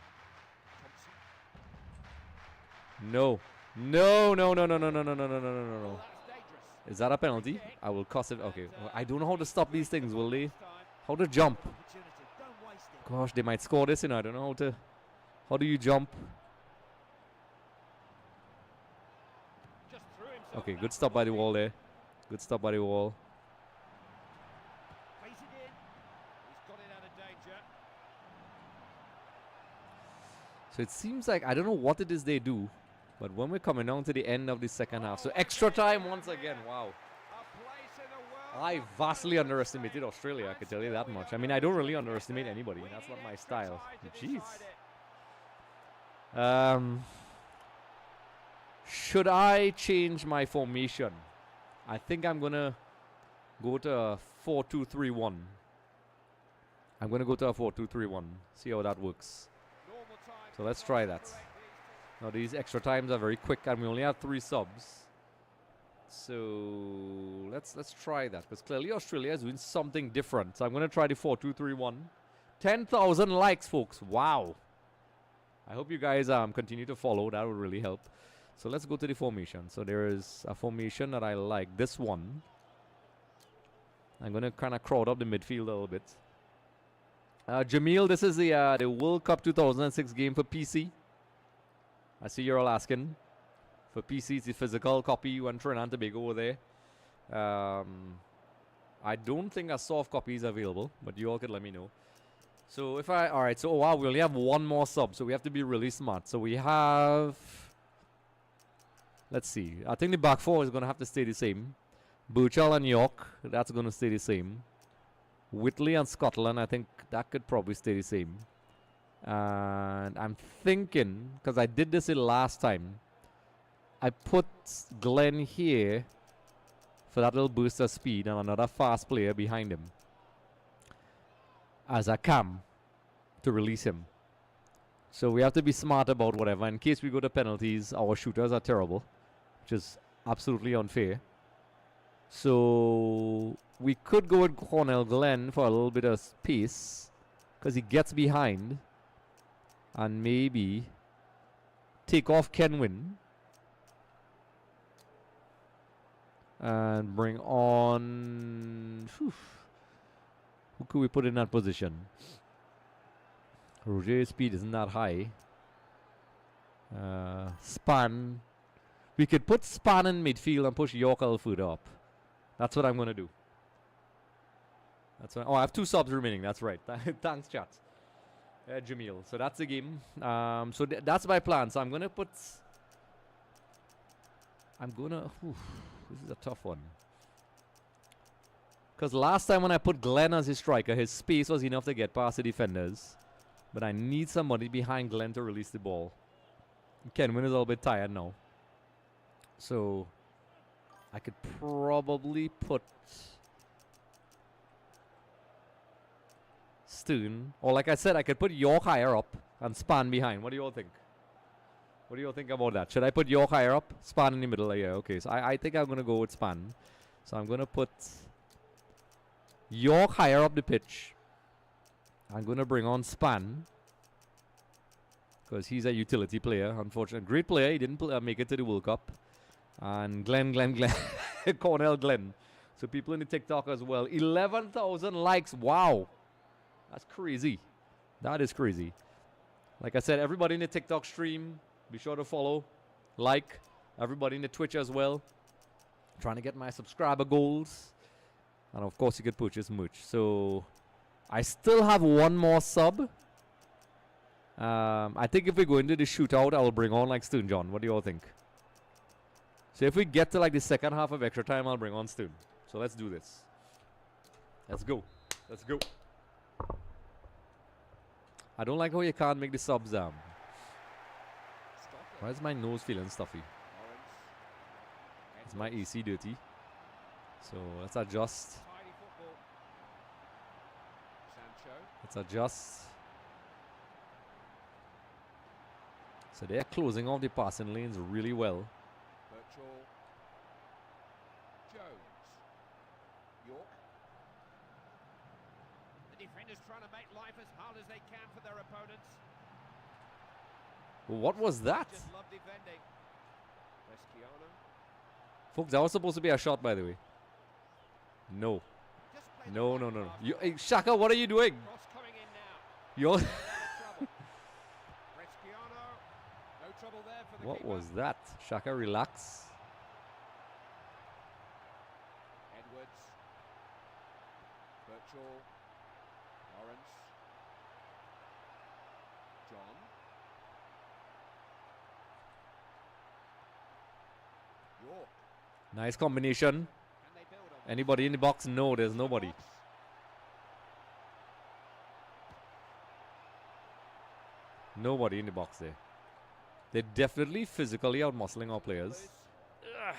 Thompson. No. Well, that's dangerous. Is that a penalty? I will cost it. Okay. Well, I don't know how to stop these things, will they? How to jump? opportunity. Don't waste it. Gosh, they might score this, you know. I don't know how to... How do you jump? Just threw himself Okay, back good stop by the wall there. Good stop by the wall. Plays it in. He's got it out of danger. So it seems like... I don't know what it is they do. But when we're coming down to the end of the second half. So extra time once again. Wow. A place in the world. I vastly underestimated Australia, I can tell you that much. I mean, I don't really underestimate anybody. That's not my style. Jeez. Should I change my formation? I think I'm going to go to a 4-2-3-1. I'm going to go to a 4-2-3-1. See how that works. So let's try that. Now, these extra times are very quick, and we only have 3 subs. So let's try that, because clearly Australia is doing something different. So I'm going to try the 4-2-3-1. 10,000 likes, folks. Wow. I hope you guys continue to follow. That would really help. So let's go to the formation. So there is a formation that I like. This one. I'm going to kind of crowd up the midfield a little bit. Jamil, this is the World Cup 2006 game for PC. I see you're all asking. For PC, it's the physical copy when Trinidad Tobago were there. I don't think a soft copy is available, but you all could let me know. So if I, all right, so wow, we only have one more sub, so we have to be really smart. So we have, let's see, I think the back four is going to have to stay the same. Burchell and York, that's going to stay the same. Whitley and Scotland, I think that could probably stay the same. And I'm thinking, because I did this last time, I put Glenn here for that little boost of speed and another fast player behind him as a cam to release him. So we have to be smart about whatever. In case we go to penalties, our shooters are terrible, which is absolutely unfair. So we could go with Cornell Glenn for a little bit of pace because he gets behind, and maybe take off Kenwin and bring on, who could we put in that position? Roger's speed isn't that high. Span. We could put Span in midfield and push York a little further up. That's what I'm going to do. That's what, oh, I have 2 subs remaining. That's right. Thanks, chat. Jamil. So that's the game. So that's my plan. So I'm going to put... this is a tough one. Because last time when I put Glenn as his striker, his space was enough to get past the defenders. But I need somebody behind Glenn to release the ball. Kenwin is a little bit tired now. So I could probably put Stone. Or like I said, I could put York higher up and Span behind. What do you all think? What do you all think about that? Should I put York higher up? Span in the middle? Yeah, okay. So I think I'm going to go with Span. So I'm going to put York higher up the pitch. I'm going to bring on Span because he's a utility player. Unfortunately, great player. He didn't make it to the World Cup. And Glenn. Cornell Glenn. So people in the TikTok as well. 11,000 likes. Wow. That's crazy. That is crazy. Like I said, everybody in the TikTok stream, be sure to follow, like. Everybody in the Twitch as well. I'm trying to get my subscriber goals. And of course, you could purchase merch. So I still have one more sub. I think if we go into the shootout, I'll bring on like Stone John. What do you all think? So if we get to like the second half of extra time, I'll bring on Stone. So let's do this. Let's go. Let's go. I don't like how you can't make the subs. Why is my nose feeling stuffy? Is my AC dirty? So let's adjust. Let's adjust. So they're closing off the passing lanes really well. The defenders trying to make life as hard as they can for their opponents. What was that? Just love defending. Resciano. Folks, that was supposed to be a shot, by the way. No. No. You, hey, Shaka, what are you doing? Cross coming in now. You're Resciano. No trouble there for the what keeper. was that? Shaka, relax. Edwards. Birchall. Lawrence. John. York. Nice combination. Can they build on Anybody in the box? No, there's nobody. Nobody in the box there. They're definitely physically outmuscling our players. Ugh.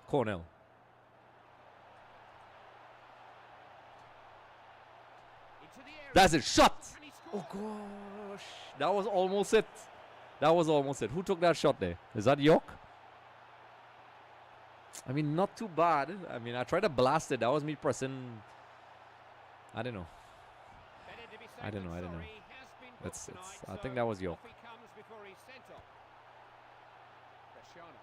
Cornell. into the area. That's it. Shot. And he scored. Oh gosh. That was almost it. That was almost it. Who took that shot there? Is that York? I mean, not too bad. I mean, I tried to blast it. That was me pressing. I don't know. Better to be safe I don't know, than I don't know. sorry. He has been That's booked it's. tonight, I think so that was York. off he comes before he's sent off. Resciano.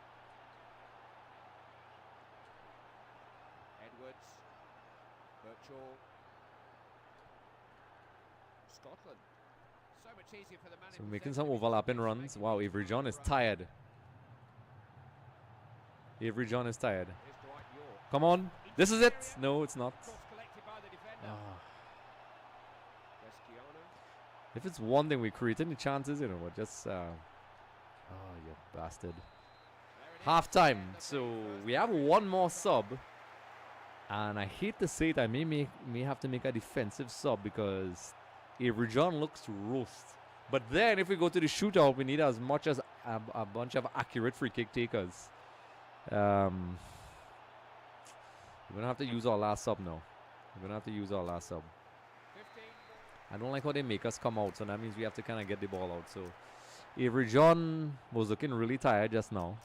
Edwards. Birchall. Scotland. So much easier for the man So in making possession some if he's overlapping making runs. Wow, these Avery John is runs. tired. Avery John is tired. Here's Dwight York. Come on. Into This is it. No, it's not. Cross collected by the defender. Ah. Resciano. If it's one thing we create any chances, you know, but just oh, you bastard. Half time. So we have one more sub. And I hate to say it, I may have to make a defensive sub because Avery John looks roast. But then if we go to the shootout, we need as much as a bunch of accurate free kick takers. We're gonna have to use our last sub now. We're gonna have to use our last sub. 15. I don't like how they make us come out, so that means we have to kind of get the ball out. So Avery John was looking really tired just now.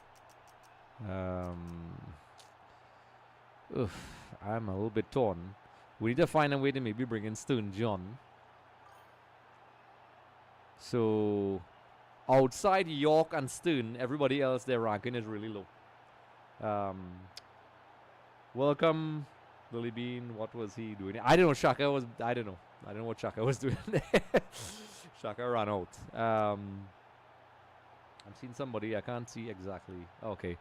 I'm a little bit torn. We need to find a way to maybe bring in Stone John. So outside York and Stone, everybody else, their ranking is really low. Welcome, Lily Bean. What was he doing? I don't know. Shaka was. I don't know. I don't know what Shaka was doing there. Shaka ran out. I'm seeing somebody. I can't see exactly. Okay.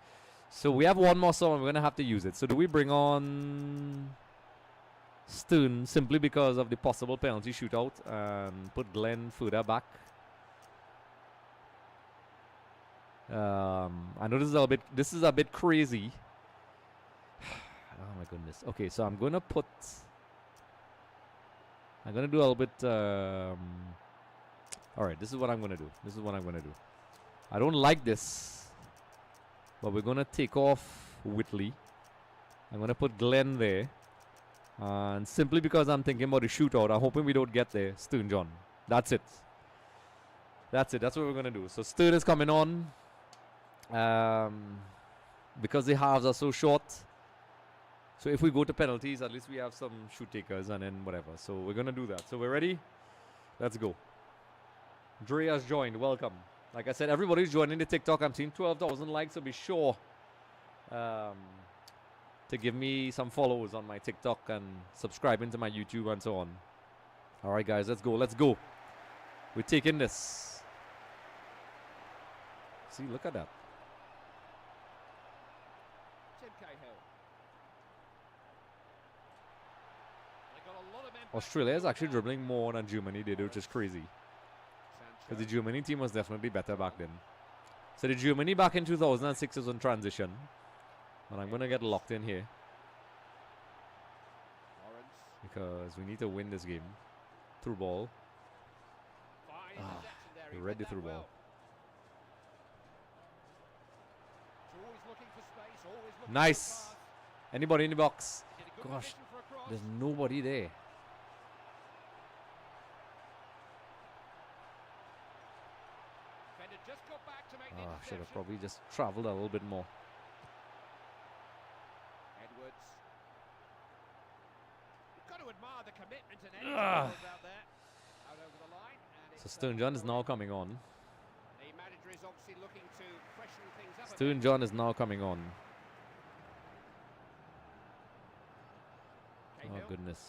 So we have one more song. We're gonna have to use it. So do we bring on Stone simply because of the possible penalty shootout and put Glenn further back? I know this is a bit crazy. Oh my goodness. Okay, so I'm gonna do a little bit alright, this is what I'm gonna do. I don't like this, but we're gonna take off Whitley. I'm gonna put Glenn there. And simply because I'm thinking about the shootout, I'm hoping we don't get there. Stone John. That's it. That's what we're gonna do. So Stone is coming on. Because the halves are so short. So if we go to penalties, at least we have some shoot takers and then whatever. So we're gonna do that. So we're ready. Let's go. Dre has joined. Welcome. Like I said, everybody's joining the TikTok. I'm seeing 12,000 likes, so be sure to give me some follows on my TikTok and subscribing to my YouTube and so on. All right, guys, let's go. We're taking this. See, look at that. Tim Cahill. They got a lot of men back. Australia is actually dribbling more than Germany did, which is crazy. Because the Germany team was definitely better back then. So the Germany back in 2006 was on transition. And I'm going to get locked in here. Lawrence. Because we need to win this game. Through ball. Fine Ah, interception there. we He read the that through well. ball. He's always looking for space, always looking Nice. for a pass. Anybody in the box? Did a good Gosh, position for a cross. there's nobody there. Defender just got back to make the Should have interception. probably just traveled a little bit more. Edwards. You've got to admire the commitment and energy Ah. that goes out there. Out over the line. And So it's, Stone John is now coming on. the manager is obviously looking to freshen things up. a Stone bit. John is now coming on. Oh Cahill. goodness.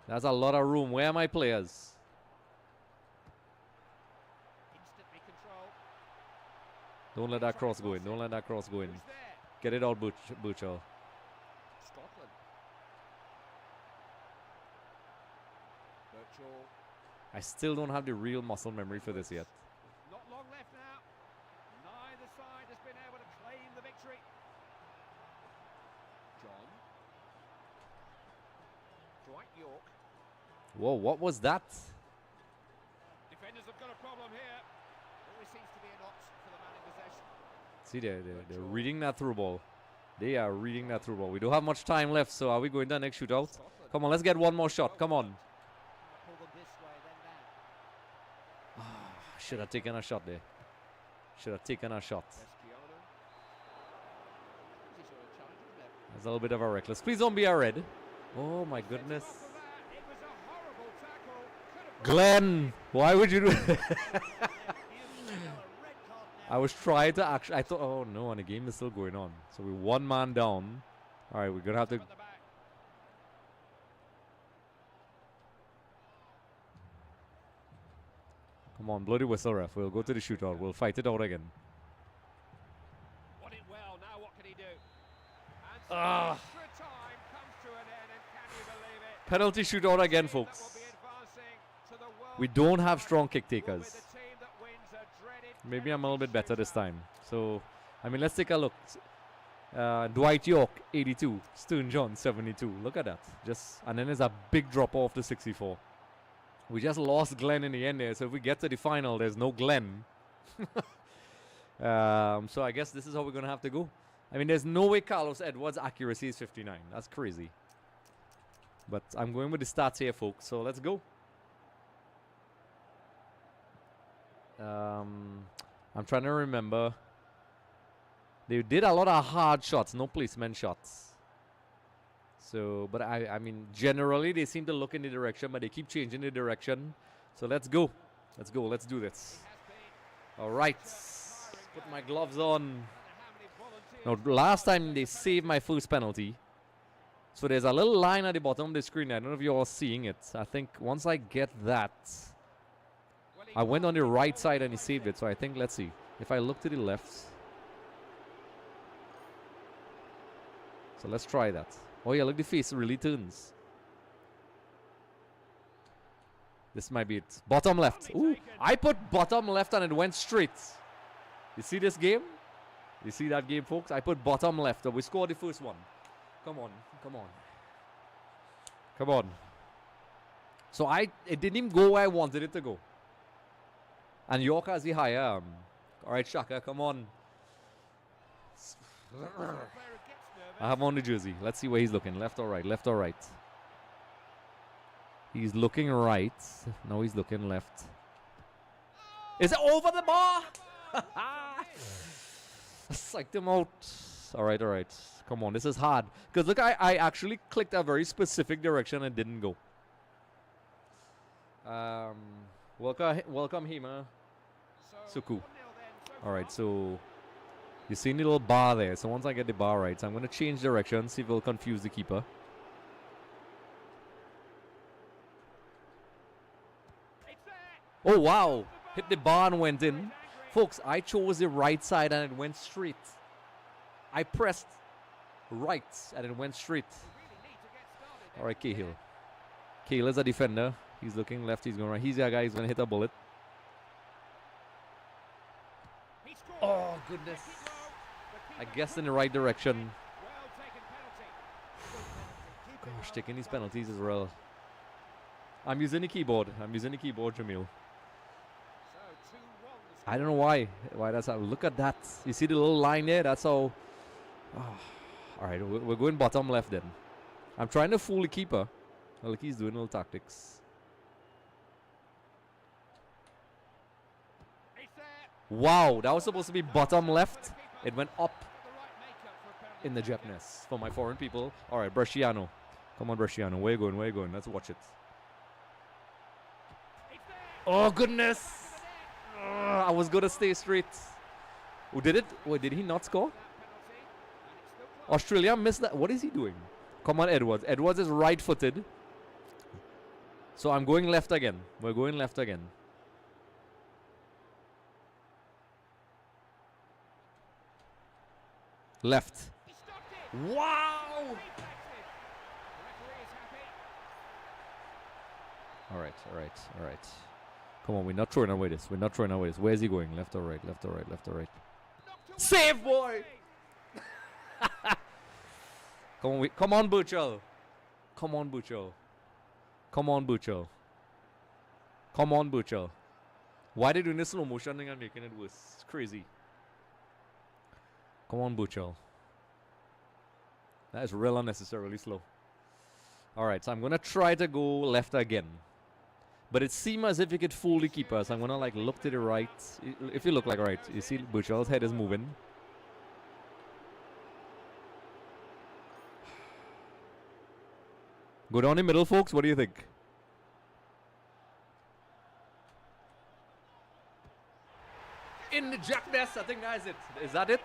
That's a lot of room. Where are my players? Instantly controlled. Don't let that cross go in. Don't let that cross go in. Who's there? Get it out, Butchell. Scotland. Birchall. I still don't have the real muscle memory for this yet. Not long left now. Neither side has been able to claim the victory. John. Dwight York. Whoa, what was that? Defenders have got a problem here. Always seems to be an opt for the man in possession. See, they're reading that through ball. They are reading that through ball. We don't have much time left, so are we going to the next shootout? Scotland. Come on, let's get one more shot. Come on. Pull them this way, then that. Should have taken a shot there. Should have taken a shot. Resciano. He's sort of challenging them. That's a little bit of a reckless. Please don't be a red. Oh my goodness. Off of that, it was a horrible tackle. Could have Glenn, why would you do Red card now. I was trying to actually. I thought, oh no, and the game is still going on. So we're one man down. All right, we're gonna have to. at the back. Come on, bloody whistle, ref. We'll go to the shootout. We'll fight it out again. Won it well. Now what can he do? And Ah. Extra time comes to an end, and can you believe it? Penalty shootout again, That will folks. be advancing to the World We don't have Cup strong kick will be takers. the team that wins a dreaded Maybe I'm a little bit penalty better this shootout. time. So, I mean, let's take a look. Dwight York, 82. Stern John, 72. Look at that. And then there's a big drop off to 64. We just lost Glenn in the end there. So if we get to the final, there's no Glenn. So I guess this is how we're going to have to go. I mean, there's no way Carlos Edwards' accuracy is 59. That's crazy. But I'm going with the stats here, folks. So let's go. I'm trying to remember. They did a lot of hard shots, no placement shots. So, but I mean, generally they seem to look in the direction, but they keep changing the direction. So let's go. Let's go. Let's do this. All right. Put my gloves on. Now, last time they saved my first penalty. So there's a little line at the bottom of the screen. I don't know if you're all seeing it. I think once I get that, I went on the right side and he saved it. So I think, let's see. If I look to the left. So let's try that. Oh yeah, look, the face really turns. This might be it. Bottom left. Ooh, I put bottom left and it went straight. You see this game? You see that game, folks? I put bottom left. We scored the first one. Come on, come on. Come on. So it didn't even go where I wanted it to go. And York has the higher arm. All right, Shaka, come on. I have on the jersey. Let's see where he's looking. Left or right? Left or right? He's looking right. No, he's looking left. Is it over the bar? Psyched him out. All right, all right. Come on, this is hard. Because look, I actually clicked a very specific direction and didn't go. Welcome Hema Suku. All right, so you see the little bar there. So once I get the bar right, so I'm going to change direction, see if it'll confuse the keeper. Oh, wow. Hit the bar and went in. Folks, I chose the right side and it went straight. I pressed right and it went straight. All right, Cahill. Cahill is a defender. He's looking left, he's going right. He's the guy who's going to hit a bullet. Oh, goodness. I guess in the right direction. Gosh, taking these penalties as well. I'm using the keyboard. Jamil. I don't know why that's how. Look at that. You see the little line there? That's how. Oh. All right, we're going bottom left then. I'm trying to fool the keeper. Look, he's doing little tactics. Wow, that was supposed to be bottom left. It went up in the Japanese for my foreign people. All right, Bresciano. Come on, Bresciano. Where you going? Where you going? Let's watch it. Oh, goodness. I was going to stay straight. Who did it? Wait, did he not score? Australia missed that. What is he doing? Come on, Edwards. Edwards is right-footed. So I'm going left again. We're going left again. Left. Wow! All right, all right, all right. Come on, we're not throwing away this. We're not throwing away this. Where is he going? Left or right? Left or right? Left or right? Save, boy! Come on, Burchell. Come on, Burchell. Come on, Burchell. Come on, Burchell. Why are they doing this slow motion thing and making it worse? It's crazy. Come on, Burchell. That is real unnecessarily slow. All right, so I'm going to try to go left again. But it seems as if you could fool the keeper. So I'm going to like look to the right. If you look like right, you see Burchell's head is moving. Go down the middle, folks. What do you think? In the jack nest. I think that is it. Is that it?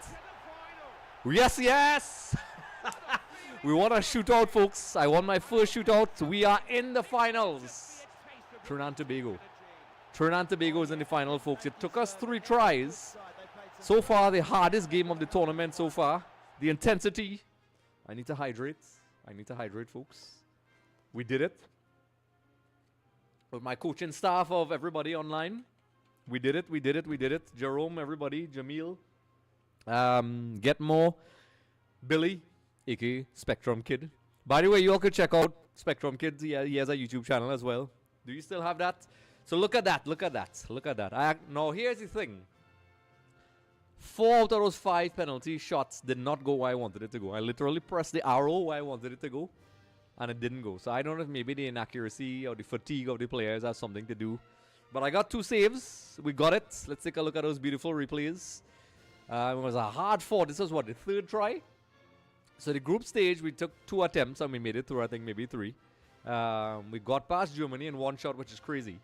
Yes, yes. We won a shootout, folks. I won my first shootout. We are in the finals. Trinidad Tobago. Trinidad Tobago is in the final, folks. It took us 3 tries. So far, the hardest game of the tournament so far. The intensity. I need to hydrate. I need to hydrate, folks. We did it. With my coaching staff of everybody online. We did it, we did it, we did it. Jerome, everybody, Jamil. Get more. Billy, aka Spectrum Kid. By the way, you all could check out Spectrum Kid. He has a YouTube channel as well. Do you still have that? So look at that, look at that, look at that. Now here's the thing. 4 out of those 5 penalty shots did not go where I wanted it to go. I literally pressed the arrow where I wanted it to go, and it didn't go. So I don't know if maybe the inaccuracy or the fatigue of the players has something to do. But I got 2 saves. We got it. Let's take a look at those beautiful replays. It was a hard fought. This was what, the 3rd try? So the group stage, we took 2 attempts and we made it through, I think maybe 3. We got past Germany in 1 shot, which is crazy.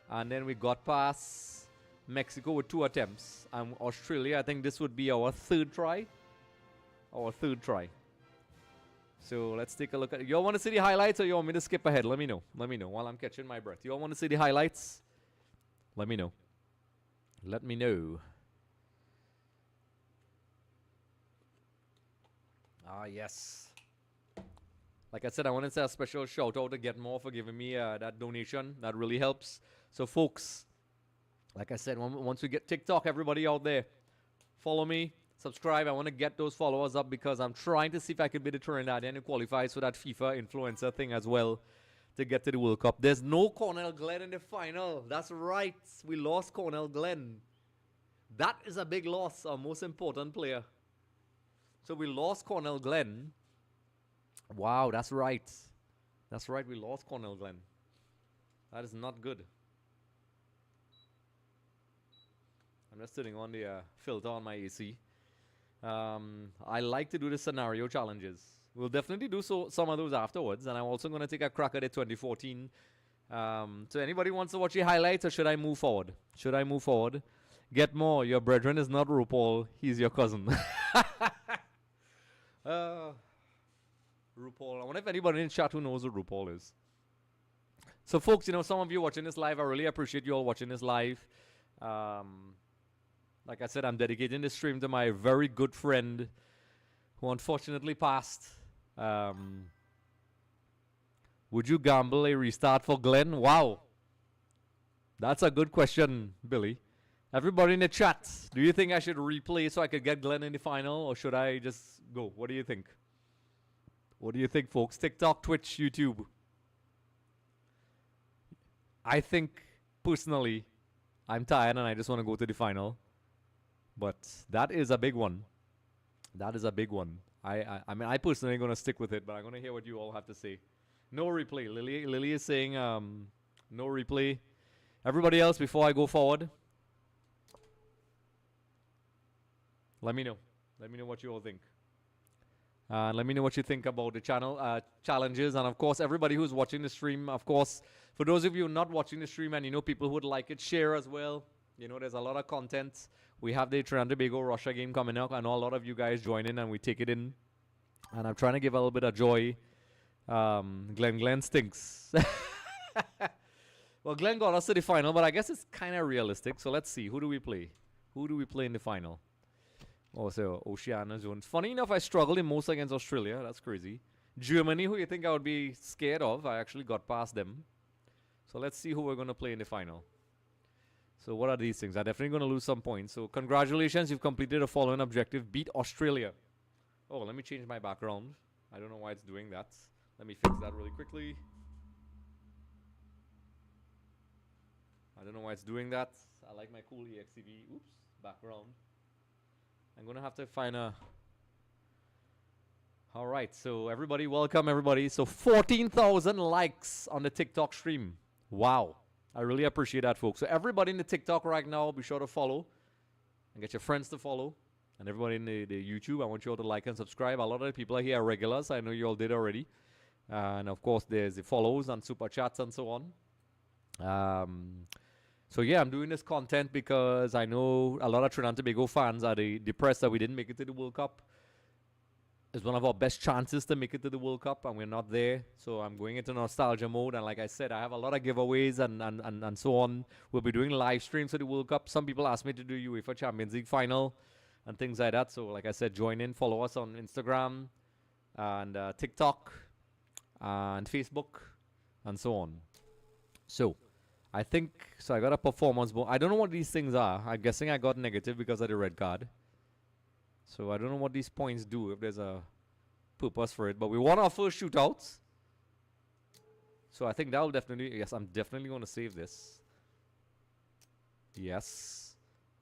And then we got past Mexico with 2 attempts. And Australia, I think this would be our 3rd try. Our 3rd try. So let's take a look at it. You all want to see the highlights or you want me to skip ahead? Let me know. Let me know while I'm catching my breath. You all want to see the highlights? Let me know. Let me know. Ah, yes. Like I said, I want to say a special shout out to Get More for giving me that donation. That really helps. So, folks, like I said, once we get TikTok, everybody out there, follow me, subscribe. I want to get those followers up because I'm trying to see if I can be the Trinidadian who qualifies for that FIFA influencer thing as well to get to the World Cup. There's no Cornell Glen in the final. That's right. We lost Cornell Glen. That is a big loss, our most important player. So we lost Cornell Glen. Wow, that's right. That's right, we lost Cornell Glen. That is not good. I'm just sitting on the filter on my AC. I like to do the scenario challenges. We'll definitely do some of those afterwards. And I'm also going to take a crack at the 2014. So anybody wants to watch the highlights or should I move forward? Should I move forward? Get More. Your brethren is not RuPaul. He's your cousin. RuPaul. I wonder if anybody in chat who knows who RuPaul is. So folks, you know, some of you watching this live, I really appreciate you all watching this live. Like I said, I'm dedicating this stream to my very good friend who unfortunately passed. Would you gamble a restart for Glenn? Wow. That's a good question, Billy. Everybody in the chat, do you think I should replay so I could get Glenn in the final, or should I just go? What do you think? What do you think, folks? TikTok, Twitch, YouTube. I think, personally, I'm tired and I just want to go to the final. But that is a big one. That is a big one. I mean, I personally am going to stick with it, but I'm going to hear what you all have to say. No replay. Lily is saying no replay. Everybody else, before I go forward, let me know. Let me know what you all think. Let me know what you think about the channel challenges. And, of course, everybody who's watching the stream, of course, for those of you not watching the stream and you know people who would like it, share as well. You know, there's a lot of content. We have the Trinidad Tobago Russia game coming up. I know a lot of you guys join in and we take it in. And I'm trying to give a little bit of joy. Glenn stinks. Well, Glenn got us to the final, but I guess it's kind of realistic. So let's see. Who do we play? Who do we play in the final? Oh, so Oceania Zone. Funny enough, I struggled in most against Australia. That's crazy. Germany, who you think I would be scared of, I actually got past them. So let's see who we're going to play in the final. So what are these things? I'm definitely going to lose some points. So congratulations, you've completed a following objective. Beat Australia. Oh, let me change my background. I don't know why it's doing that. Let me fix that really quickly. I don't know why it's doing that. I like my cool EXTV, background. I'm going to have to find a... All right, so everybody, welcome everybody. So 14,000 likes on the TikTok stream. Wow. I really appreciate that, folks. So everybody in the TikTok right now, be sure to follow and get your friends to follow. And everybody in the YouTube, I want you all to like and subscribe. A lot of the people here are regulars. I know you all did already. And, of course, there's the follows and super chats and so on. So, yeah, I'm doing this content because I know a lot of Trinidad Tobago fans are depressed that we didn't make it to the World Cup. It's one of our best chances to make it to the World Cup, and we're not there. So I'm going into nostalgia mode. And like I said, I have a lot of giveaways and so on. We'll be doing live streams for the World Cup. Some people ask me to do UEFA Champions League final and things like that. So like I said, join in, follow us on Instagram. and TikTok and Facebook and so on. So I think, so I got a performance bonus. I don't know what these things are. I'm guessing I got negative because of the red card. So I don't know what these points do, if there's a purpose for it. But we won our first shootouts. So I think that will definitely, yes, I'm definitely going to save this. Yes.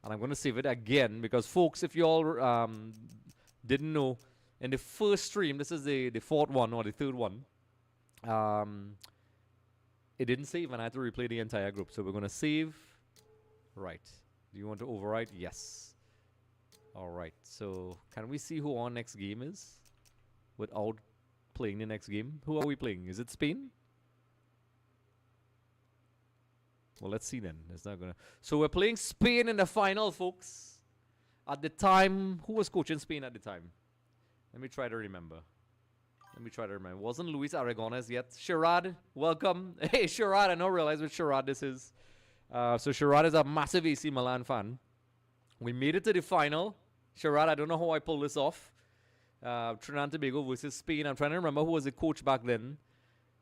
And I'm going to save it again because, folks, if you all didn't know, in the first stream, this is the fourth one or the third one, it didn't save and I had to replay the entire group. So we're going to save. Right. Do you want to overwrite? Yes. All right. So can we see who our next game is without playing the next game? Who are we playing? Is it Spain? Well, let's see then. It's not gonna. So we're playing Spain in the final, folks. At the time, who was coaching Spain at the time? Let me try to remember. Wasn't Luis Aragonés yet? Sherrod, welcome. Hey, Sherrod, I don't realize what Sherrod this is. So Sherrod is a massive AC Milan fan. We made it to the final. Sherrod, I don't know how I pulled this off. Trinidad Tobago versus Spain. I'm trying to remember who was the coach back then.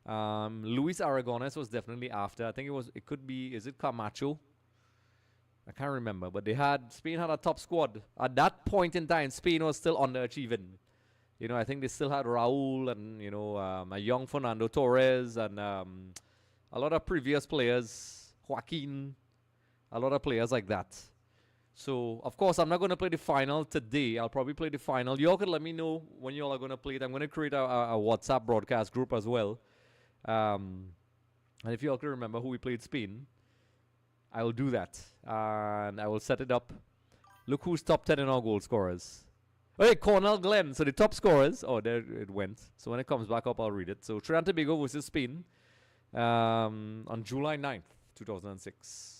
Luis Aragonés was definitely after. I think it could be, is it Camacho? I can't remember. But Spain had a top squad. At that point in time, Spain was still underachieving. You know, I think they still had Raul and, you know, a young Fernando Torres and a lot of previous players, Joaquin, a lot of players like that. So, of course, I'm not going to play the final today. I'll probably play the final. You all can let me know when you all are going to play it. I'm going to create a WhatsApp broadcast group as well. And if you all can remember who we played Spain, I will do that. And I will set it up. Look who's top 10 in our goal scorers. Hey, Cornell Glenn. So the top scorers. Oh, there it went. So when it comes back up, I'll read it. So Trinidad Tobago versus Spain on July 9th, 2006.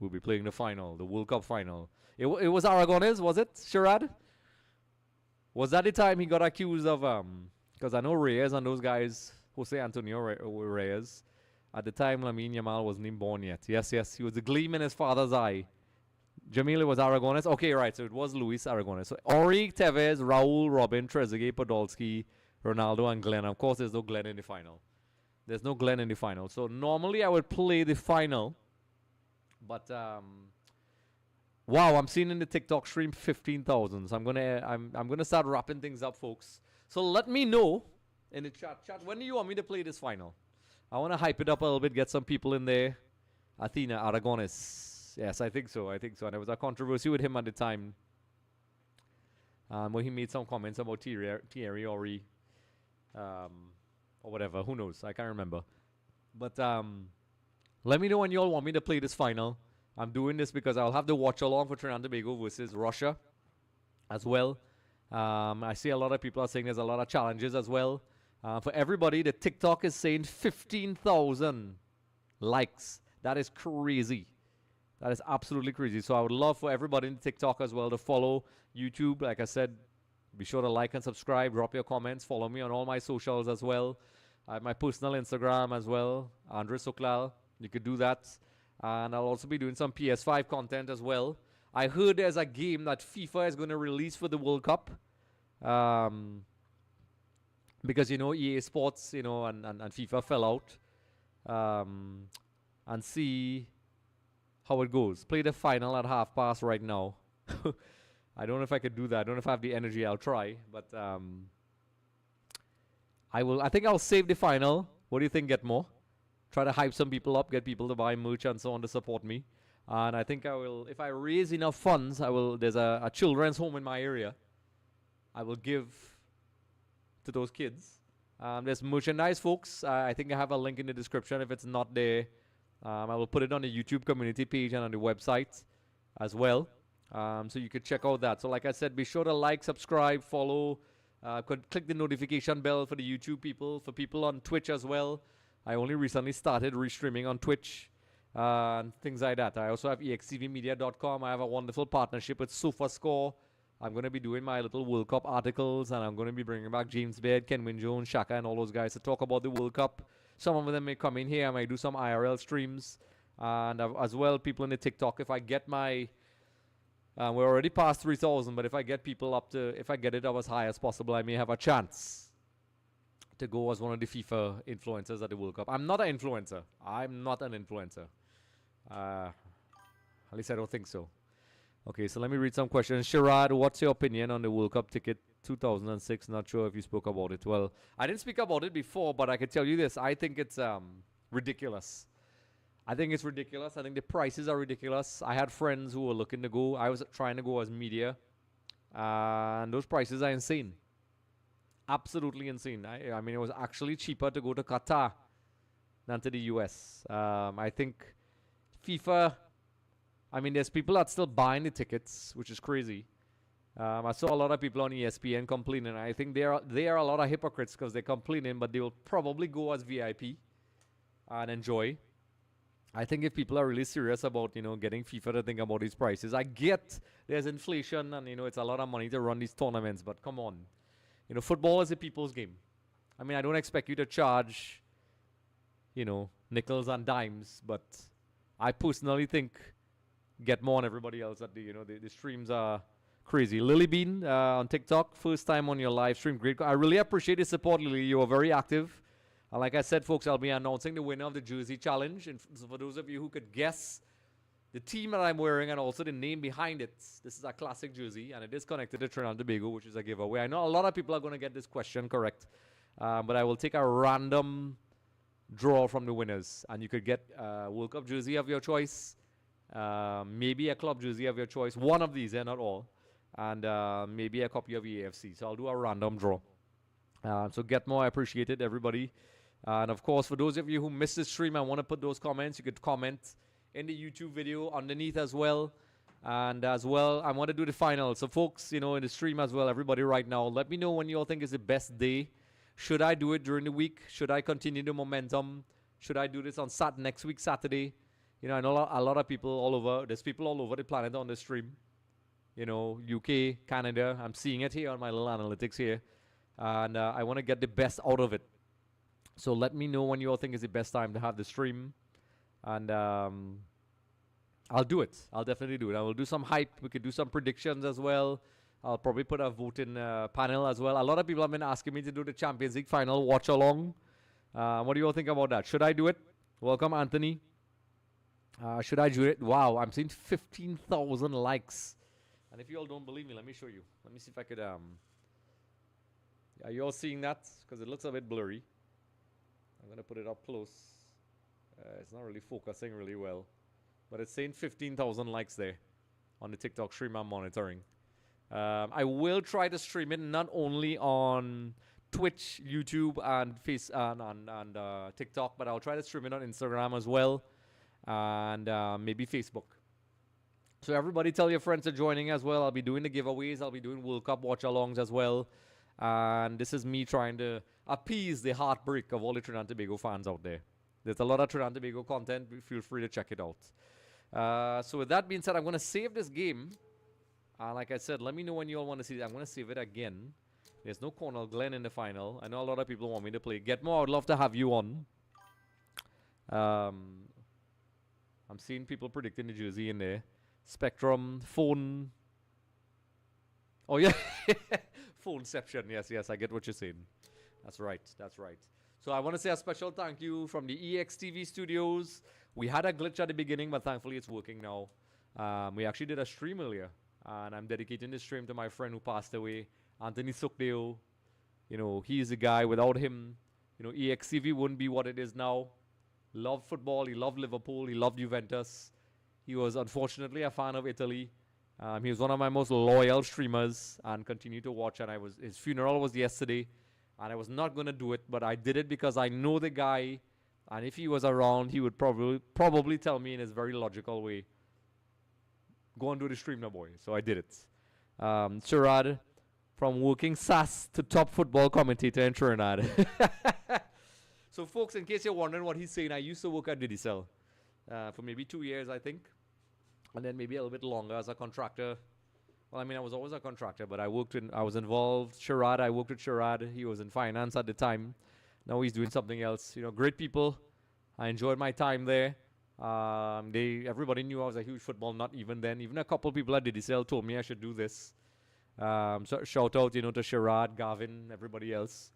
We'll be playing the final, the World Cup final. It was Aragonés, was it, Sherrod? Was that the time he got accused of, because I know Reyes and those guys, Jose Antonio Reyes, at the time Lamine Yamal wasn't even born yet. Yes, he was a gleam in his father's eye. Jamil, it was Aragonés. Okay, right, so it was Luis Aragonés. So Ori, Tevez, Raul, Robin, Trezeguet, Podolski, Ronaldo, and Glenn. Of course, there's no Glenn in the final. So normally I would play the final. But wow, I'm seeing in the TikTok stream 15,000. So I'm gonna start wrapping things up, folks. So let me know in the chat. When do you want me to play this final? I want to hype it up a little bit, get some people in there. Athena Aragonés. Yes, I think so. And there was a controversy with him at the time, where he made some comments about Thierry Henry, or whatever. Who knows? I can't remember. But let me know when you all want me to play this final. I'm doing this because I'll have the watch along for Trinidad Tobago versus Russia as well. I see a lot of people are saying there's a lot of challenges as well. For everybody, the TikTok is saying 15,000 likes. That is crazy. That is absolutely crazy. So I would love for everybody in TikTok as well to follow YouTube. Like I said, be sure to like and subscribe. Drop your comments. Follow me on all my socials as well. I have my personal Instagram as well, Andre Soklal. You could do that. And I'll also be doing some PS5 content as well. I heard there's a game that FIFA is going to release for the World Cup. Because, you know, EA Sports, you know, and FIFA fell out. And see how it goes. Play the final at past right now. I don't know if I could do that. I don't know if I have the energy. I'll try. But I think I'll save the final. What do you think, Get More? Try to hype some people up, get people to buy merch and so on to support me. And I think I will, if I raise enough funds, there's a children's home in my area. I will give to those kids. There's merchandise, folks. I think I have a link in the description. If it's not there, I will put it on the YouTube community page and on the website as well. So you could check out that. So like I said, be sure to like, subscribe, follow, click the notification bell for the YouTube people, for people on Twitch as well. I only recently started restreaming on Twitch and things like that. I also have EXTVmedia.com. I have a wonderful partnership with SofaScore. I'm going to be doing my little World Cup articles, and I'm going to be bringing back James Baird, Kenwin Jones, Shaka, and all those guys to talk about the World Cup. Some of them may come in here. I might do some IRL streams. And as well, people in the TikTok, if I get my We're already past 3,000, but if I get it up as high as possible, I may have a chance to go as one of the FIFA influencers at the World Cup. I'm not an influencer. At least I don't think so. Okay, so let me read some questions. Sharad, what's your opinion on the World Cup ticket 2006? Not sure if you spoke about it. Well, I didn't speak about it before, but I can tell you this. I think it's ridiculous. I think it's ridiculous. I think the prices are ridiculous. I had friends who were looking to go. I was trying to go as media. And those prices are insane. Absolutely insane. I mean, it was actually cheaper to go to Qatar than to the US. I think FIFA... I mean, there's people that still buying the tickets, which is crazy. I saw a lot of people on ESPN complaining. I think there are a lot of hypocrites because they're complaining, but they will probably go as VIP and enjoy. I think if people are really serious about, getting FIFA to think about these prices, I get there's inflation and, it's a lot of money to run these tournaments, but come on. Football is a people's game. I mean, I don't expect you to charge, nickels and dimes, but I personally think get more on everybody else at the streams are crazy. Lily Bean on TikTok, first time on your live stream. Great. I really appreciate the support, Lily. You are very active. And like I said, folks, I'll be announcing the winner of the jersey challenge. And so for those of you who could guess the team that I'm wearing and also the name behind it, this is a classic jersey, and it is connected to Trinidad Tobago, which is a giveaway. I know a lot of people are going to get this question correct, but I will take a random draw from the winners, and you could get a World Cup jersey of your choice, maybe a club jersey of your choice, one of these, not all, and maybe a copy of EA FC. So I'll do a random draw. So get more. I appreciate it, everybody. And of course, for those of you who missed the stream, I want to put those comments. You could comment in the YouTube video underneath as well. And as well, I want to do the final. So folks, in the stream as well, everybody right now, let me know when you all think is the best day. Should I do it during the week? Should I continue the momentum? Should I do this on next week, Saturday? I know a lot of people all over. There's people all over the planet on the stream. UK, Canada. I'm seeing it here on my little analytics here. And I want to get the best out of it. So let me know when you all think is the best time to have the stream. And I'll do it. I'll definitely do it. I will do some hype. We could do some predictions as well. I'll probably put a voting panel as well. A lot of people have been asking me to do the Champions League final watch along. What do you all think about that? Should I do it? Welcome, Anthony. Should I do it? Wow, I'm seeing 15,000 likes. And if you all don't believe me, let me show you. Let me see if I could... Are you all seeing that? Because it looks a bit blurry. I'm going to put it up close. It's not really focusing really well. But it's saying 15,000 likes there on the TikTok stream I'm monitoring. I will try to stream it not only on Twitch, YouTube, and TikTok, but I'll try to stream it on Instagram as well, and maybe Facebook. So everybody tell your friends are joining as well. I'll be doing the giveaways. I'll be doing World Cup watch-alongs as well. And this is me trying to appease the heartbreak of all the Trinidad and Tobago fans out there. There's a lot of Trinidad and Tobago content. Feel free to check it out. So with that being said, I'm going to save this game. Like I said, let me know when you all want to see it. I'm going to save it again. There's no Cornell Glenn in the final. I know a lot of people want me to play. Getmore, I would love to have you on. I'm seeing people predicting the jersey in there. Spectrum, phone. Oh, yeah. Phoneception. Yes, I get what you're saying. That's right. So I want to say a special thank you from the EXTV studios. We had a glitch at the beginning, but thankfully it's working now. We actually did a stream earlier, and I'm dedicating this stream to my friend who passed away, Anthony Sukdeo. He's a guy. Without him, EXTV wouldn't be what it is now. Loved football. He loved Liverpool. He loved Juventus. He was unfortunately a fan of Italy. He was one of my most loyal streamers and continued to watch. And his funeral was yesterday, and I was not going to do it, but I did it because I know the guy, and if he was around, he would probably tell me in his very logical way, go and do the stream now, boy. So I did it. Sharad, from working SAS to top football commentator in Trinidad. So folks, in case you're wondering what he's saying, I used to work at Digicel for maybe 2 years, I think. And then maybe a little bit longer as a contractor. Well, I mean, I was always a contractor, but I was involved. Sharad, I worked with Sharad. He was in finance at the time. Now he's doing something else. Great people. I enjoyed my time there. Everybody knew I was a huge football nut even then. Even a couple people at DDCL told me I should do this. So shout out, to Sherrod, Gavin, everybody else.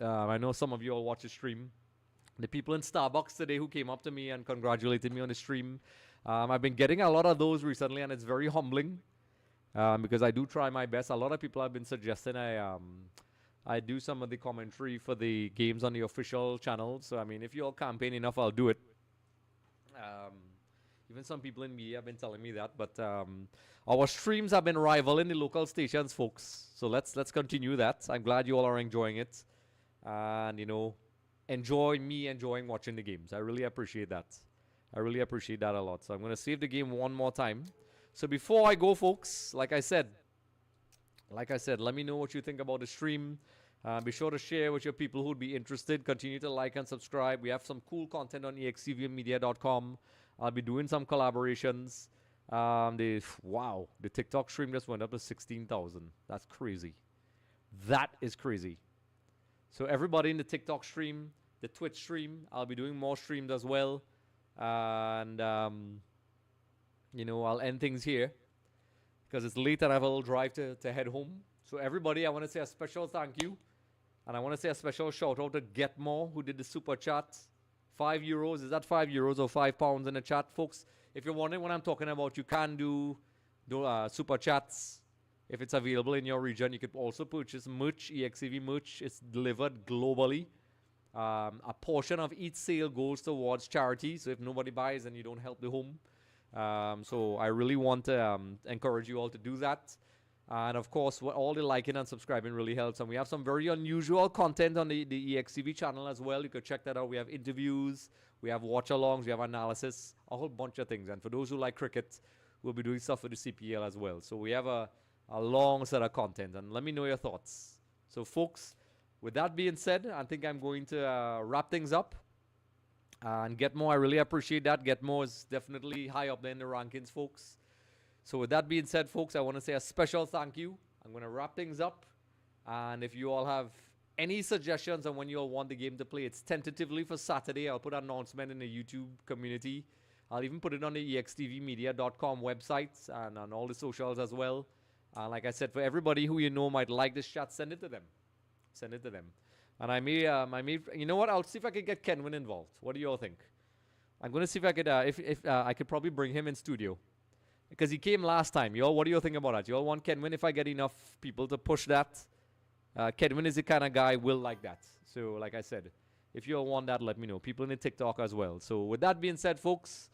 I know some of you all watch the stream. The people in Starbucks today who came up to me and congratulated me on the stream. I've been getting a lot of those recently, and it's very humbling because I do try my best. A lot of people have been suggesting I do some of the commentary for the games on the official channel. So, I mean, if you all campaign enough, I'll do it. Even some people in media have been telling me that. But our streams have been rivaling the local stations, folks. So let's continue that. I'm glad you all are enjoying it. And, enjoying watching the games. I really appreciate that. I really appreciate that a lot. So I'm going to save the game one more time. So before I go, folks, like I said, let me know what you think about the stream. Be sure to share with your people who would be interested. Continue to like and subscribe. We have some cool content on extvmedia.com. I'll be doing some collaborations. Wow, the TikTok stream just went up to 16,000. That's crazy. That is crazy. So everybody in the TikTok stream, the Twitch stream, I'll be doing more streams as well. And, I'll end things here because it's late and I have a little drive to head home. So everybody, I want to say a special thank you. And I want to say a special shout out to Get More, who did the super chat. €5. Is that €5 or £5 in the chat, folks? If you're wondering what I'm talking about, you can do super chats. If it's available in your region, you could also purchase merch, EXTV merch. It's delivered globally. A portion of each sale goes towards charity. So if nobody buys, then you don't help the home. So I really want to encourage you all to do that. And of course, all the liking and subscribing really helps. And we have some very unusual content on the EXTV channel as well. You could check that out. We have interviews, we have watch-alongs, we have analysis, a whole bunch of things. And for those who like cricket, we'll be doing stuff for the CPL as well. So we have a long set of content. And let me know your thoughts. So folks, with that being said, I think I'm going to wrap things up. And Get More, I really appreciate that. Get More is definitely high up there in the rankings, folks. So with that being said, folks, I want to say a special thank you. I'm going to wrap things up. And if you all have any suggestions on when you all want the game to play, it's tentatively for Saturday. I'll put an announcement in the YouTube community. I'll even put it on the extvmedia.com website and on all the socials as well. Like I said, for everybody who you know might like this chat, send it to them. Send it to them. And I may, you know what? I'll see if I can get Kenwin involved. What do you all think? I'm going to see if I could, I could probably bring him in studio. Because he came last time. Y'all, what do you think about that? Y'all want Kenwin if I get enough people to push that? Kenwin is the kind of guy will like that. So, like I said, if you all want that, let me know. People in the TikTok as well. So, with that being said, folks,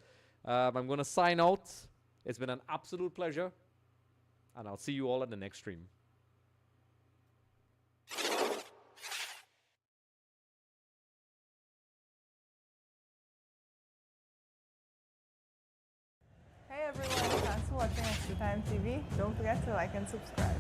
I'm going to sign out. It's been an absolute pleasure. And I'll see you all at the next stream. Hey everyone, thanks for watching Extra Time TV. Don't forget to like and subscribe.